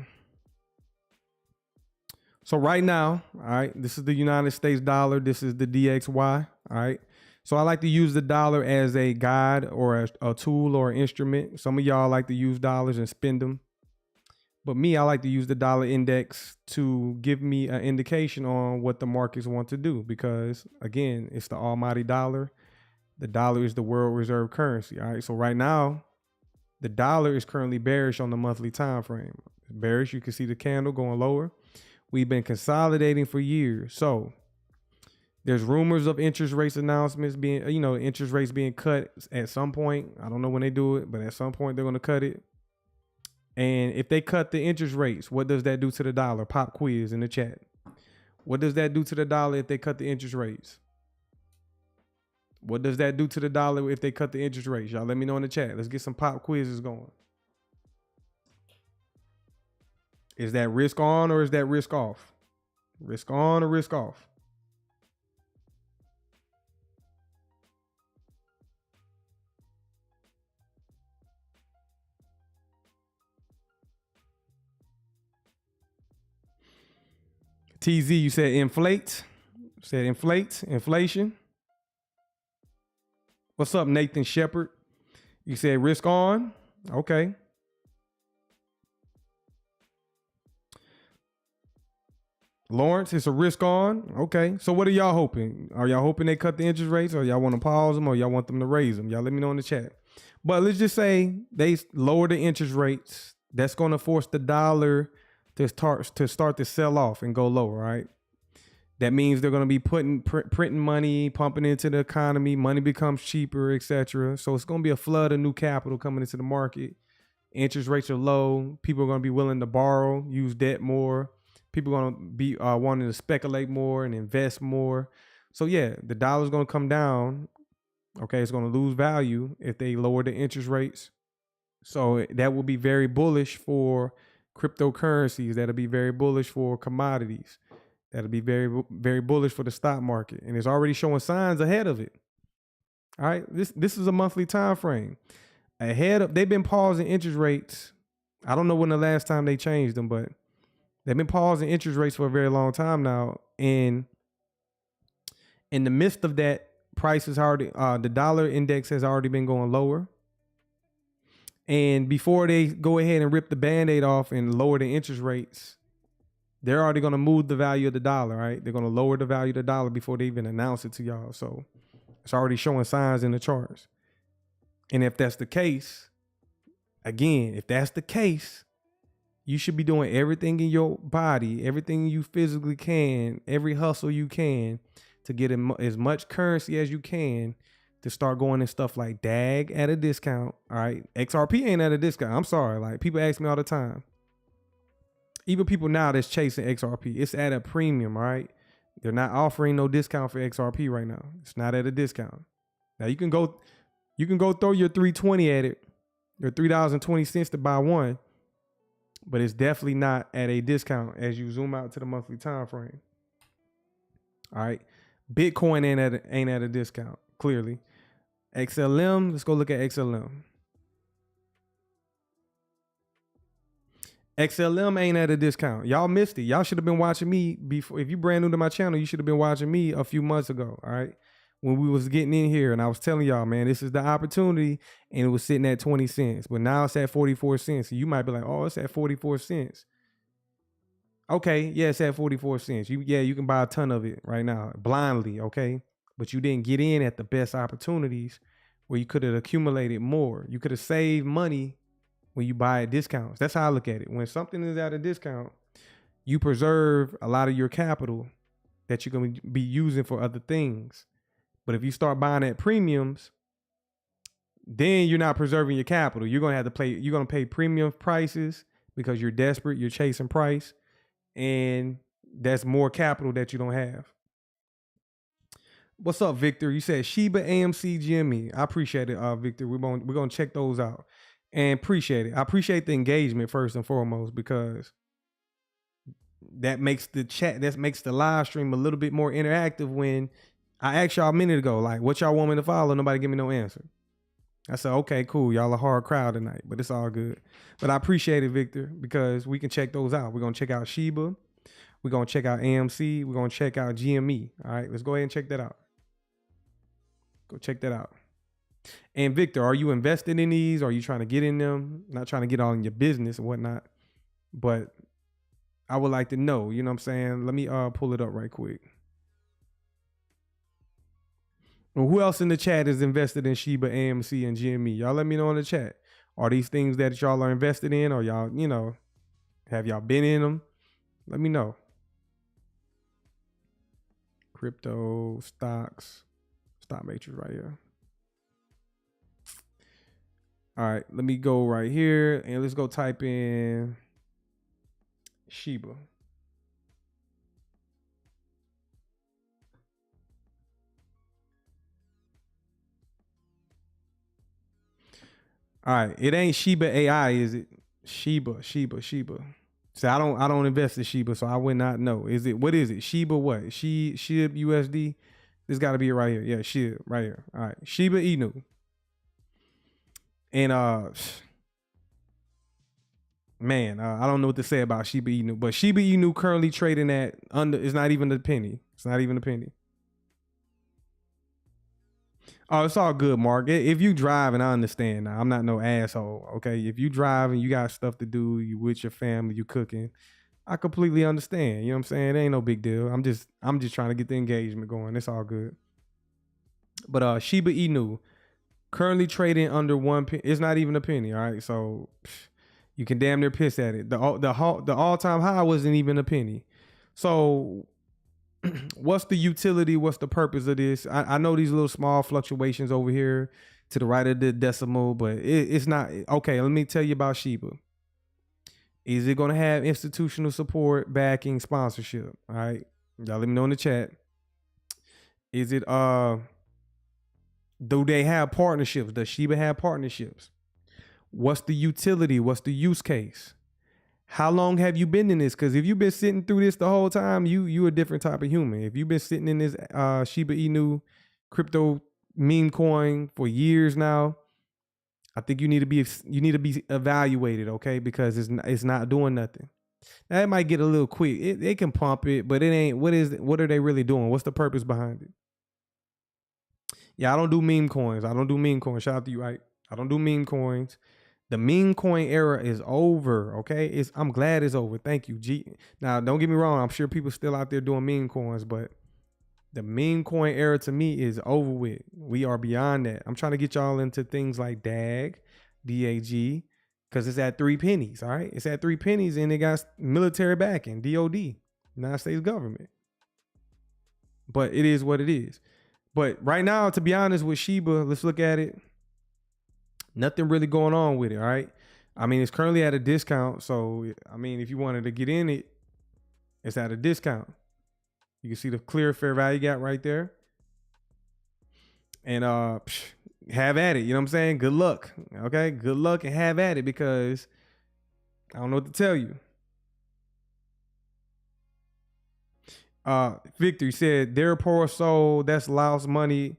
So right now, all right, this is the United States dollar. This is the DXY. All right. So I like to use the dollar as a guide or a tool or an instrument. Some of y'all like to use dollars and spend them. But me, I like to use the dollar index to give me an indication on what the markets want to do. Because again, it's the almighty dollar. The dollar is the world reserve currency. All right. So right now, the dollar is currently bearish on the monthly time frame. Bearish, you can see the candle going lower. We've been consolidating for years. So there's rumors of interest rates announcements being, interest rates being cut at some point. I don't know when they do it, but at some point they're going to cut it. And if they cut the interest rates, what does that do to the dollar? Pop quiz in the chat. What does that do to the dollar if they cut the interest rates? What does that do to the dollar if they cut the interest rates? Y'all let me know in the chat. Let's get some pop quizzes going. Is that risk on or is that risk off? Risk on or risk off? TZ, you said inflate. Said inflation. What's up, Nathan Shepard? You said risk on. Okay. Lawrence, it's a risk on. Okay. So what are y'all hoping? Are y'all hoping they cut the interest rates, or y'all want to pause them, or y'all want them to raise them? Y'all let me know in the chat. But let's just say they lower the interest rates. That's going to force the dollar to start to sell off and go lower, right? That means they're going to be printing money, pumping into the economy. Money becomes cheaper, etc. So it's going to be a flood of new capital coming into the market. Interest rates are low. People are going to be willing to borrow, use debt more. People are going to be wanting to speculate more and invest more. So yeah, the dollar's going to come down. Okay, it's going to lose value if they lower the interest rates. So that will be very bullish for cryptocurrencies. That'll be very bullish for commodities. That'll be very, very bullish for the stock market. And it's already showing signs ahead of it. All right. This is a monthly time frame. They've been pausing interest rates. I don't know when the last time they changed them, but they've been pausing interest rates for a very long time now. And in the midst of that, prices already, the dollar index has already been going lower. And before they go ahead and rip the Band-Aid off and lower the interest rates, they're already going to move the value of the dollar, right? They're going to lower the value of the dollar before they even announce it to y'all. So it's already showing signs in the charts. And if that's the case, again, if that's the case, you should be doing everything in your body, everything you physically can, every hustle you can to get as much currency as you can to start going in stuff like DAG at a discount. All right. XRP ain't at a discount. I'm sorry. Like, people ask me all the time. Even people now that's chasing XRP, it's at a premium. All right. They're not offering no discount for XRP right now. It's not at a discount. Now you can go throw your 320 at it, or $3.20 to buy one, but it's definitely not at a discount as you zoom out to the monthly time frame. All right. Bitcoin ain't at a discount, clearly. XLM, let's go look at XLM. XLM ain't at a discount. Y'all missed it. Y'all should have been watching me before. If you brand new to my channel, you should have been watching me a few months ago. All right. When we was getting in here and I was telling y'all, man, this is the opportunity, and it was sitting at 20 cents, but now it's at 44 cents. So you might be like, oh, it's at 44 cents. Okay. Yeah, it's at 44 cents. You can buy a ton of it right now blindly. Okay. But you didn't get in at the best opportunities where you could have accumulated more. You could have saved money when you buy at discounts. That's how I look at it. When something is at a discount, you preserve a lot of your capital that you're going to be using for other things. But if you start buying at premiums, then you're not preserving your capital. You're going to pay premium prices because you're desperate, you're chasing price, and that's more capital that you don't have. What's up, Victor? You said Shiba, AMC, GME. I appreciate it, Victor. We're gonna check those out and appreciate it. I appreciate the engagement first and foremost, because that makes the live stream a little bit more interactive. When I asked y'all a minute ago, like, what y'all want me to follow? Nobody give me no answer. I said, okay, cool. Y'all a hard crowd tonight, but it's all good. But I appreciate it, Victor, because we can check those out. We're gonna check out Shiba. We're gonna check out AMC. We're gonna check out GME. All right, let's go ahead and check that out. Go check that out. And Victor, are you invested in these? Or are you trying to get in them? Not trying to get all in your business and whatnot, but I would like to know, you know what I'm saying? Let me pull it up right quick. Well, who else in the chat is invested in Shiba, AMC, and GME? Y'all let me know in the chat. Are these things that y'all are invested in, or y'all, you know, have y'all been in them? Let me know. Crypto, stocks, stock matrix right here. All right, let me go right here and let's go type in Shiba. All right, it ain't Shiba AI, is it? Shiba. So I don't invest in Shiba, so I would not know. Is it, what is it? Shiba what? SHIB USD? This got to be it right here. Yeah, SHIB right here. All right, Shiba Inu. And man, I don't know what to say about Shiba Inu, but Shiba Inu currently trading at under, it's not even a penny. It's not even a penny. Oh, it's all good, Mark. If you drive, and I understand now, I'm not no asshole, okay? If you drive and you got stuff to do, you with your family, you cooking, I completely understand. You know what I'm saying? It ain't no big deal. I'm just trying to get the engagement going. It's all good. But Shiba Inu currently trading under 1 penny. It's not even a penny, all right? So you can damn near piss at it. The all-time high wasn't even a penny. So what's the utility? What's the purpose of this? I know these little small fluctuations over here to the right of the decimal, but it's not. Okay, let me tell you about Shiba. Is it going to have institutional support, backing, sponsorship? All right. Y'all let me know in the chat. Is it, do they have partnerships? Does Shiba have partnerships? What's the utility? What's the use case? How long have you been in this? Because if you've been sitting through this the whole time, you a different type of human. If you've been sitting in this Shiba Inu crypto meme coin for years now, I think you need to be evaluated, okay? Because it's not doing nothing. Now, it might get a little quick. It can pump it, but it ain't. What are they really doing? What's the purpose behind it? Yeah, I don't do meme coins. Shout out to you, right? I don't do meme coins. The meme coin era is over, okay? I'm glad it's over. Thank you, G. Now, don't get me wrong. I'm sure people still out there doing meme coins, but the meme coin era to me is over with. We are beyond that. I'm trying to get y'all into things like DAG, DAG, because it's at 3 pennies, all right? It's at 3 pennies, and it got military backing, DOD, United States government. But it is what it is. But right now, to be honest with Shiba, let's look at it. Nothing really going on with it, all right? I mean, it's currently at a discount. So, I mean, if you wanted to get in it, it's at a discount. You can see the clear fair value gap right there. And have at it. You know what I'm saying? Good luck, okay? Good luck and have at it, because I don't know what to tell you. Victor, you said they're a poor soul that's lost money.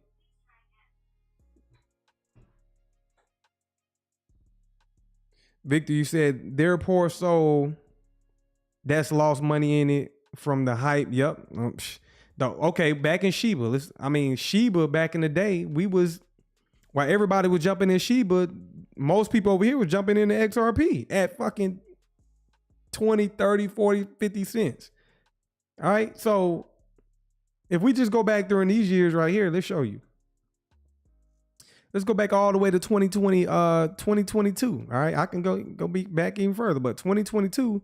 Victor, you said they're a poor soul that's lost money in it from the hype. Yep. Okay, back in Shiba. Shiba back in the day, while everybody was jumping in Shiba, most people over here were jumping into XRP at fucking 20, 30, 40, 50 cents. All right. So if we just go back during these years right here, let's show you. Let's go back all the way to 2020, 2022. All right. I can go be back even further, but 2022,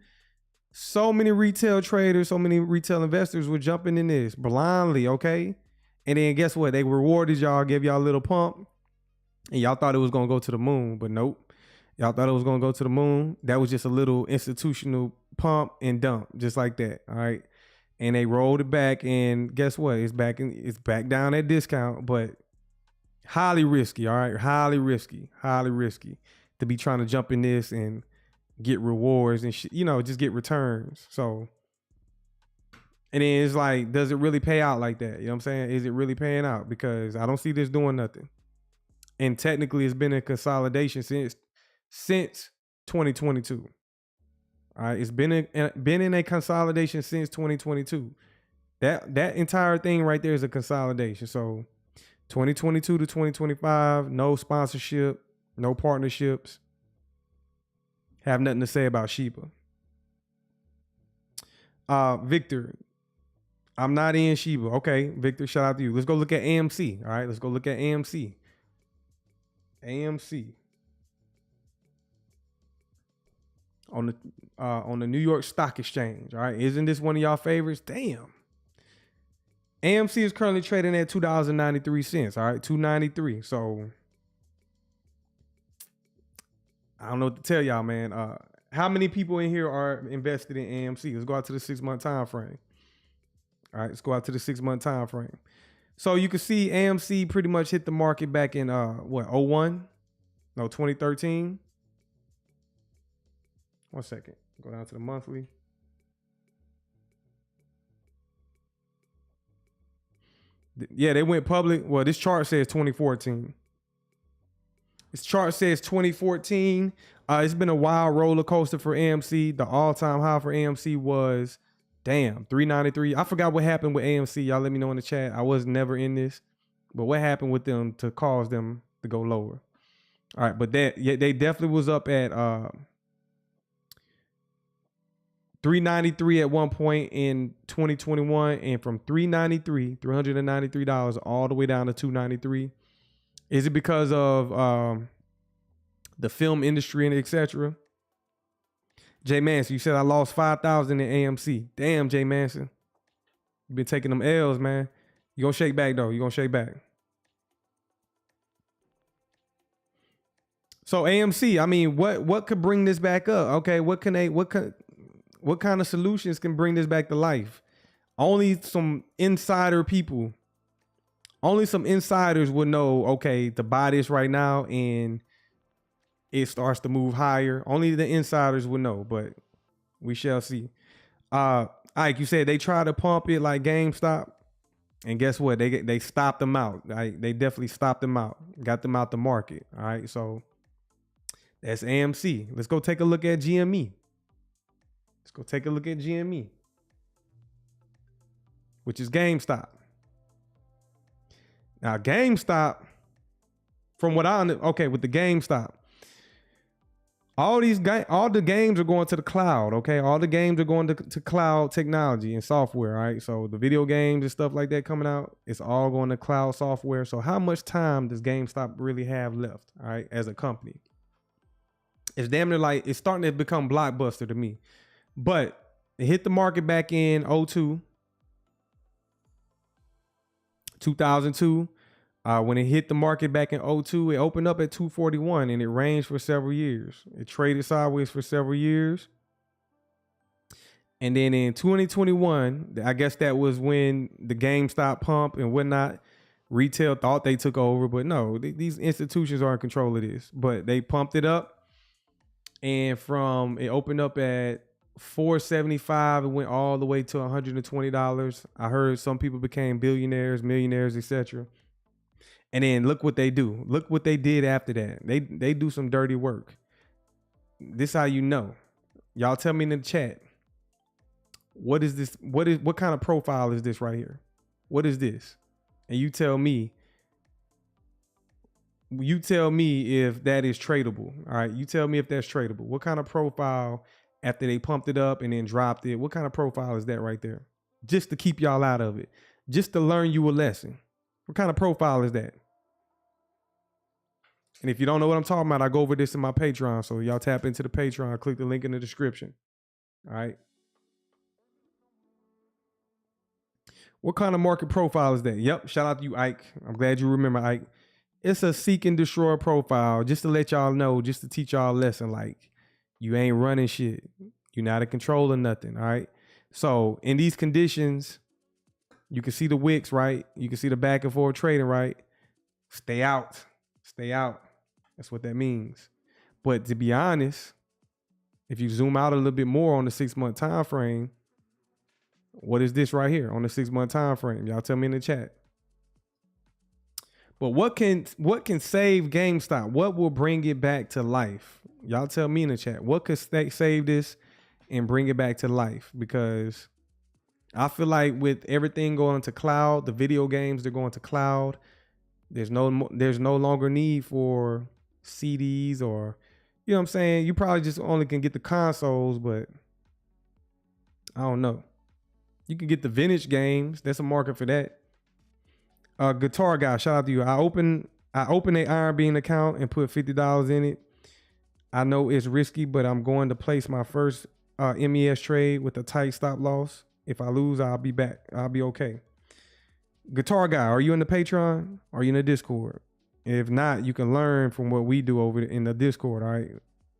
so many retail traders, so many retail investors were jumping in this blindly. Okay. And then guess what? They rewarded y'all, gave y'all a little pump, and y'all thought it was going to go to the moon, but nope. Y'all thought it was going to go to the moon. That was just a little institutional pump and dump, just like that. All right. And they rolled it back, and guess what? It's back down at discount, but highly risky. All right. Highly risky to be trying to jump in this and get rewards and just get returns. So, and then it's like, does it really pay out like that? You know what I'm saying? Is it really paying out? Because I don't see this doing nothing. And technically it's been a consolidation since 2022. All right. It's been in a consolidation since 2022. That entire thing right there is a consolidation. So 2022 to 2025, no sponsorship, no partnerships. Have nothing to say about Shiba. Victor, I'm not in Shiba. Okay, Victor, shout out to you. Let's go look at AMC. All right, let's go look at AMC. AMC. On the New York Stock Exchange. All right, isn't this one of y'all favorites? Damn. AMC is currently trading at $2.93. All right, $2.93. So I don't know what to tell y'all, man. How many people in here are invested in AMC? Let's go out to the 6-month time frame. All right, let's go out to the 6-month time frame. So you can see AMC pretty much hit the market back in 01? No, 2013. 1 second. Go down to the monthly. Yeah, they went public. Well, this chart says 2014. This chart says 2014. It's been a wild roller coaster for AMC. The all-time high for AMC was, damn, 393. I forgot what happened with AMC. Y'all let me know in the chat. I was never in this. But what happened with them to cause them to go lower? All right, but they definitely was up at 393 at one point in 2021, and from $393 all the way down to $293. Is it because of the film industry and etc.? Jay Manson, you said I lost 5,000 in AMC. Damn, Jay Manson, you've been taking them L's, man. You gonna shake back though? You gonna shake back? So AMC, I mean, what could bring this back up? Okay, what kind of solutions can bring this back to life? Only some insider people, only some insiders would know, okay, to buy this right now and it starts to move higher. Only the insiders would know, but we shall see. Ike, you said they tried to pump it like GameStop, and guess what? They stopped them out. They definitely stopped them out, got them out the market. All right, so that's AMC. Let's go take a look at GME. Let's go take a look at GME, which is GameStop. Now, GameStop, from what I know, okay, with the GameStop, all the games are going to the cloud, okay? All the games are going to cloud technology and software, all right? So the video games and stuff like that coming out, it's all going to cloud software. So how much time does GameStop really have left, all right, as a company? It's damn near like, it's starting to become Blockbuster to me. But it hit the market back in 2002. When it hit the market back in 2002, it opened up at 241 and it ranged for several years. It traded sideways for several years. And then in 2021, I guess that was when the GameStop pump and whatnot, retail thought they took over, but no, these institutions are in control of this. But they pumped it up, and from it opened up at $475, it went all the way to $120. I heard some people became billionaires, millionaires, etc. And then look what they do. Look what they did after that. They do some dirty work. This how you know. Y'all tell me in the chat. What is this? What kind of profile is this right here? What is this? And you tell me. You tell me if that is tradable. All right. You tell me if that's tradable. What kind of profile after they pumped it up and then dropped it? What kind of profile is that right there? Just to keep y'all out of it. Just to learn you a lesson. What kind of profile is that? And if you don't know what I'm talking about, I go over this in my Patreon. So y'all tap into the Patreon, click the link in the description. All right. What kind of market profile is that? Yep. Shout out to you, Ike. I'm glad you remember, Ike. It's a seek and destroy profile, just to let y'all know, just to teach y'all a lesson. Like, you ain't running shit. You're not in control of nothing. All right. So in these conditions, you can see the wicks, right? You can see the back and forth trading, right? Stay out. Stay out. That's what that means. But to be honest, if you zoom out a little bit more on the 6-month time frame, what is this right here on the 6-month time frame? Y'all tell me in the chat. But what can save GameStop? What will bring it back to life? Y'all tell me in the chat. What could save this and bring it back to life? Because I feel like with everything going to cloud, the video games, they're going to cloud. There's no longer need for CDs or, you know what I'm saying? You probably just only can get the consoles, but I don't know. You can get the vintage games. There's a market for that. Guitar Guy, shout out to you. I opened a Iron Bean account and put $50 in it. I know it's risky, but I'm going to place my first MES trade with a tight stop loss. If I lose, I'll be back. I'll be okay. Guitar Guy, are you in the Patreon? Are you in the Discord? If not, you can learn from what we do over in the Discord. All right.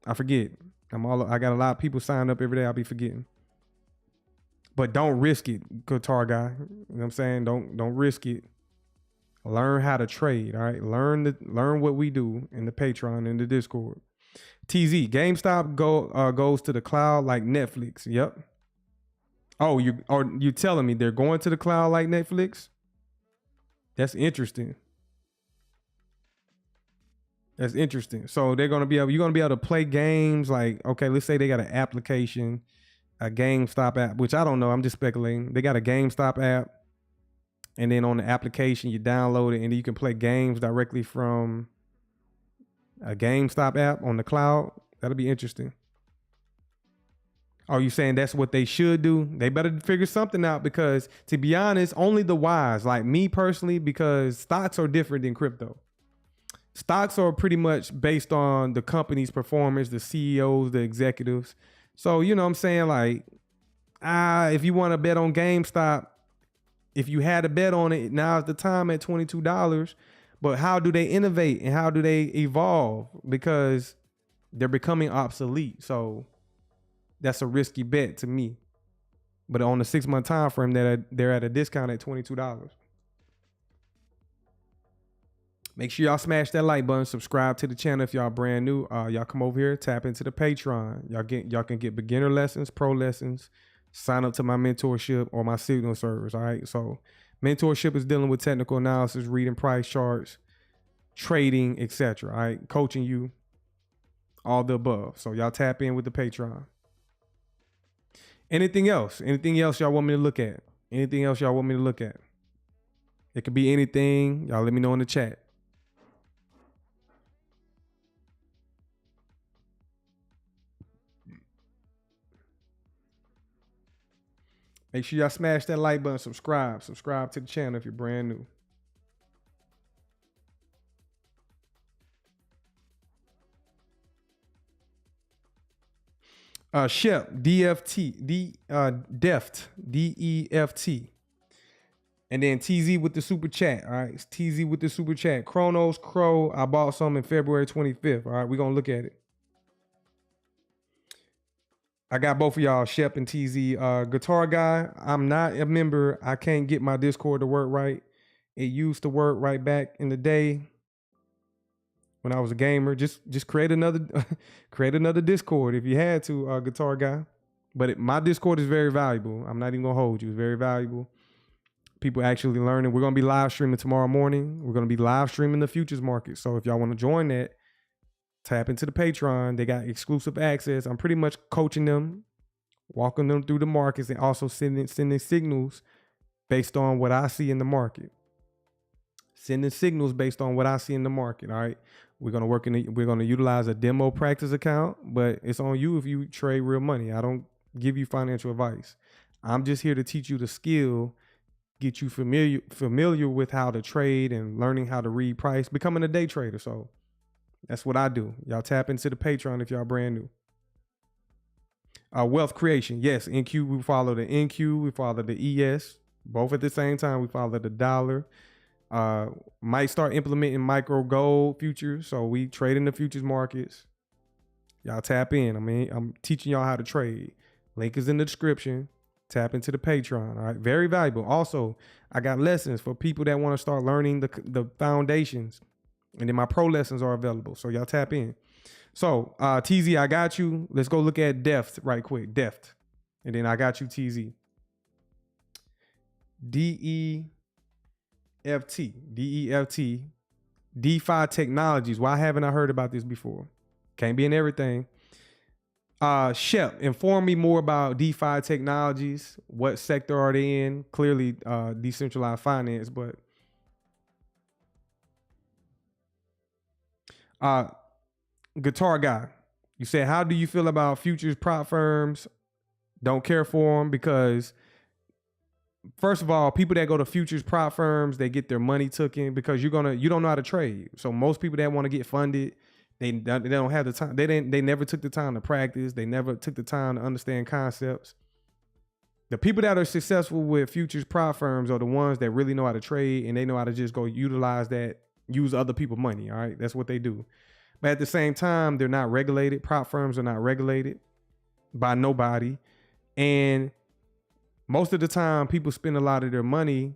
I forget. I got a lot of people signed up every day. I'll be forgetting. But don't risk it, Guitar Guy. You know what I'm saying? Don't risk it. Learn how to trade. All right. Learn what we do in the Patreon and the Discord. TZ, GameStop goes to the cloud like Netflix. Yep. Oh, you telling me they're going to the cloud like Netflix? That's interesting. That's interesting. So you're gonna be able to play games like, okay, let's say they got an application, a GameStop app, which I don't know. I'm just speculating. They got a GameStop app, and then on the application you download it, and you can play games directly from a GameStop app on the cloud. That'll be interesting. Are you saying that's what they should do? They better figure something out, because to be honest, only the wise, like me personally, because stocks are different than crypto. Stocks are pretty much based on the company's performance, the CEOs, the executives. So, you know what I'm saying? Like, if you want to bet on GameStop, if you had a bet on it, now's the time at $22. But how do they innovate and how do they evolve? Because they're becoming obsolete. So that's a risky bet to me. But on the 6-month time frame, they're at a discount at $22. Make sure y'all smash that like button, subscribe to the channel if y'all brand new. Y'all come over here, tap into the Patreon. Y'all can get beginner lessons, pro lessons, sign up to my mentorship or my signal service. All right. So mentorship is dealing with technical analysis, reading price charts, trading, etc. All right. Coaching you, all the above. So y'all tap in with the Patreon. Anything else? Anything else y'all want me to look at? Anything else y'all want me to look at? It could be anything. Y'all let me know in the chat. Make sure y'all smash that like button, subscribe to the channel if you're brand new. Shep, DFT, Deft, DEFT. And then TZ with the super chat. All right. TZ with the super chat. Chronos Crow. I bought some in February 25th. All right. We're going to look at it. I got both of y'all, Shep and TZ. Guitar Guy, I'm not a member. I can't get my Discord to work right. It used to work right back in the day when I was a gamer. Just create another Discord if you had to, Guitar Guy. But my Discord is very valuable. I'm not even gonna hold you. It's very valuable. People actually learning. We're gonna be live streaming tomorrow morning. We're gonna be live streaming the futures market. So if y'all want to join that, tap into the Patreon. They got exclusive access. I'm pretty much coaching them, walking them through the markets, and also sending signals based on what I see in the market. Sending signals based on what I see in the market. All right. We're gonna utilize a demo practice account, but it's on you if you trade real money. I don't give you financial advice. I'm just here to teach you the skill, get you familiar with how to trade and learning how to read price, becoming a day trader. So that's what I do. Y'all tap into the Patreon if y'all brand new. Wealth creation. Yes, NQ, we follow the NQ, we follow the ES, both at the same time. We follow the dollar. Might start implementing micro gold futures. So we trade in the futures markets. Y'all tap in. I mean, I'm teaching y'all how to trade. Link is in the description. Tap into the Patreon. All right. Very valuable. Also, I got lessons for people that want to start learning the foundations. And then my pro lessons are available. So y'all tap in. So TZ, I got you. Let's go look at Deft right quick. Deft. And then I got you, TZ. DEFT. DeFi technologies. Why haven't I heard about this before? Can't be in everything. Shep, inform me more about DeFi technologies. What sector are they in? Clearly decentralized finance, but Guitar guy, you said, how do you feel about futures prop firms? Don't care for them because, first of all, people that go to futures prop firms, they get their money taken because you don't know how to trade. So most people that want to get funded, they don't have the time. They never took the time to practice. They never took the time to understand concepts. The people that are successful with futures prop firms are the ones that really know how to trade, and they know how to just go use other people's money. All right, that's what they do. But at the same time, they're not regulated. Prop firms are not regulated by nobody. And most of the time, people spend a lot of their money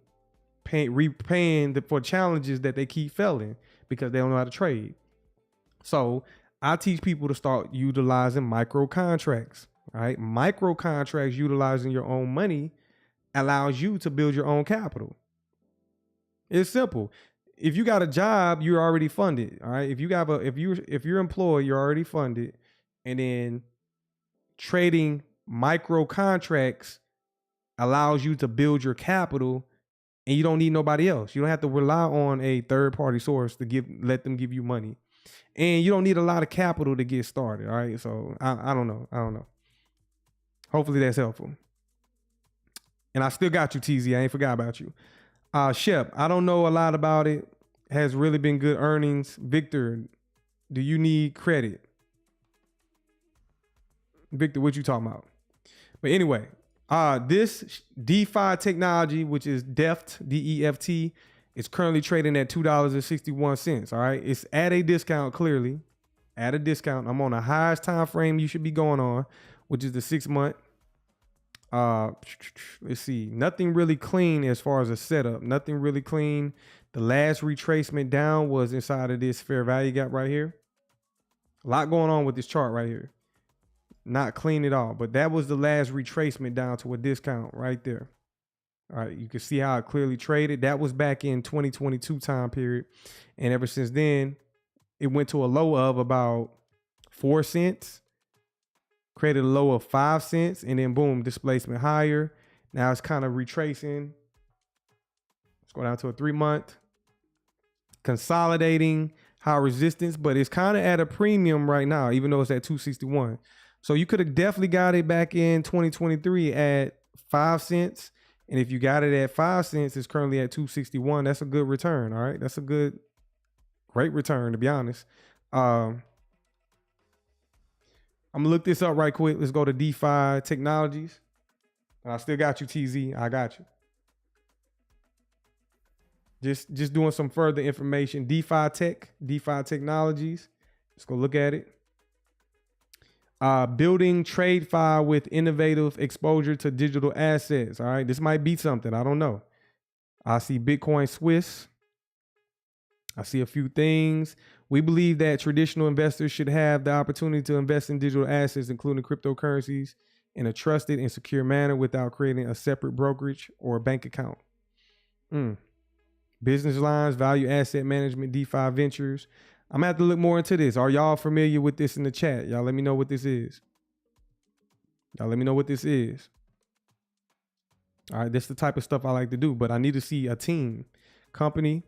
repaying for challenges that they keep failing because they don't know how to trade. So I teach people to start utilizing micro contracts, right? Micro contracts, utilizing your own money, allows you to build your own capital. It's simple. If you got a job, you're already funded. All right. If you're employed, you're already funded. And then trading micro contracts allows you to build your capital, and you don't need nobody else. You don't have to rely on a third party source to let them give you money. And you don't need a lot of capital to get started. All right. So I don't know. Hopefully that's helpful. And I still got you, TZ. I ain't forgot about you. Shep, I don't know a lot about it. Has really been good earnings. Victor, do you need credit? Victor, what you talking about? But anyway, this DeFi technology, which is DEFT, DEFT, is currently trading at $2.61. All right. It's at a discount, clearly. At a discount. I'm on the highest time frame you should be going on, which is the 6 month. Let's see. Nothing really clean as far as a setup. Nothing really clean. The last retracement down was inside of this fair value gap right here. A lot going on with this chart right here. Not clean at all. But that was the last retracement down to a discount right there. All right. You can see how it clearly traded. That was back in 2022 time period. And ever since then, it went to a low of about 4 cents. Created a low of 5 cents, and then boom, displacement higher. Now it's kind of retracing. Let's go down to a 3 month. Consolidating high resistance, but it's kind of at a premium right now, even though it's at 261. So you could have definitely got it back in 2023 at 5 cents. And if you got it at 5 cents, it's currently at 261. That's a good return. All right. That's a great return, to be honest. I'm gonna look this up right quick. Let's go to DeFi technologies. I still got you, TZ. I got you. Just doing some further information. DeFi technologies. Let's go look at it. Building TradeFi with innovative exposure to digital assets. All right, this might be something. I don't know. I see Bitcoin Swiss. I see a few things. We believe that traditional investors should have the opportunity to invest in digital assets, including cryptocurrencies, in a trusted and secure manner without creating a separate brokerage or a bank account. Business lines, value asset management, DeFi ventures. I'm gonna have to look more into this. Are y'all familiar with this in the chat? Y'all let me know what this is. All right, this is the type of stuff I like to do, but I need to see a team, company,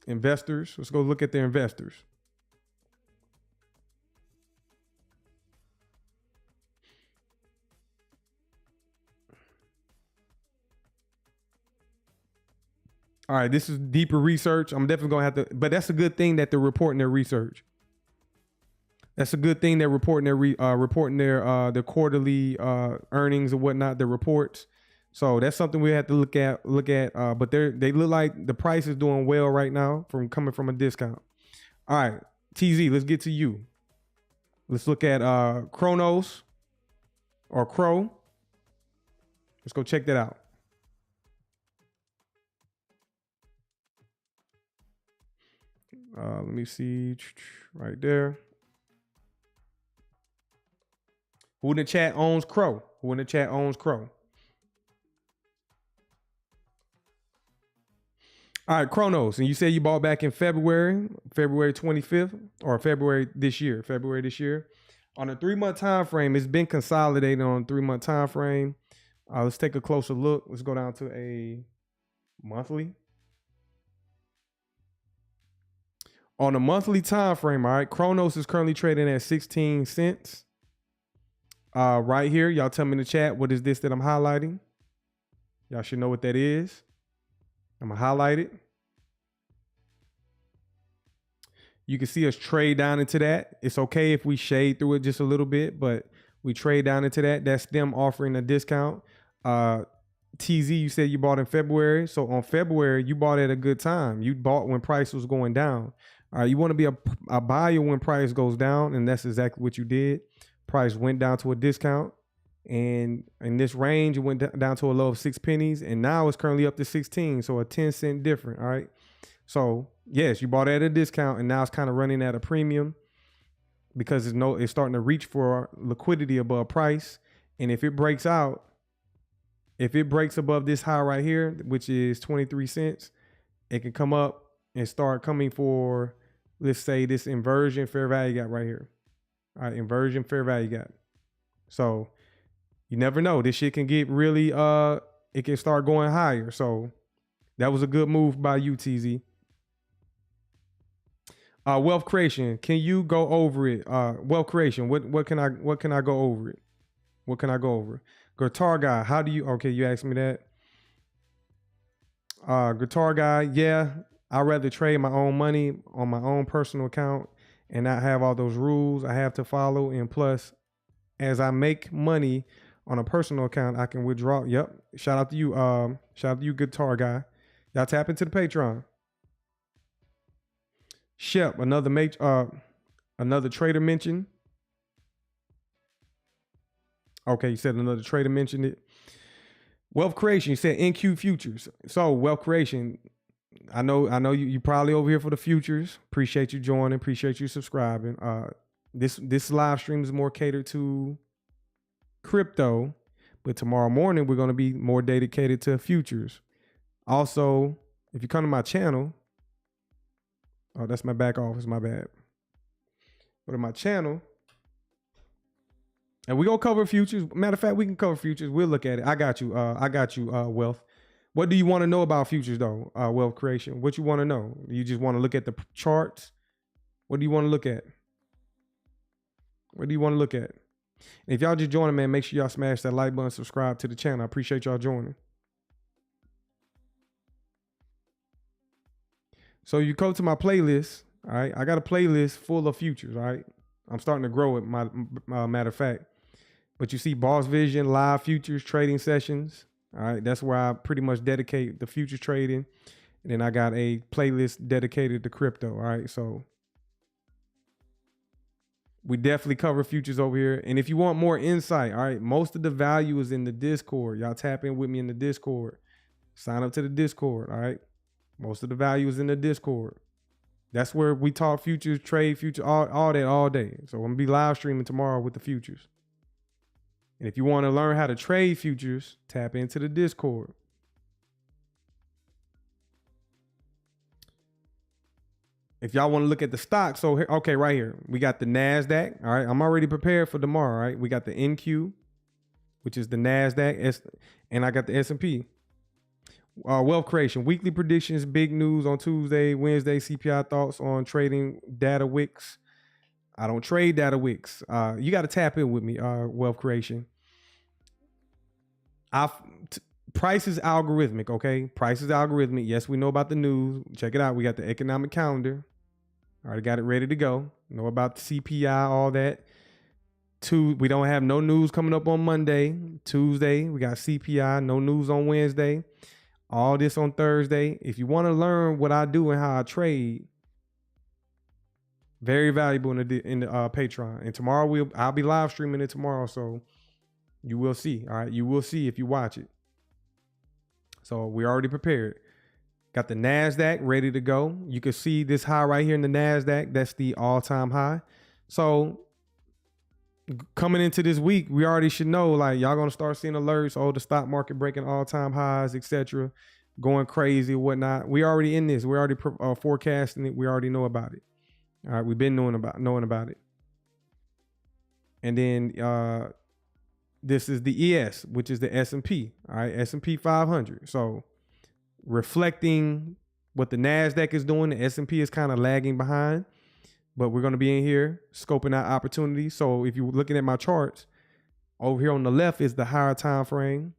investors. Let's go look at their investors. All right, this is deeper research. I'm definitely gonna have to, but that's a good thing that they're reporting their research. That's a good thing they're reporting their quarterly earnings and whatnot, their reports. So that's something we have to look at. But they look like the price is doing well right now coming from a discount. All right, TZ, let's get to you. Let's look at Chronos or Crow. Let's go check that out. Let me see right there. Who in the chat owns Crow? All right, Chronos. And you said you bought back in February 25th or February this year. On a 3 month time frame, it's been consolidated on a 3 month time frame. Let's take a closer look. Let's go down to a monthly. On a monthly time frame, all right, Kronos is currently trading at 16 cents. Right here, y'all tell me in the chat, what is this that I'm highlighting? Y'all should know what that is. I'm gonna highlight it. You can see us trade down into that. It's okay if we shade through it just a little bit, but we trade down into that. That's them offering a discount. TZ, you said you bought in February. So on February, you bought at a good time. You bought when price was going down. All right, you want to be a buyer when price goes down, and that's exactly what you did. Price went down to a discount, and in this range, it went down to a low of 6 pennies, and now it's currently up to 16, so a 10-cent difference. All right, so yes, you bought at a discount, and now it's kind of running at a premium because it's starting to reach for liquidity above price, and if it breaks out, if it breaks above this high right here, which is 23 cents, it can come up and start coming for, let's say, this inversion fair value gap right here. All right, inversion fair value gap. So you never know. This shit can get really, it can start going higher. So that was a good move by you, TZ. Wealth creation. Can you go over it? Wealth creation. What can I go over it? What can I go over? Guitar guy. How do you? Okay, you asked me that. Guitar guy. Yeah, I'd rather trade my own money on my own personal account and not have all those rules I have to follow. And plus, as I make money on a personal account, I can withdraw. Yep. Shout out to you. Shout out to you, guitar guy. Y'all tap into the Patreon. Shep, another trader mentioned. Okay, you said another trader mentioned it. Wealth creation, you said NQ futures. So wealth creation, I know you probably over here for the futures. Appreciate you joining, appreciate you subscribing. This live stream is more catered to crypto, but tomorrow morning we're going to be more dedicated to futures. Also, if you come to my channel, oh, that's my back office, my bad. Go to my channel, and we gonna cover futures. Matter of fact, we can cover futures. We'll look at it. I got you, Wealth. What do you want to know about futures though, Wealth creation? What you want to know? You just want to look at the charts? What do you want to look at? What do you want to look at? And if y'all just joining, man, make sure y'all smash that like button, subscribe to the channel. I appreciate y'all joining. So you go to my playlist, all right? I got a playlist full of futures, all right? I'm starting to grow it, matter of fact. But you see BossVision live futures trading sessions, all right? That's where I pretty much dedicate the future trading. And then I got a playlist dedicated to crypto, all right? So we definitely cover futures over here. And if you want more insight, all right, most of the value is in the Discord. Y'all tap in with me in the Discord. Sign up to the Discord, all right? Most of the value is in the Discord. That's where we talk futures, trade futures, all that all day. So I'm gonna be live streaming tomorrow with the futures. And if you want to learn how to trade futures, tap into the Discord. If y'all want to look at the stocks, so here, okay, right here, we got the NASDAQ. All right, I'm already prepared for tomorrow. Right, we got the NQ, which is the NASDAQ, and I got the S&P. Wealth creation, weekly predictions, big news on Tuesday, Wednesday, CPI thoughts on trading data wicks. I don't trade data wicks. You got to tap in with me, wealth creation. Price is algorithmic, okay? Price is algorithmic. Yes, we know about the news. Check it out. We got the economic calendar. Already got it ready to go. Know about the CPI, all that. We don't have no news coming up on Monday. Tuesday, we got CPI, no news on Wednesday. All this on Thursday. If you want to learn what I do and how I trade, very valuable in the Patreon. And tomorrow I'll be live streaming it tomorrow, so you will see. All right, you will see if you watch it. So we're already prepared. Got the NASDAQ ready to go. You can see this high right here in the NASDAQ. That's the all-time high. So coming into this week, we already should know, like, y'all gonna start seeing alerts. Oh, the stock market breaking all-time highs, etc., going crazy, whatnot. We already in this. We're already forecasting it. We already know about it. All right, we've been knowing about it. And then this is the ES, which is the S&P. All right, S&P 500. So reflecting what the NASDAQ is doing. The S&P is kind of lagging behind, but we're going to be in here scoping out opportunities. So if you're looking at my charts, over here on the left is the higher time frame.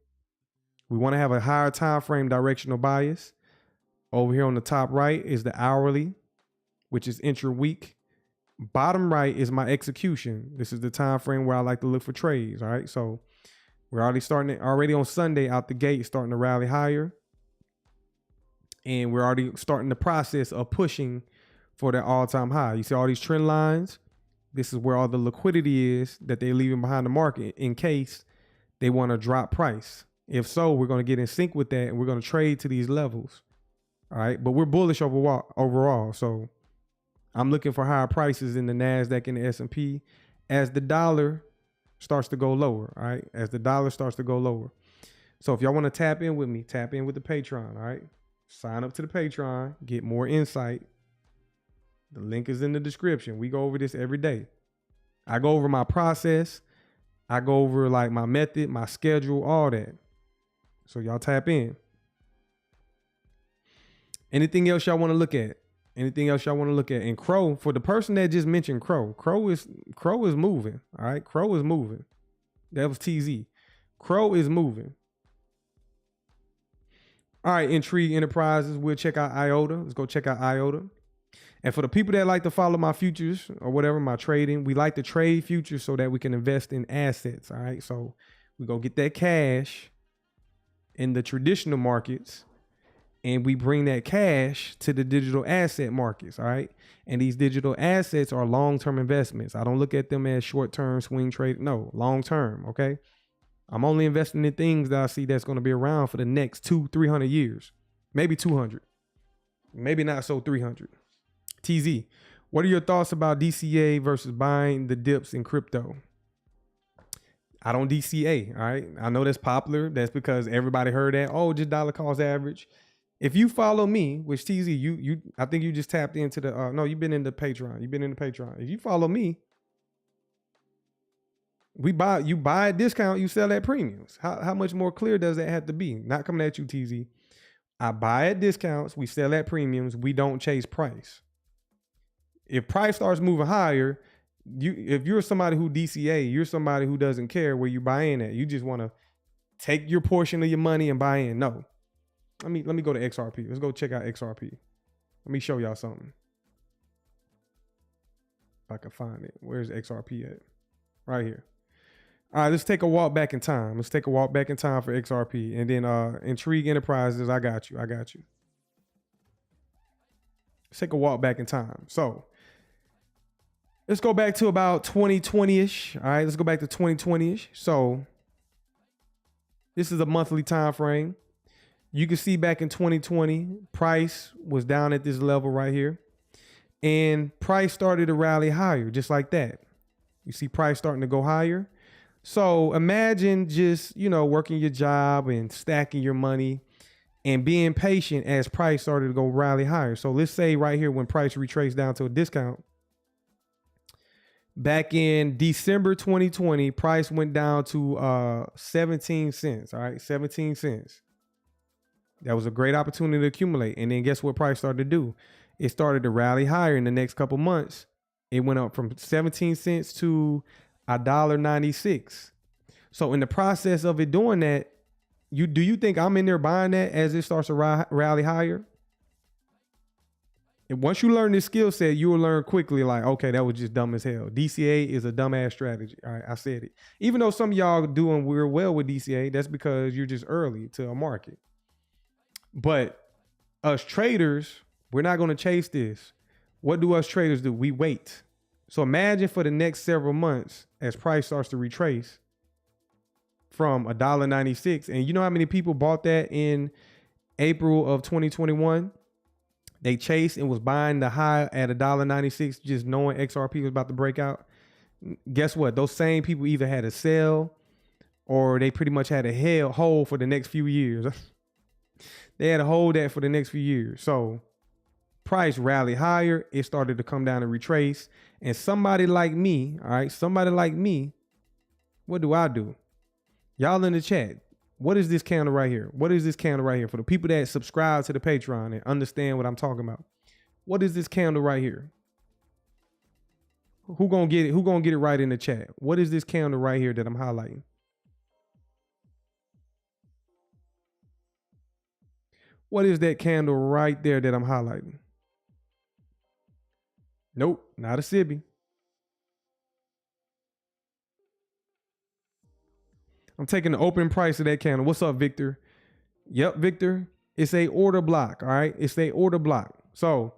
We want to have a higher time frame directional bias. Over here on the top right is the hourly, which is intra-week. Bottom right is my execution. This is the time frame where I like to look for trades. All right, so we're already on Sunday out the gate, starting to rally higher. And we're already starting the process of pushing for that all-time high. You see all these trend lines? This is where all the liquidity is that they're leaving behind the market in case they want to drop price. If so, we're going to get in sync with that and we're going to trade to these levels. All right, but we're bullish overall. So I'm looking for higher prices in the NASDAQ and the S&P as the dollar starts to go lower. All right, as the dollar starts to go lower. So if y'all want to tap in with me, tap in with the Patreon. All right, sign up to the Patreon, get more insight. The link is in the description. We go over this every day. I go over my process. I go over like my method, my schedule, all that. So y'all tap in. Anything else y'all want to look at? Anything else y'all want to look at? And Crow, for the person that just mentioned Crow is moving. All right, Crow is moving. That was TZ. Crow is moving. All right, Intrigue Enterprises. We'll check out IOTA. Let's go check out IOTA. And for the people that like to follow my futures or whatever, my trading, we like to trade futures so that we can invest in assets. All right, so we go get that cash in the traditional markets. And we bring that cash to the digital asset markets, all right? And these digital assets are long-term investments. I don't look at them as short-term swing trade. No, long-term, okay? I'm only investing in things that I see that's going to be around for the next 200-300 years, maybe 200, maybe not so 300. TZ, what are your thoughts about DCA versus buying the dips in crypto? I don't DCA, all right? I know that's popular. That's because everybody heard that. Oh, just dollar cost average. If you follow me, which TZ, I think you just tapped into the, no, you've been in the Patreon. You've been in the Patreon. If you follow me, you buy at discount, you sell at premiums. How much more clear does that have to be? Not coming at you, TZ. I buy at discounts, we sell at premiums, we don't chase price. If price starts moving higher, if you're somebody who DCA, you're somebody who doesn't care where you buy in at. You just want to take your portion of your money and buy in. No. Let me go to XRP. Let's go check out XRP. Let me show y'all something. If I can find it. Where's XRP at? Right here. All right, let's take a walk back in time. Let's take a walk back in time for XRP. And then Intrigue Enterprises, I got you. Let's take a walk back in time. So let's go back to about 2020-ish. All right, let's go back to 2020-ish. So this is a monthly time frame. You can see back in 2020, price was down at this level right here. And price started to rally higher, just like that. You see price starting to go higher. So imagine just, working your job and stacking your money and being patient as price started to go rally higher. So let's say right here when price retraced down to a discount. Back in December 2020, price went down to 17 cents, all right, 17 cents. That was a great opportunity to accumulate. And then guess what price started to do? It started to rally higher in the next couple months. It went up from 17 cents to $1.96. So in the process of it doing that, do you think I'm in there buying that as it starts to rally higher? And once you learn this skill set, you will learn quickly like, okay, that was just dumb as hell. DCA is a dumbass strategy. All right, I said it. Even though some of y'all doing real well with DCA, that's because you're just early to a market. But us traders, we're not going to chase this. What do us traders do? We wait. So imagine for the next several months as price starts to retrace from $1.96. And you know how many people bought that in April of 2021? They chased and was buying the high at $1.96, just knowing XRP was about to break out. Guess what? Those same people either had to sell or they pretty much had to hold for the next few years. They had to hold that for the next few years. So price rallied higher. It started to come down and retrace. And somebody like me, all right, somebody like me, what do? Y'all in the chat, What is this candle right here? What is this candle right here? For the people that subscribe to the Patreon and understand what I'm talking about. What is this candle right here? Who gonna get it? Who gonna get it right in the chat? What is this candle right here that I'm highlighting? What is that candle right there that I'm highlighting? Nope, not a SIBI. I'm taking the open price of that candle. What's up, Victor? Yep, Victor. It's a order block, all right? It's a order block. So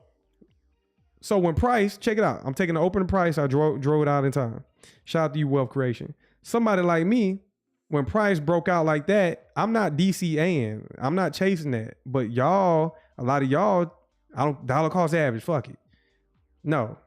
when price, check it out. I'm taking the open price. I drove it out in time. Shout out to you, Wealth Creation. Somebody like me, when price broke out like that, I'm not DCAing. I'm not chasing that. But y'all, a lot of y'all, I don't dollar cost average. Fuck it. No.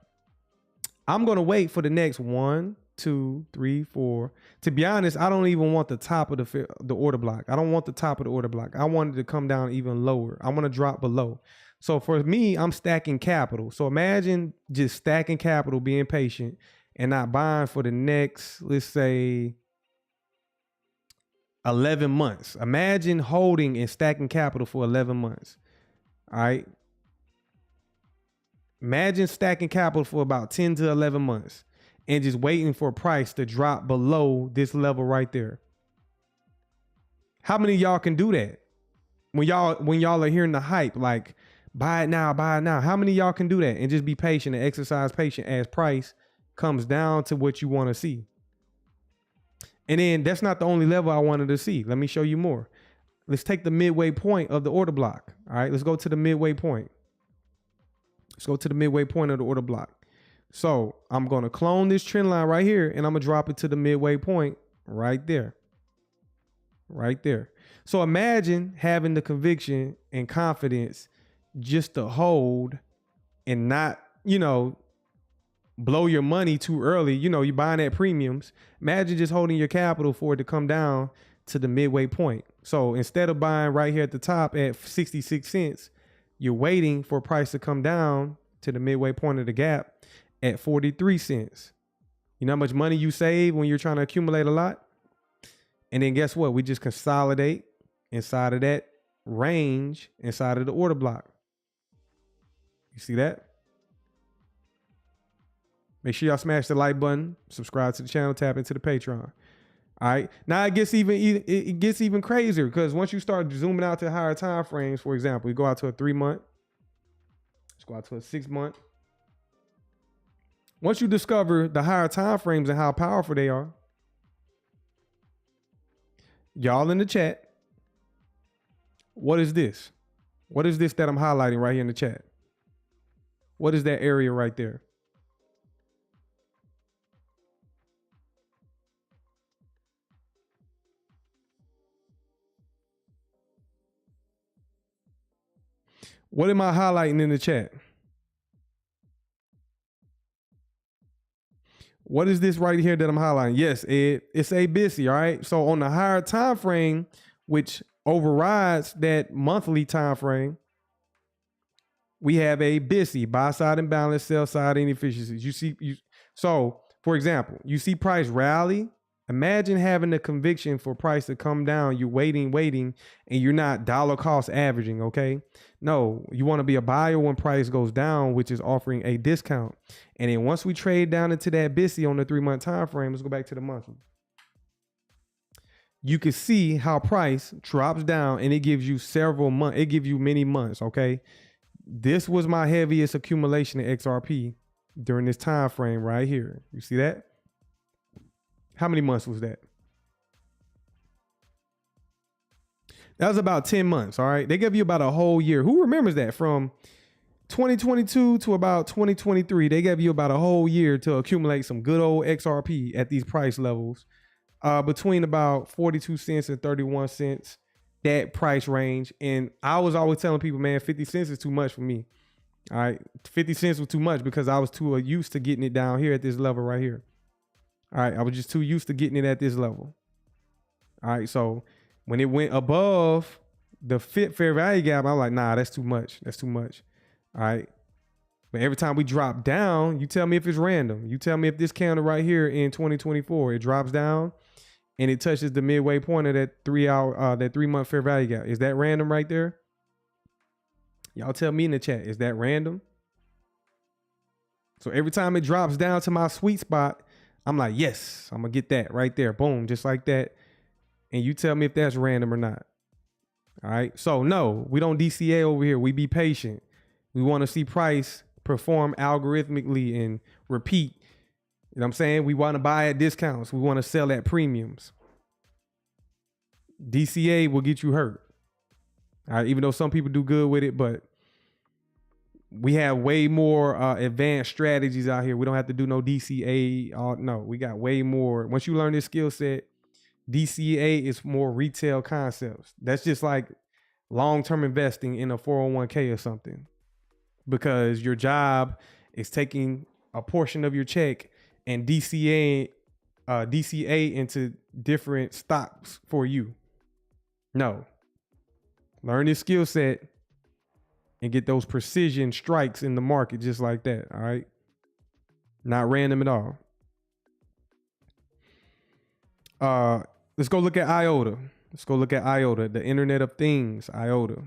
I'm going to wait for the next 1, 2, 3, 4. To be honest, I don't even want the top of the order block. I don't want the top of the order block. I want it to come down even lower. I want to drop below. So for me, I'm stacking capital. So imagine just stacking capital, being patient, and not buying for the next, let's say, 11 months. Imagine holding and stacking capital for 11 months. All right. Imagine stacking capital for about 10 to 11 months and just waiting for a price to drop below this level right there. How many of y'all can do that? When y'all are hearing the hype, like buy it now, buy it now. How many of y'all can do that and just be patient and exercise patience as price comes down to what you want to see? And then that's not the only level I wanted to see. Let me show you more. Let's take the midway point of the order block. All right, let's go to the midway point. Let's go to the midway point of the order block. So I'm going to clone this trend line right here, and I'm going to drop it to the midway point right there. Right there. So imagine having the conviction and confidence just to hold and not, blow your money too early. You're buying at premiums. Imagine just holding your capital for it to come down to the midway point. So instead of buying right here at the top at 66 cents, you're waiting for a price to come down to the midway point of the gap at 43 cents. You know how much money you save when you're trying to accumulate a lot? And then guess what? We just consolidate inside of that range inside of the order block. You see that? Make sure y'all smash the like button, subscribe to the channel, tap into the Patreon. All right. Now it gets even crazier because once you start zooming out to higher time frames, for example, we go out to a 3-month. Let's go out to a 6-month. Once you discover the higher time frames and how powerful they are, y'all in the chat, what is this? What is this that I'm highlighting right here in the chat? What is that area right there? What am I highlighting in the chat? What is this right here that I'm highlighting? Yes, it's a BISI, all right? So on the higher time frame, which overrides that monthly time frame, we have a BISI, buy side imbalance, sell side inefficiencies. So for example, you see price rally. Imagine having the conviction for price to come down. You're waiting, and you're not dollar cost averaging, okay? No, you want to be a buyer when price goes down, which is offering a discount. And then once we trade down into that BISI on the 3-month time frame, let's go back to the monthly. You can see how price drops down and it gives you several months. It gives you many months, okay? This was my heaviest accumulation in XRP during this time frame right here. You see that? How many months was that? That was about 10 months, all right? They gave you about a whole year. Who remembers that? From 2022 to about 2023, they gave you about a whole year to accumulate some good old XRP at these price levels, between about 42 cents and 31 cents, that price range. And I was always telling people, man, 50 cents is too much for me. All right, 50 cents was too much because I was too used to getting it down here at this level right here. All right, I was just too used to getting it at this level. All right, so when it went above the fair value gap, I was like, nah, that's too much. That's too much. All right. But every time we drop down, you tell me if it's random. You tell me if this candle right here in 2024, it drops down and it touches the midway point of that 3-month fair value gap. Is that random right there? Y'all tell me in the chat, is that random? So every time it drops down to my sweet spot, I'm like, yes, I'm gonna get that right there. Boom, just like that. And you tell me if that's random or not. All right. So no, we don't DCA over here. We be patient. We want to see price perform algorithmically and repeat. You know what I'm saying? We want to buy at discounts. We want to sell at premiums. DCA will get you hurt. All right. Even though some people do good with it, but we have way more advanced strategies out here. We don't have to do no DCA. No, we got way more. Once you learn this skill set, DCA is more retail concepts. That's just like long-term investing in a 401k or something, because your job is taking a portion of your check and DCA into different stocks for you. No, learn this skill set and get those precision strikes in the market just like that. All right. Not random at all. Let's go look at IOTA. Let's go look at IOTA, the Internet of Things, IOTA.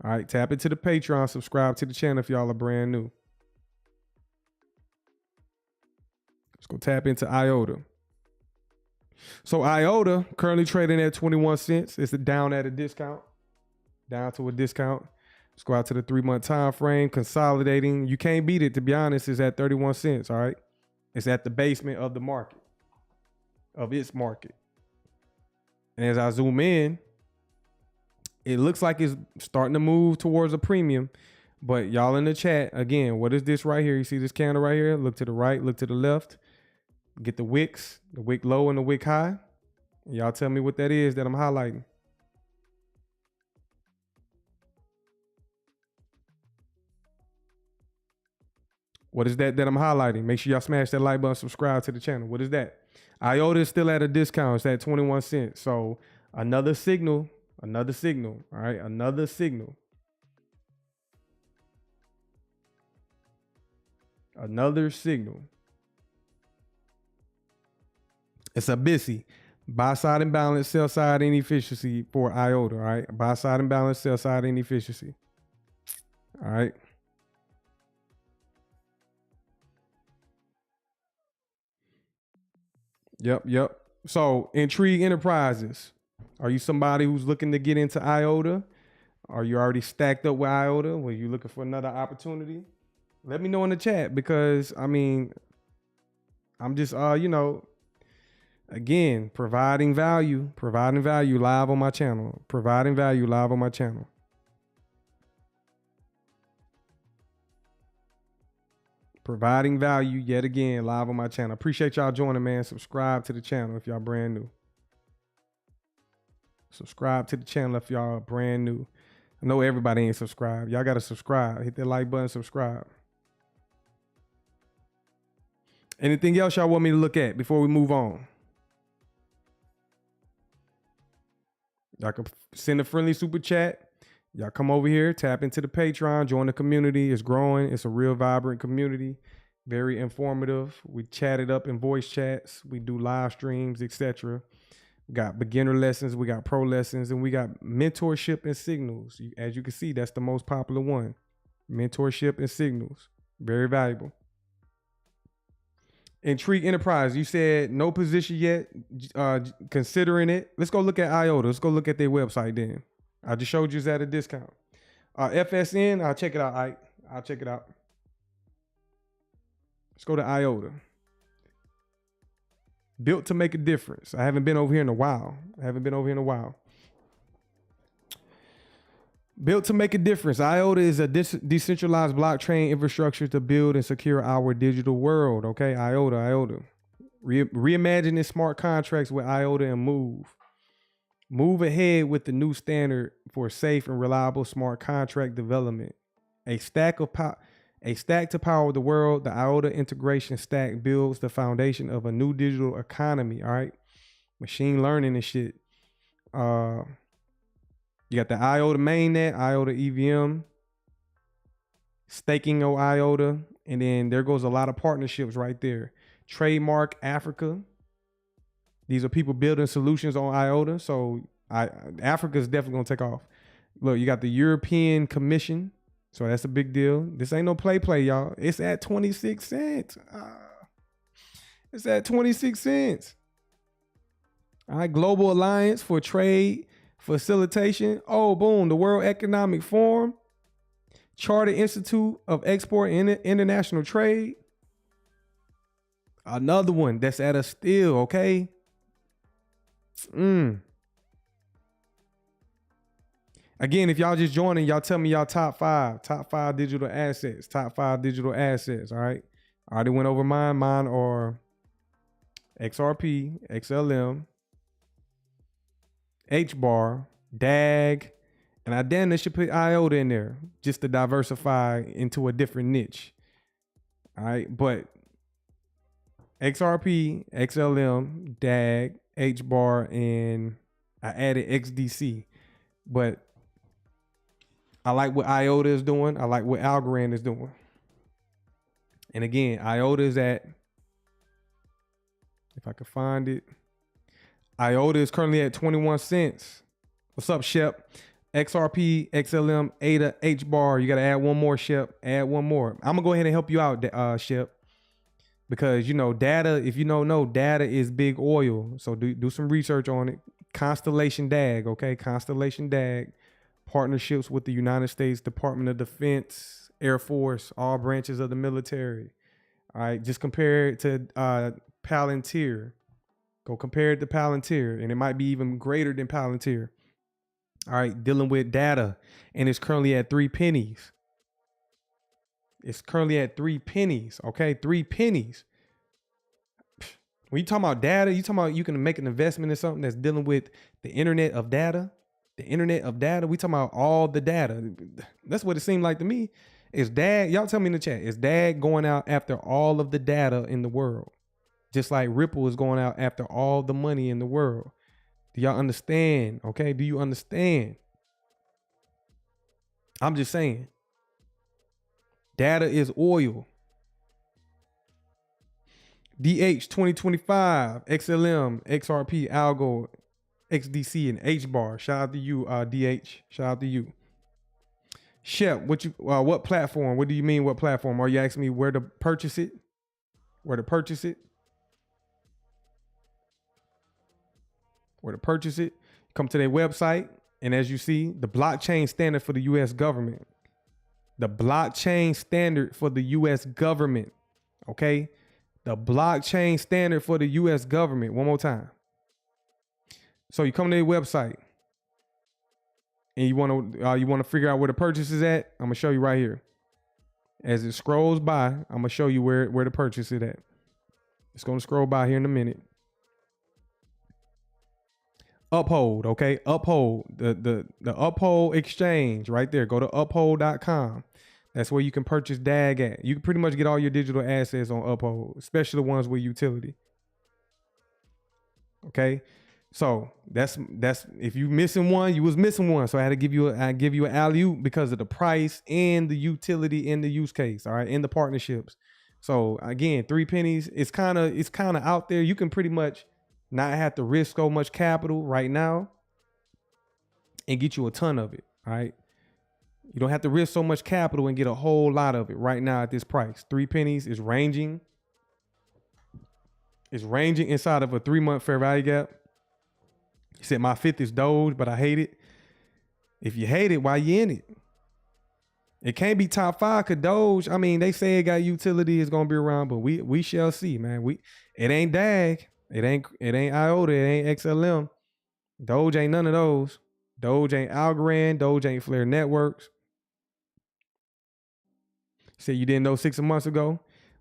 All right, tap into the Patreon, subscribe to the channel if y'all are brand new. Let's go tap into IOTA. So IOTA currently trading at 21 cents. It's down at a discount, down to a discount. Let's go out to the 3-month time frame, consolidating. You can't beat it, to be honest. It's at 31 cents, all right? It's at the basement of the market, of its market. And as I zoom in, it looks like it's starting to move towards a premium. But y'all in the chat, again, what is this right here? You see this candle right here? Look to the right, look to the left. Get the wicks, the wick low and the wick high. And y'all tell me what that is that I'm highlighting. What is that I'm highlighting? Make sure y'all smash that like button, subscribe to the channel. What is that? IOTA is still at a discount. It's at 21 cents. So another signal, all right? Another signal. Another signal. It's a BISI. Buy side imbalance, sell side inefficiency for IOTA, all right? Buy side imbalance, sell side inefficiency. All right. Yep. So Intrigue Enterprises. Are you somebody who's looking to get into IOTA? Are you already stacked up with IOTA? Were you looking for another opportunity? Let me know in the chat, because I mean, I'm just again, providing value live on my channel. Providing value live on my channel. Providing value yet again live on my channel. Appreciate y'all joining, man. Subscribe to the channel if y'all brand new. Subscribe to the channel if y'all brand new. I know everybody ain't subscribed. Y'all got to subscribe. Hit that like button, subscribe. Anything else y'all want me to look at before we move on? Y'all can send a friendly super chat. Y'all come over here, tap into the Patreon, join the community. It's growing. It's a real vibrant community. Very informative. We chat it up in voice chats. We do live streams, etc. We got beginner lessons. We got pro lessons, and we got mentorship and signals. As you can see, that's the most popular one. Mentorship and signals. Very valuable. Intrigue Enterprise, you said no position yet, considering it. Let's go look at IOTA. Let's go look at their website then. I just showed you it's at a discount. FSN, I'll check it out. I'll check it out. Let's go to IOTA. Built to make a difference. I haven't been over here in a while. Built to make a difference. IOTA is a decentralized blockchain infrastructure to build and secure our digital world. Okay, IOTA. Reimagining smart contracts with IOTA and Move. Move ahead with the new standard for safe and reliable smart contract development. A stack to power the world. The IOTA integration stack builds the foundation of a new digital economy. All right, machine learning and shit. You got the IOTA mainnet, IOTA EVM, staking on IOTA, and then there goes a lot of partnerships right there. Trademark Africa. These are people building solutions on IOTA. So Africa is definitely going to take off. Look, you got the European Commission. So that's a big deal. This ain't no play, y'all. It's at 26 cents. It's at 26 cents. All right, Global Alliance for Trade Facilitation. Oh, boom. The World Economic Forum. Charter Institute of Export and International Trade. Another one that's at a steal, okay? Again, if y'all just joining, y'all tell me y'all top five digital assets, all right? I already went over mine. Mine are XRP, XLM, HBAR, DAG, and I damn near should put IOTA in there just to diversify into a different niche. All right, but XRP, XLM, DAG, HBAR, and I added XDC. But I like what IOTA is doing. I like what Algorand is doing. And again, IOTA is at, if I could find it, IOTA is currently at 21 cents. What's up, Shep? XRP, XLM, ADA, HBAR. You got to add one more, Shep. Add one more. I'm going to go ahead and help you out, Shep. Because, you know, data, if you don't know, data is big oil. So do some research on it. Constellation DAG, okay? Constellation DAG. Partnerships with the United States Department of Defense, Air Force, all branches of the military. All right, just compare it to Palantir. Go compare it to Palantir, and it might be even greater than Palantir. All right, dealing with data, and it's currently at 3 pennies. It's currently at 3 pennies, okay? 3 pennies. When you talking about data, you talking about you can make an investment in something that's dealing with the internet of data. The internet of data, we talking about all the data. That's what it seemed like to me. Is DAG, y'all tell me in the chat, is DAG going out after all of the data in the world? Just like Ripple is going out after all the money in the world. Do y'all understand? Okay, do you understand? I'm just saying. Data is oil. DH 2025, XLM, XRP, ALGO, XDC, and HBAR. Shout out to you, DH. Shout out to you. Shep, what platform? What do you mean, what platform? Are you asking me where to purchase it? Where to purchase it? Where to purchase it? Come to their website, and as you see, the blockchain standard for the U.S. government. The blockchain standard for the U.S. government. Okay? The blockchain standard for the U.S. government. One more time. So you come to their website and you want to figure out where the purchase is at. I'm gonna show you right here. As it scrolls by, I'm gonna show you where the purchase is at. It's gonna scroll by here in a minute. Uphold, okay? Uphold, the Uphold exchange right there. Go to uphold.com. That's where you can purchase DAG at. You can pretty much get all your digital assets on Uphold, especially the ones with utility. Okay? So that's if you missing one, you was missing one. So I had to give you an alley-oop because of the price and the utility and the use case, all right, and the partnerships. So again, 3 pennies, it's kind of out there. You can pretty much not have to risk so much capital right now and get you a ton of it, all right? You don't have to risk so much capital and get a whole lot of it right now at this price. 3 pennies is ranging. It's ranging inside of a 3-month fair value gap. He said, my 5th is Doge, but I hate it. If you hate it, why you in it? It can't be top 5 because Doge, I mean, they say it got utility, it's going to be around, but we shall see, man. It ain't DAG. It ain't IOTA. It ain't XLM. Doge ain't none of those. Doge ain't Algorand. Doge ain't Flare Networks. Said you didn't know 6 months ago?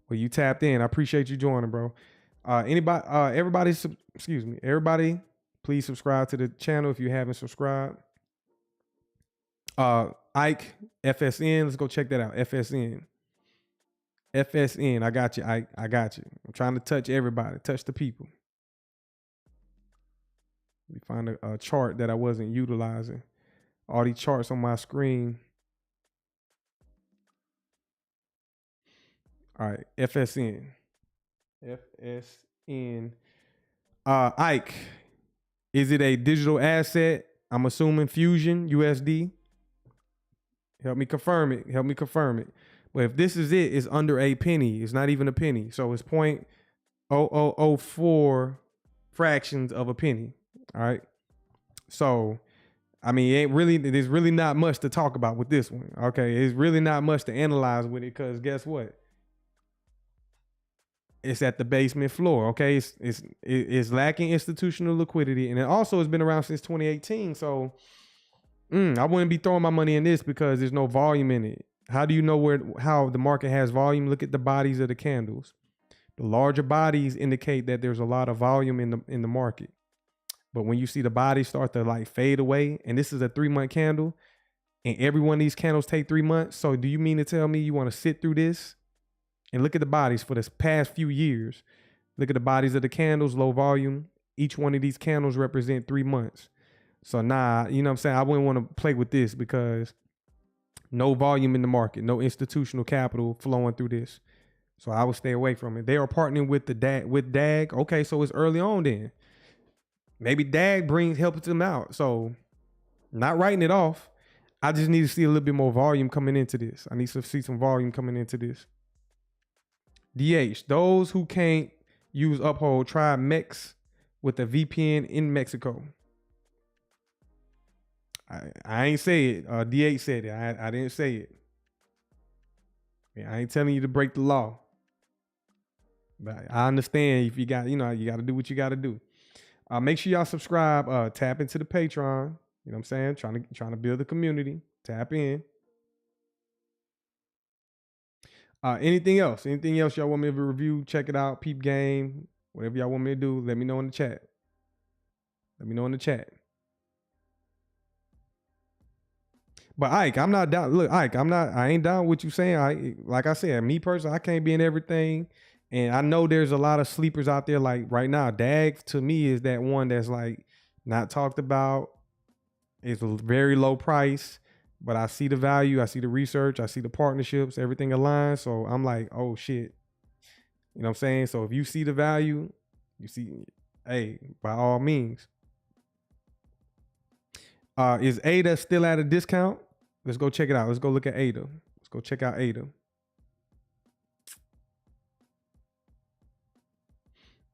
Well, you tapped in. I appreciate you joining, bro. Everybody, please subscribe to the channel if you haven't subscribed. Ike, FSN, let's go check that out. FSN, I got you, Ike. I got you. I'm trying to touch everybody, touch the people. Let me find a chart that I wasn't utilizing. All these charts on my screen. All right, FSN. FSN. Ike, is it a digital asset? I'm assuming Fusion USD. Help me confirm it. Help me confirm it. But if this is it, it's under a penny. It's not even a penny. So it's 0.0004 fractions of a penny. All right. So, I mean, there's really not much to talk about with this one. Okay. It's really not much to analyze with it because guess what? It's at the basement floor. Okay. It's lacking institutional liquidity. And it also has been around since 2018. So I wouldn't be throwing my money in this because there's no volume in it. How do you know how the market has volume? Look at the bodies of the candles. The larger bodies indicate that there's a lot of volume in the market. But when you see the bodies start to like fade away, and this is a 3-month candle, and every one of these candles take 3 months. So do you mean to tell me you want to sit through this and look at the bodies for this past few years? Look at the bodies of the candles, low volume. Each one of these candles represent 3 months. So nah, you know what I'm saying? I wouldn't want to play with this because no volume in the market, no institutional capital flowing through this. So I would stay away from it. They are partnering with DAG. Okay, so it's early on then. Maybe DAG helps them out. So not writing it off. I just need to see a little bit more volume coming into this. I need to see some volume coming into this. DH, those who can't use Uphold, try Mex with a VPN in Mexico. I ain't say it. DH said it. I didn't say it. Yeah, I ain't telling you to break the law. But I understand if you got, you got to do what you got to do. Make sure y'all subscribe. Tap into the Patreon. You know what I'm saying? Trying to build a community. Tap in. Anything else? Anything else y'all want me to review? Check it out. Peep game. Whatever y'all want me to do, let me know in the chat. Let me know in the chat. But Ike, I'm not down. Look, Ike, I ain't down with you saying. Like I said, me personally, I can't be in everything. And I know there's a lot of sleepers out there. Like right now, DAG to me is that one that's like not talked about. It's a very low price, but I see the value. I see the research. I see the partnerships. Everything aligns. So I'm like, oh shit. You know what I'm saying? So if you see the value, you see, hey, by all means. Is ADA still at a discount? Let's go check it out. Let's go look at ADA. Let's go check out ADA.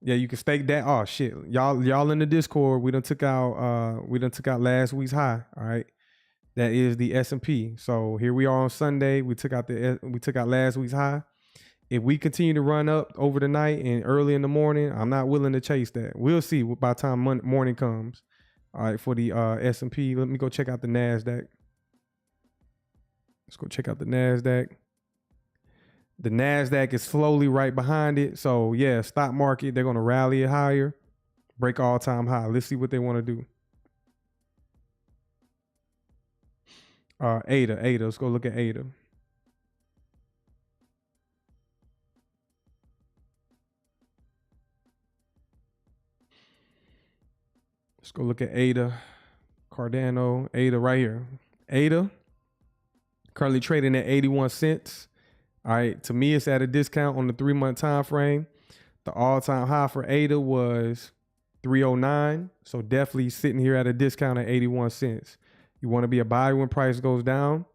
Yeah, you can stake that. Oh shit. Y'all in the Discord, we done took out last week's high. All right. That is the S&P. So here we are on Sunday. We took out last week's high. If we continue to run up over the night and early in the morning, I'm not willing to chase that. We'll see by the time morning comes. All right, for the S&P, let me go check out the NASDAQ. Let's go check out the NASDAQ. The NASDAQ is slowly right behind it. So, yeah, stock market, they're going to rally it higher, break all-time high. Let's see what they want to do. ADA. Let's go look at ADA. Let's go look at ADA, Cardano, ADA right here. ADA, currently trading at 81 cents. All right, to me, it's at a discount on the 3-month time frame. The all-time high for ADA was 309. So definitely sitting here at a discount at 81 cents. You want to be a buyer when price goes down.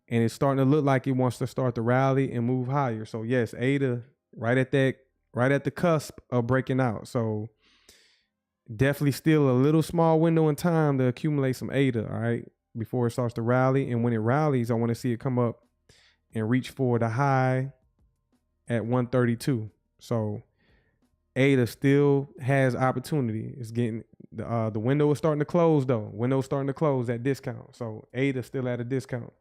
And it's starting to look like it wants to start to rally and move higher. So yes, ADA right at the cusp of breaking out. So definitely still a little small window in time to accumulate some ADA, all right, before it starts to rally. And when it rallies, I want to see it come up and reach for the high at 132. So ADA still has opportunity. It's getting the window is starting to close though. Window's starting to close at discount. So ADA still at a discount.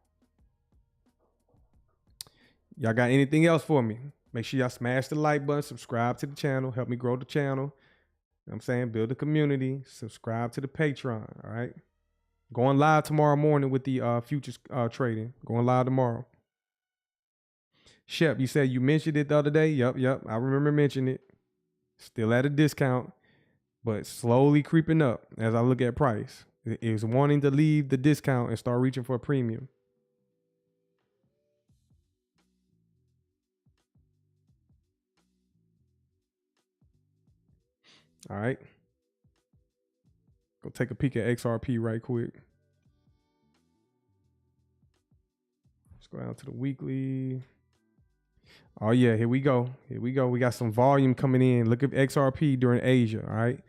Y'all got anything else for me? Make sure y'all smash the like button, subscribe to the channel, help me grow the channel. You know what I'm saying? Build a community, subscribe to the Patreon, all right? Going live tomorrow morning with the futures trading. Going live tomorrow. Shep, you said you mentioned it the other day. Yep. I remember mentioning it. Still at a discount, but slowly creeping up as I look at price. It is wanting to leave the discount and start reaching for a premium. All right. Go take a peek at XRP right quick. Let's go down to the weekly. Oh yeah, here we go. Here we go. We got some volume coming in. Look at XRP during Asia. All right.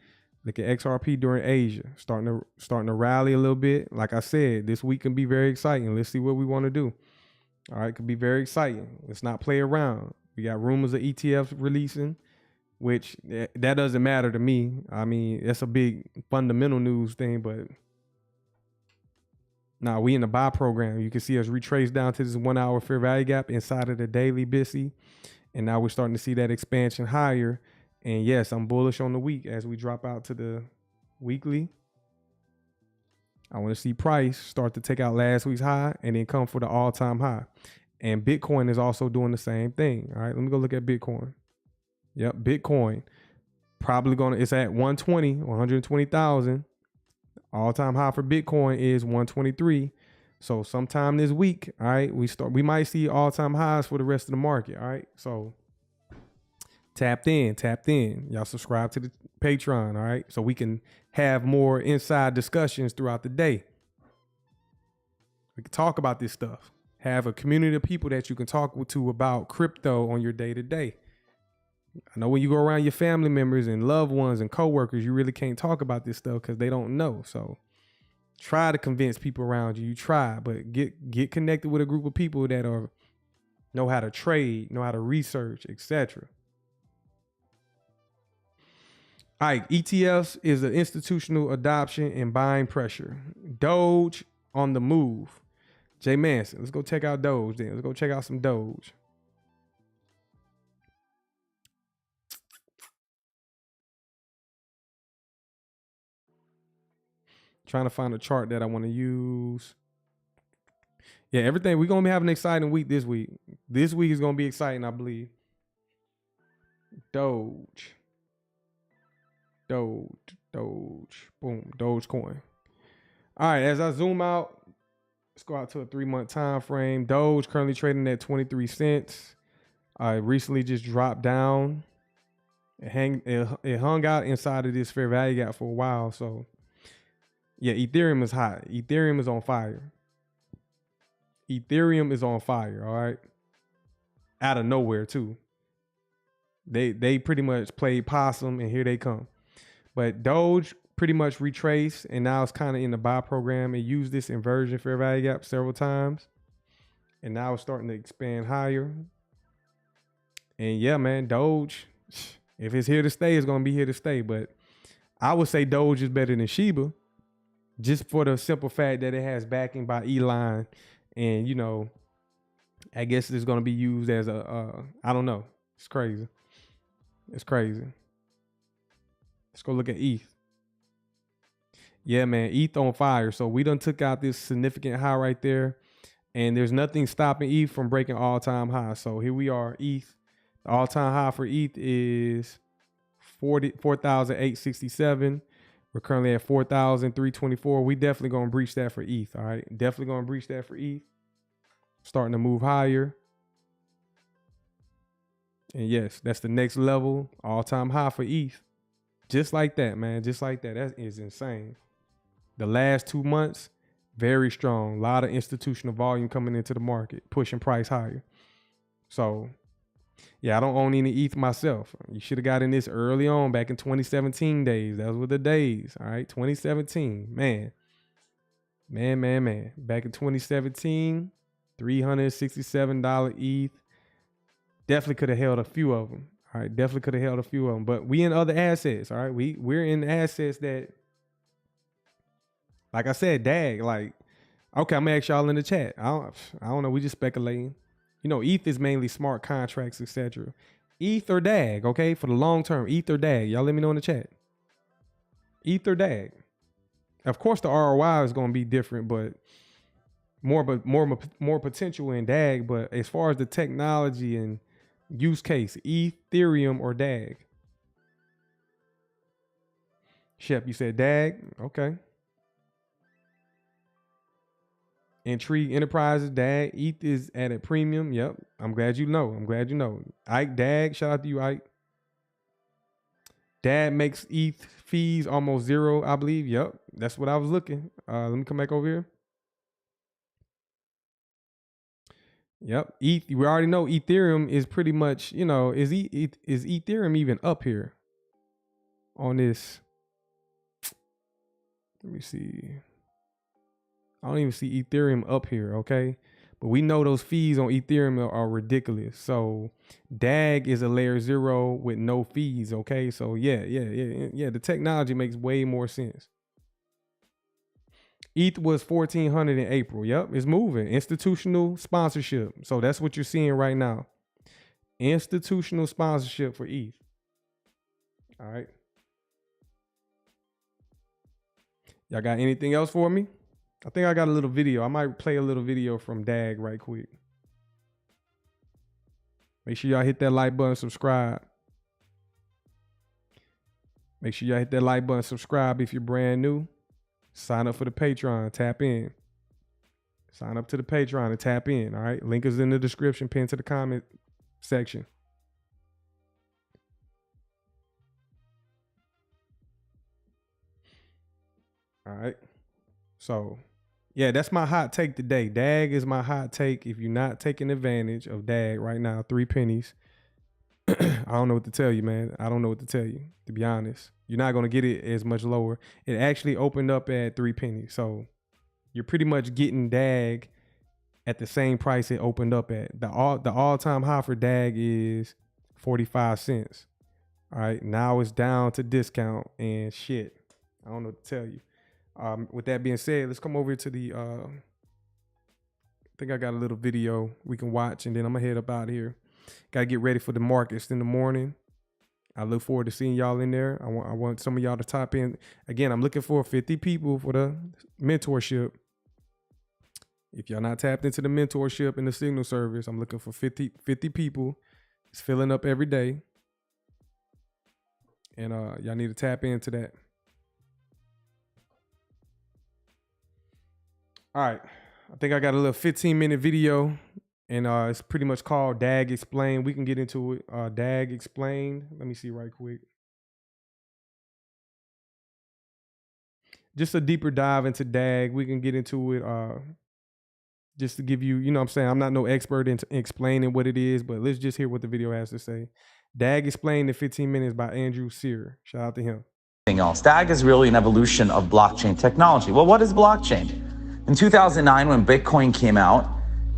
Look at XRP during Asia. Starting to rally a little bit. Like I said, this week can be very exciting. Let's see what we want to do. All right, could be very exciting. Let's not play around. We got rumors of ETFs releasing, which that doesn't matter to me. I mean, that's a big fundamental news thing, but nah, we in the buy program. You can see us retrace down to this 1 hour fair value gap inside of the daily BISI. And now we're starting to see that expansion higher. And yes, I'm bullish on the week as we drop out to the weekly. I want to see price start to take out last week's high and then come for the all-time high. And Bitcoin is also doing the same thing. All right, let me go look at Bitcoin. Yep, Bitcoin probably it's at 120,000. All-time high for Bitcoin is 123. So sometime this week, all right, we might see all-time highs for the rest of the market. All right, so tapped in. Y'all subscribe to the Patreon, all right, so we can have more inside discussions throughout the day. We can talk about this stuff. Have a community of people that you can talk to about crypto on your day-to-day. I know when you go around your family members and loved ones and coworkers, you really can't talk about this stuff because they don't know. So try to convince people around you. You try, but get connected with a group of people that know how to trade, know how to research, etc. All right, ETFs is an institutional adoption and buying pressure. Doge on the move. Jay Manson, let's go check out Doge then. Let's go check out some Doge. Trying to find a chart that I want to use. Yeah, everything. We're going to be having an exciting week this week. This week is going to be exciting, I believe. Doge. Boom, Dogecoin. All right, as I zoom out, let's go out to a 3-month time frame. Doge currently trading at 23 cents. It recently just dropped down. It hung out inside of this fair value gap for a while. So, yeah, Ethereum is hot. Ethereum is on fire. Ethereum is on fire, all right? Out of nowhere, too. They pretty much played possum, and here they come. But Doge pretty much retraced, and now it's kind of in the buy program. It used this inversion fair value gap several times, and now it's starting to expand higher. And yeah, man, Doge, if it's here to stay, it's going to be here to stay. But I would say Doge is better than Shiba, just for the simple fact that it has backing by Elon. And, you know, I guess it's going to be used as I don't know. It's crazy. It's crazy. Let's go look at ETH. Yeah, man, ETH on fire. So we done took out this significant high right there. And there's nothing stopping ETH from breaking all-time high. So here we are, ETH. The all-time high for ETH is 4,867. We're currently at 4,324. We definitely going to breach that for ETH, all right? Definitely going to breach that for ETH. Starting to move higher. And yes, that's the next level, all-time high for ETH. Just like that, man. Just like that. That is insane. The last 2 months, very strong. A lot of institutional volume coming into the market, pushing price higher. So, yeah, I don't own any ETH myself. You should have got in this early on, back in 2017 days. Those were the days, all right? 2017, man. Back in 2017, $367 ETH. Definitely could have held a few of them. All right, definitely could have held a few of them, but we in other assets. All right, we're in assets that, like I said, DAG. Like, okay, I'm gonna ask y'all in the chat. I don't know. We just speculating. You know, ETH is mainly smart contracts, etc. ETH or DAG, okay, for the long term. ETH or DAG. Y'all let me know in the chat. ETH or DAG. Of course, the ROI is gonna be different, but more potential in DAG. But as far as the technology and use case, Ethereum or DAG? Shep, you said DAG? Okay. Intrigue Enterprises, DAG. ETH is at a premium. Yep. I'm glad you know. Ike, DAG. Shout out to you, Ike. DAG makes ETH fees almost zero, I believe. Yep, that's what I was looking. Let me come back over here. Yep, ETH. We already know Ethereum is pretty much, you know, is Ethereum even up here on this? Let me see. I don't even see Ethereum up here, okay? But we know those fees on Ethereum are ridiculous. So DAG is a layer 0 with no fees, okay? So yeah, the technology makes way more sense. ETH was 1,400 in April. Yep, it's moving. Institutional sponsorship. So that's what you're seeing right now. Institutional sponsorship for ETH. All right. Y'all got anything else for me? I think I got a little video. I might play a little video from DAG right quick. Make sure y'all hit that like button, subscribe. Make sure y'all hit that like button, subscribe if you're brand new. Sign up for the Patreon, tap in. Sign up to the Patreon and tap in, all right? Link is in the description, pinned to the comment section. All right. So, yeah, that's my hot take today. DAG is my hot take. If you're not taking advantage of DAG right now, 3 pennies. I don't know what to tell you, man. I don't know what to tell you, to be honest. You're not going to get it as much lower. It actually opened up at 3 pennies. So you're pretty much getting DAG at the same price it opened up at. The all-time high for DAG is 45 cents. All right. Now it's down to discount and shit. I don't know what to tell you. With that being said, let's come over to the, I think I got a little video we can watch, and then I'm going to head up out of here. Got to get ready for the markets in the morning. I look forward to seeing y'all in there. I want some of y'all to top in. Again, I'm looking for 50 people for the mentorship. If y'all not tapped into the mentorship and the signal service, I'm looking for 50 people. It's filling up every day. And y'all need to tap into that. All right. I think I got a little 15-minute video. And it's pretty much called DAG Explained. We can get into it. DAG Explained. Let me see right quick. Just a deeper dive into DAG. We can get into it just to give you, you know what I'm saying? I'm not no expert in explaining what it is, but let's just hear what the video has to say. DAG Explained in 15 minutes by Andrew Sear. Shout out to him. Else. DAG is really an evolution of blockchain technology. Well, what is blockchain? In 2009, when Bitcoin came out,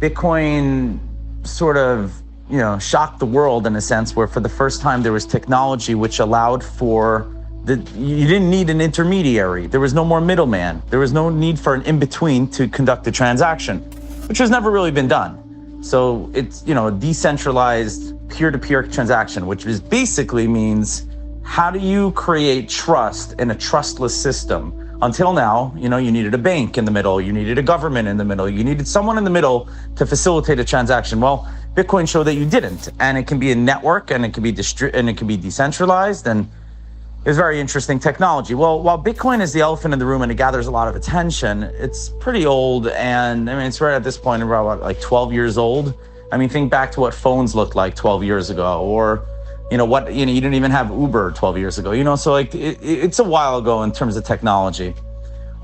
Bitcoin sort of, you know, shocked the world in a sense where for the first time there was technology which allowed for you didn't need an intermediary. There was no more middleman. There was no need for an in-between to conduct a transaction, which has never really been done. So it's, you know, a decentralized peer-to-peer transaction, which is basically means how do you create trust in a trustless system? Until now, you know, you needed a bank in the middle, you needed a government in the middle, you needed someone in the middle to facilitate a transaction. Well, Bitcoin showed that you didn't, and it can be a network, and it can be decentralized, and it's very interesting technology. Well, while Bitcoin is the elephant in the room and it gathers a lot of attention, it's pretty old, and I mean, it's right at this point about like 12 years old. I mean, think back to what phones looked like 12 years ago, or you didn't even have Uber 12 years ago, you know, so like it's a while ago in terms of technology.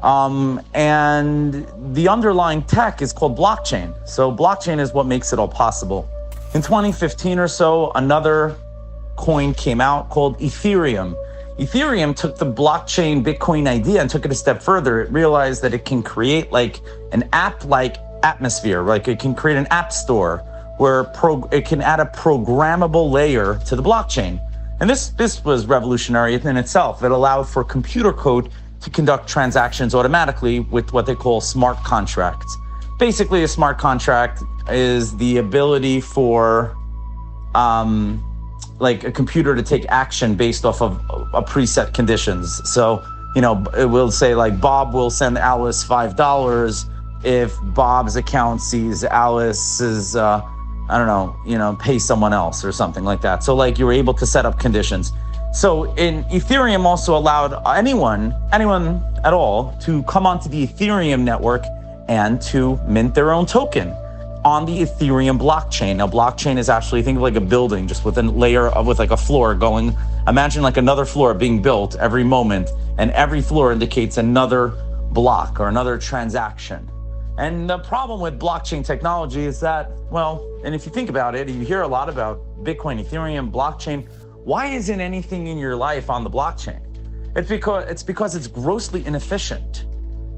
And the underlying tech is called blockchain. So blockchain is what makes it all possible. In 2015 or so, another coin came out called Ethereum. Ethereum took the blockchain Bitcoin idea and took it a step further. It realized that it can create like an app-like atmosphere, like it can create an app store where it can add a programmable layer to the blockchain. And this was revolutionary in itself. It allowed for computer code to conduct transactions automatically with what they call smart contracts. Basically, a smart contract is the ability for like a computer to take action based off of a preset conditions. So, you know, it will say like Bob will send Alice $5 if Bob's account sees Alice's pay someone else or something like that. So like you were able to set up conditions. So in Ethereum also allowed anyone at all to come onto the Ethereum network and to mint their own token. on the Ethereum blockchain. Now, blockchain is actually, think of like a building just with a layer of, with like a floor going, imagine like another floor being built every moment, and every floor indicates another block or another transaction. And the problem with blockchain technology is that, well, and if you think about it, you hear a lot about Bitcoin, Ethereum, blockchain. Why isn't anything in your life on the blockchain? It's because it's grossly inefficient.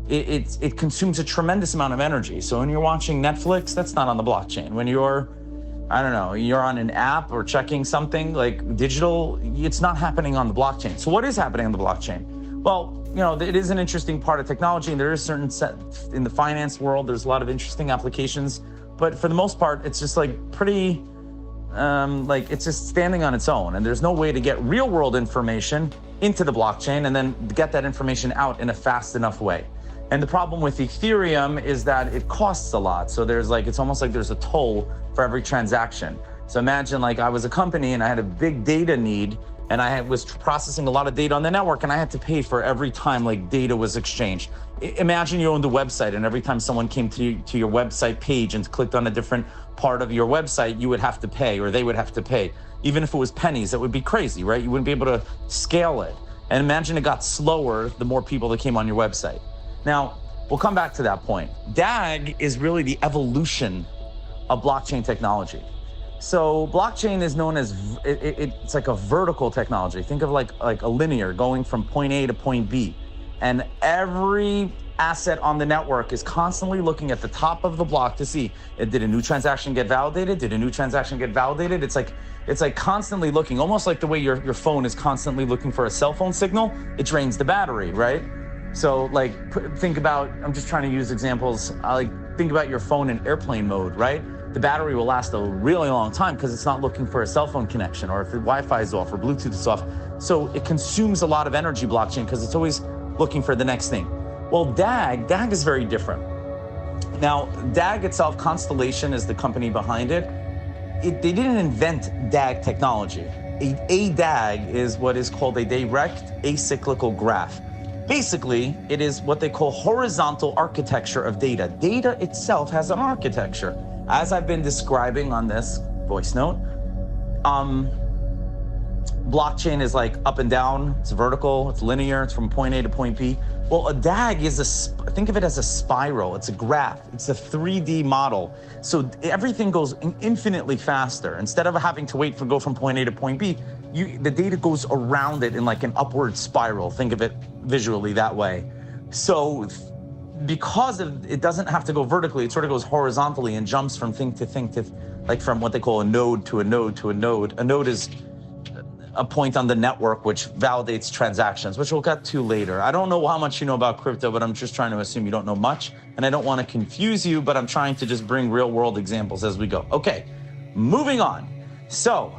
It consumes a tremendous amount of energy. So when you're watching Netflix, that's not on the blockchain. When you're, I don't know, you're on an app or checking something like digital, it's not happening on the blockchain. So what is happening on the blockchain? Well, you know, it is an interesting part of technology, and there is certain set in the finance world, there's a lot of interesting applications, but for the most part, it's just like pretty, like it's just standing on its own, and there's no way to get real world information into the blockchain and then get that information out in a fast enough way. And the problem with Ethereum is that it costs a lot. So there's like, it's almost like there's a toll for every transaction. So imagine like I was a company and I had a big data need, and I was processing a lot of data on the network, and I had to pay for every time like data was exchanged. Imagine you owned a website, and every time someone came to your website page and clicked on a different part of your website, you would have to pay, or they would have to pay. Even if it was pennies, that would be crazy, right? You wouldn't be able to scale it. And imagine it got slower the more people that came on your website. Now, we'll come back to that point. DAG is really the evolution of blockchain technology. So blockchain is known as, it's like a vertical technology. Think of like a linear going from point A to point B. And every asset on the network is constantly looking at the top of the block to see, did a new transaction get validated? Did a new transaction get validated? It's like constantly looking, almost like the way your phone is constantly looking for a cell phone signal. It drains the battery, right? So like, think about, I'm just trying to use examples, like think about your phone in airplane mode, right? The battery will last a really long time because it's not looking for a cell phone connection, or if the Wi-Fi is off or Bluetooth is off. So it consumes a lot of energy, blockchain, because it's always looking for the next thing. Well, DAG is very different. Now, DAG itself, Constellation is the company behind it. They didn't invent DAG technology. A DAG is what is called a direct acyclical graph. Basically, it is what they call horizontal architecture of data. Data itself has an architecture. As I've been describing on this voice note, blockchain is like up and down, it's vertical, it's linear, it's from point A to point B. Well, a DAG is think of it as a spiral, it's a graph, it's a 3D model. So everything goes infinitely faster. Instead of having to wait for go from point A to point B, the data goes around it in like an upward spiral. Think of it visually that way. So because it doesn't have to go vertically, it sort of goes horizontally and jumps from thing to thing to, like from what they call a node to a node to a node. A node is a point on the network which validates transactions, which we'll get to later. I don't know how much you know about crypto, but I'm just trying to assume you don't know much. And I don't want to confuse you, but I'm trying to just bring real world examples as we go. Okay, moving on. So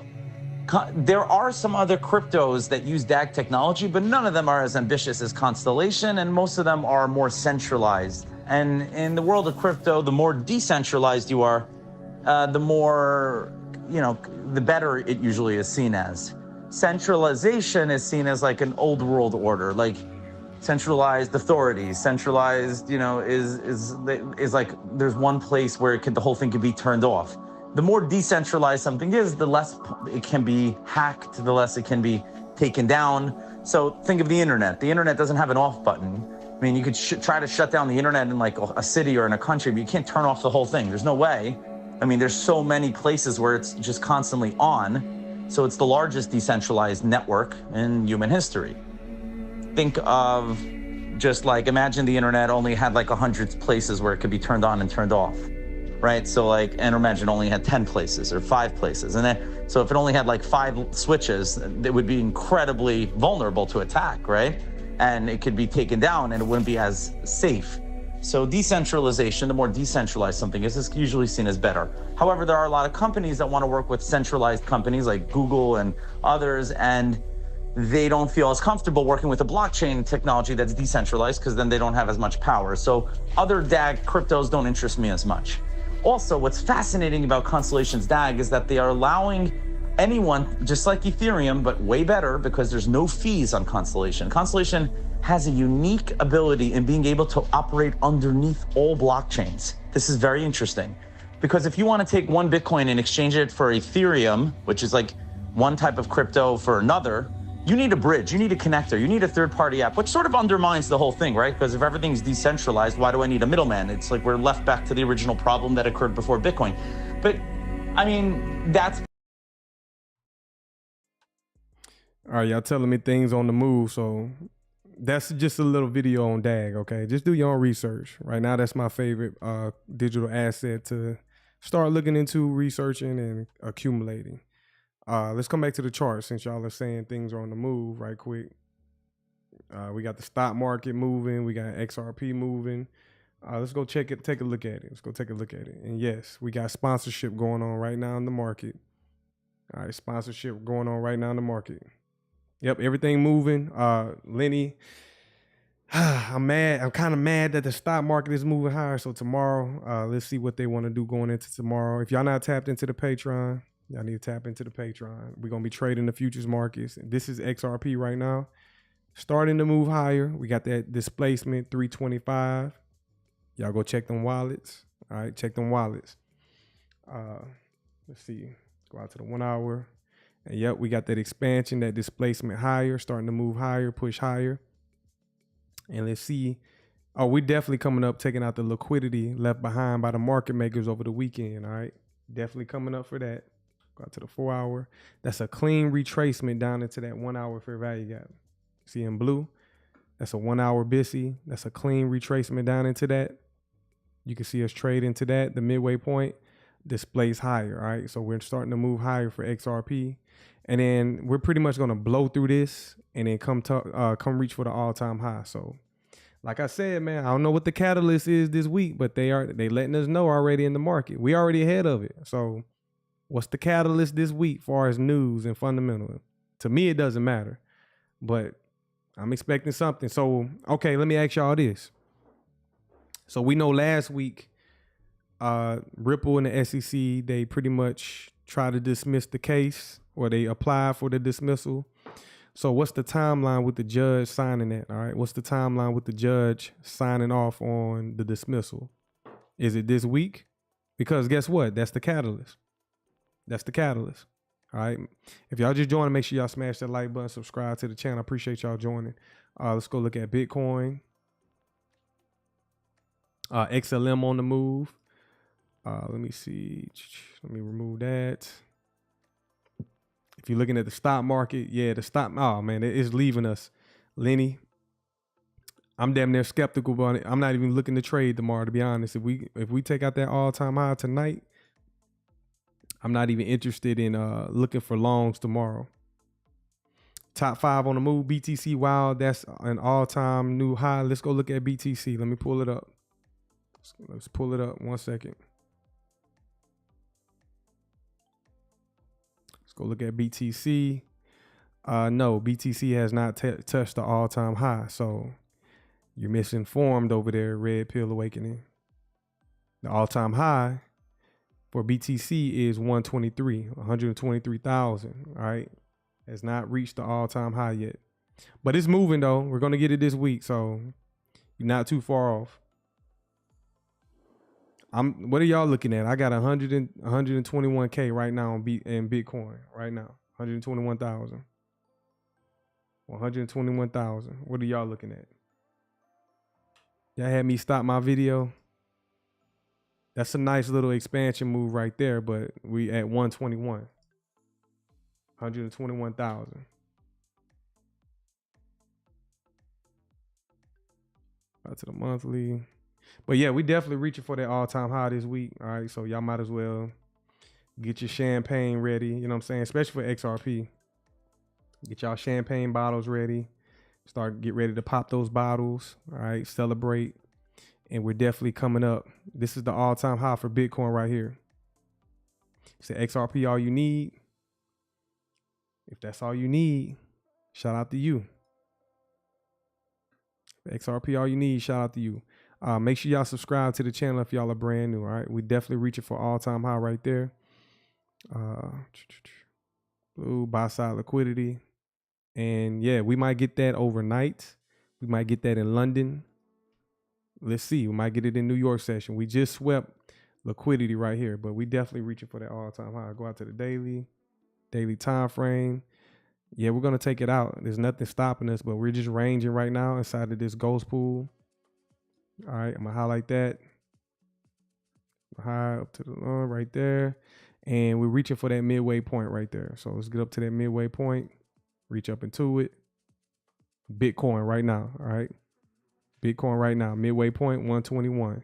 there are some other cryptos that use DAG technology, but none of them are as ambitious as Constellation, and most of them are more centralized. And in the world of crypto, the more decentralized you are, the more, the better it usually is seen as. Centralization is seen as like an old world order, like centralized authorities, centralized, is like there's one place where the whole thing can be turned off. The more decentralized something is, the less it can be hacked, the less it can be taken down. So think of the internet. The internet doesn't have an off button. I mean, you could try to shut down the internet in like a city or in a country, but you can't turn off the whole thing. There's no way. I mean, there's so many places where it's just constantly on. So it's the largest decentralized network in human history. Think of just like, imagine the internet only had like 100 places where it could be turned on and turned off. Right? So like, and imagine only had 10 places or 5 places. And then, so if it only had like 5 switches, it would be incredibly vulnerable to attack, right? And it could be taken down and it wouldn't be as safe. So decentralization, the more decentralized something is usually seen as better. However, there are a lot of companies that want to work with centralized companies like Google and others, and they don't feel as comfortable working with a blockchain technology that's decentralized because then they don't have as much power. So other DAG cryptos don't interest me as much. Also, what's fascinating about Constellation's DAG is that they are allowing anyone, just like Ethereum, but way better because there's no fees on Constellation. Constellation has a unique ability in being able to operate underneath all blockchains. This is very interesting. Because if you want to take one Bitcoin and exchange it for Ethereum, which is like one type of crypto for another, you need a bridge, you need a connector, you need a third-party app, which sort of undermines the whole thing, right? Because if everything's decentralized, why do I need a middleman? It's like we're left back to the original problem that occurred before Bitcoin. But I mean, that's... All right, y'all telling me things on the move, so that's just a little video on DAG, okay? Just do your own research. Right now, that's my favorite digital asset to start looking into, researching, and accumulating. Let's come back to the chart since y'all are saying things are on the move right quick. We got the stock market moving. We got XRP moving. Let's go check it, take a look at it. Let's go take a look at it. And yes, we got sponsorship going on right now in the market. All right, sponsorship going on right now in the market. Yep, everything moving. Lenny, I'm mad. I'm kind of mad that the stock market is moving higher. So tomorrow, let's see what they want to do going into tomorrow. If y'all not tapped into the Patreon, y'all need to tap into the Patreon. We're going to be trading the futures markets. This is XRP right now. Starting to move higher. We got that displacement, 325. Y'all go check them wallets. All right, check them wallets. Let's see. Let's go out to the 1 hour. And yep, we got that expansion, that displacement higher, starting to move higher, push higher. And let's see. Oh, we definitely coming up, taking out the liquidity left behind by the market makers over the weekend. All right. Definitely coming up for that. Go out to the 4 hour. That's a clean retracement down into that 1 hour fair value gap. See in blue? That's a 1 hour BISI. That's a clean retracement down into that. You can see us trade into that. The midway point displays higher. All right. So we're starting to move higher for XRP. And then we're pretty much going to blow through this and then come reach for the all-time high. So like I said, man, I don't know what the catalyst is this week, but they letting us know already in the market. We already ahead of it. So what's the catalyst this week as far as news and fundamental? To me, it doesn't matter, but I'm expecting something. So, okay, let me ask y'all this. So we know last week, Ripple and the SEC, they pretty much tried to dismiss the case, or they applied for the dismissal. So what's the timeline with the judge signing that? All right. What's the timeline with the judge signing off on the dismissal? Is it this week? Because guess what? That's the catalyst. That's the catalyst. All right. If y'all just joining, make sure y'all smash that like button, subscribe to the channel. I appreciate y'all joining. Let's go look at Bitcoin. XLM on the move. Let me see. Let me remove that. If you're looking at the stock market, yeah, the stock, oh man, it is leaving us. Lenny, I'm damn near skeptical about it. I'm not even looking to trade tomorrow, to be honest. If we take out that all-time high tonight, I'm not even interested in looking for longs tomorrow. Top 5 on the move, BTC, wow, that's an all-time new high. Let's go look at BTC. Let me pull it up. Let's pull it up 1 second. Go look at BTC. No, BTC has not touched the all-time high. So you're misinformed over there, Red Pill Awakening. The all-time high for BTC is 123,000. All right. Has not reached the all-time high yet. But it's moving though. We're going to get it this week. So you're not too far off. What are y'all looking at? I got 121K right now in Bitcoin right now. 121,000. 121,000. What are y'all looking at? Y'all had me stop my video. That's a nice little expansion move right there, but we at 121. 121,000. Out to the monthly. But yeah, we definitely reaching for that all-time high this week. All right, so y'all might as well get your champagne ready. You know what I'm saying? Especially for XRP. Get y'all champagne bottles ready. Get ready to pop those bottles. All right, celebrate. And we're definitely coming up. This is the all-time high for Bitcoin right here. It's the XRP all you need. If that's all you need, shout out to you. The XRP all you need, shout out to you. Make sure y'all subscribe to the channel if y'all are brand new. All right, we definitely reaching for all-time high right there. Blue buy side liquidity, and yeah, we might get that overnight. We might get that in London. Let's see. We might get it in New York session. We just swept liquidity right here, but we definitely reaching for that all-time high. Go out to the daily time frame. Yeah, we're gonna take it out. There's nothing stopping us, but we're just ranging right now inside of this ghost pool. All right, I'm gonna highlight that. High up to the low right there. And we're reaching for that midway point right there. So let's get up to that midway point, reach up into it. Bitcoin right now, all right? Bitcoin right now, midway point, 121.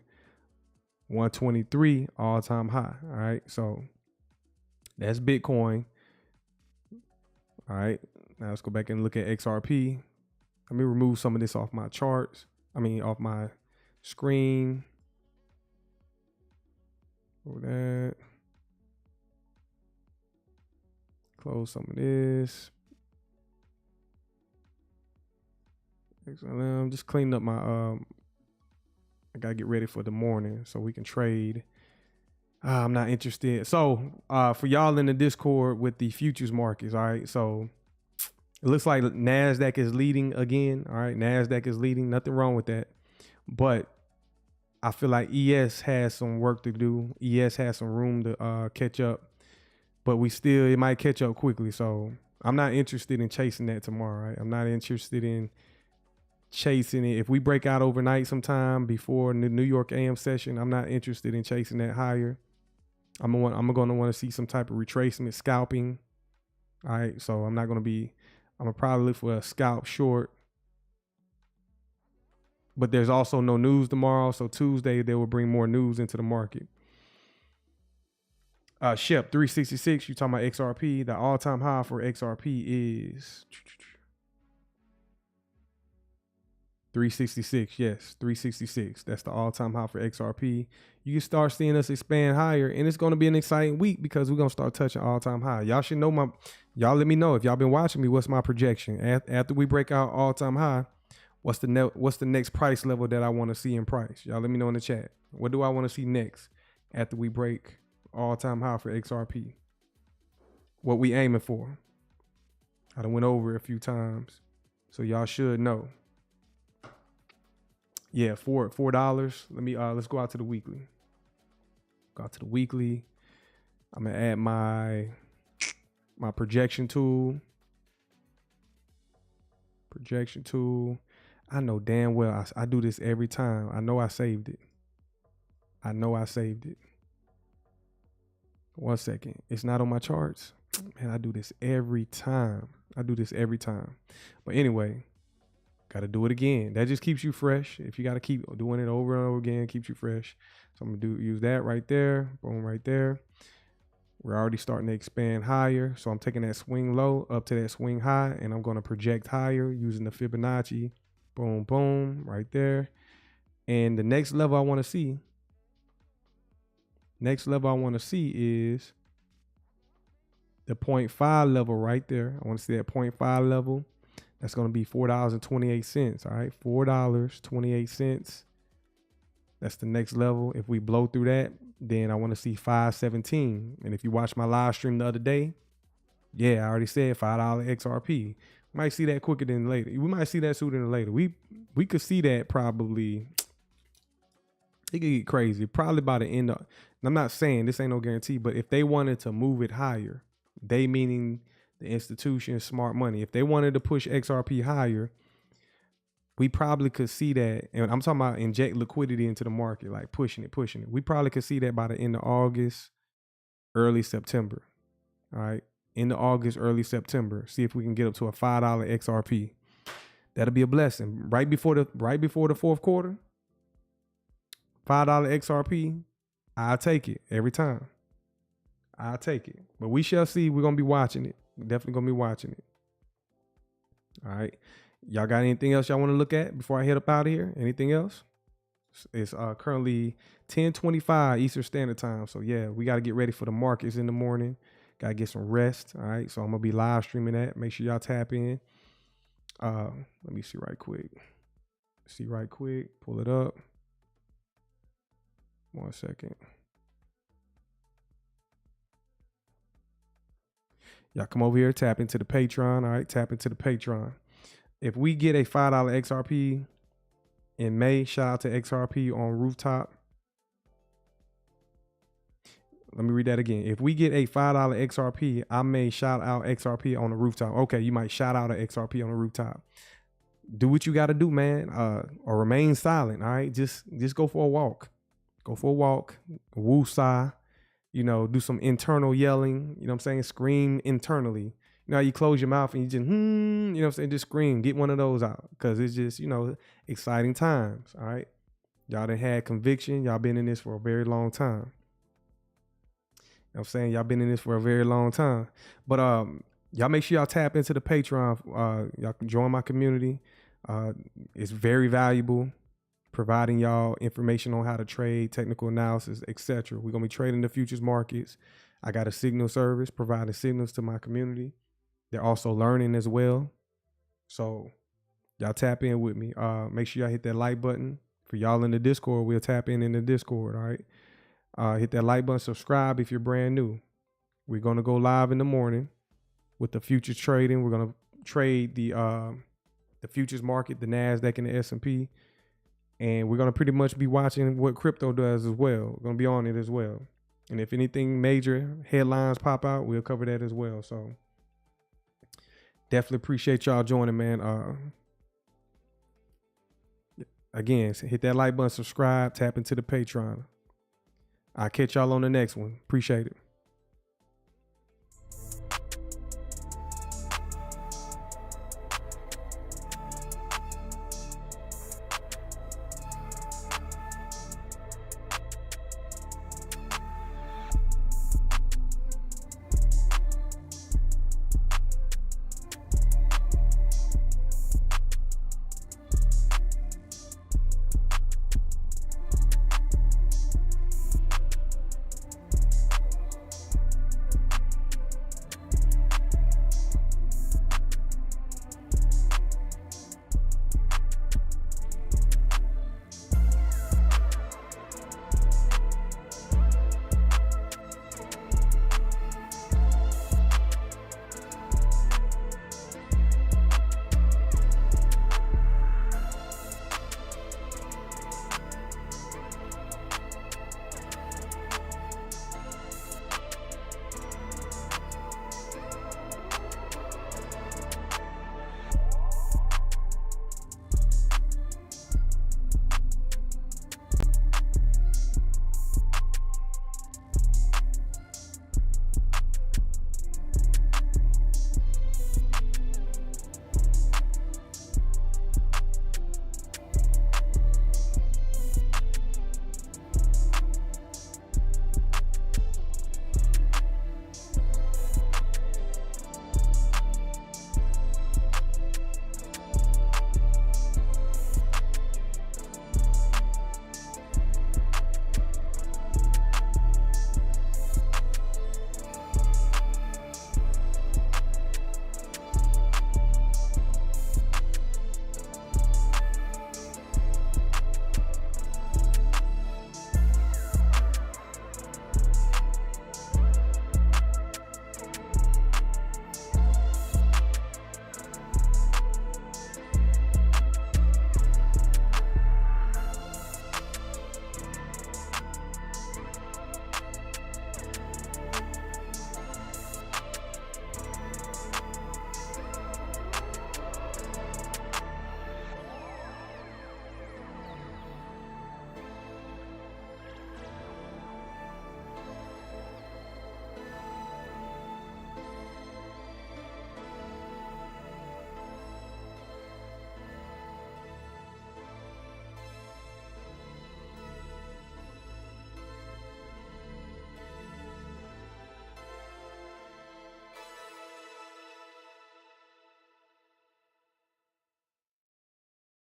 123, all-time high, all right? So that's Bitcoin. All right, now let's go back and look at XRP. Let me remove some of this off my charts. Off my screen. Over that. Close some of this. XLM, just cleaned up my, I gotta get ready for the morning so we can trade. I'm not interested. So for y'all in the Discord with the futures markets, all right, so it looks like NASDAQ is leading again, all right, NASDAQ is leading, nothing wrong with that. But I feel like ES has some work to do. ES has some room to catch up, but it might catch up quickly. So I'm not interested in chasing that tomorrow, right? I'm not interested in chasing it. If we break out overnight sometime before the New York AM session, I'm not interested in chasing that higher. I'm going to want to see some type of retracement, scalping. All right, so I'm gonna probably look for a scalp short. But there's also no news tomorrow, so Tuesday they will bring more news into the market. Shep 366, you talking about XRP? The all-time high for XRP is 366. Yes, 366. That's the all-time high for XRP. You can start seeing us expand higher, and it's going to be an exciting week because we're going to start touching all-time high. Y'all should know y'all let me know if y'all been watching me, what's my projection. After we break out all-time high, what's the next price level that I want to see in price? Y'all let me know in the chat. What do I want to see next after we break all-time high for XRP? What we aiming for? I done went over it a few times, so y'all should know. Yeah, $4. Let's go out to the weekly. Go out to the weekly. I'm gonna add my projection tool. Projection tool. I know damn well I do this every time. I know I saved it. One second. It's not on my charts. Man, I do this every time. But anyway, gotta do it again. That just keeps you fresh. If you gotta keep doing it over and over again, keeps you fresh. So I'm gonna use that right there. Boom, right there. We're already starting to expand higher. So I'm taking that swing low up to that swing high, and I'm gonna project higher using the Fibonacci. Boom, boom, right there. And the next level I want to see is the 0.5 level right there. I want to see that 0.5 level. That's going to be $4.28. All right, $4.28. That's the next level. If we blow through that, then I want to see 5.17. And if you watch my live stream the other day, yeah, I already said $5 XRP. Might see that quicker than later. We might see that sooner than later. We could see that probably. It could get crazy. Probably by the end of. I'm not saying this ain't no guarantee, but if they wanted to move it higher, they meaning the institution, smart money. If they wanted to push XRP higher, we probably could see that. And I'm talking about inject liquidity into the market, like pushing it. We probably could see that by the end of August, early September. All right. End of August, early September. See if we can get up to a $5 XRP. That'll be a blessing. Right before the fourth quarter, $5 XRP, I'll take it every time. I'll take it. But we shall see. We're gonna be watching it. We're definitely gonna be watching it. All right. Y'all got anything else y'all want to look at before I head up out of here? Anything else? It's currently 10:25 Eastern Standard Time. So yeah, we got to get ready for the markets in the morning. Got to get some rest. All right. So I'm going to be live streaming that. Make sure y'all tap in. Let me see right quick. Pull it up. 1 second. Y'all come over here, tap into the Patreon. All right. Tap into the Patreon. If we get a $5 XRP in May, shout out to XRP on Rooftop. Let me read that again. If we get a $5 XRP, I may shout out XRP on the rooftop. Okay, you might shout out an XRP on the rooftop. Do what you got to do, man, or remain silent. All right, just go for a walk. Go for a walk. Woo-sigh. You know, do some internal yelling. You know what I'm saying? Scream internally. You know how you close your mouth and you just, you know what I'm saying? Just scream. Get one of those out because it's just, you know, exciting times. All right. Y'all done had conviction. Y'all been in this for a very long time. You know what I'm saying? Y'all been in this for a very long time. But y'all make sure y'all tap into the Patreon. Y'all can join my community. It's very valuable, providing y'all information on how to trade, technical analysis, etc. We're going to be trading the futures markets. I got a signal service providing signals to my community. They're also learning as well. So y'all tap in with me. Make sure y'all hit that like button. For y'all in the Discord, we'll tap in the Discord, all right? Hit that like button, subscribe if you're brand new. We're going to go live in the morning with the futures trading. We're going to trade the futures market, the NASDAQ and the S&P. And we're going to pretty much be watching what crypto does as well. We're going to be on it as well. And if anything major headlines pop out, we'll cover that as well. So definitely appreciate y'all joining, man. Again, hit that like button, subscribe, tap into the Patreon. I'll catch y'all on the next one. Appreciate it.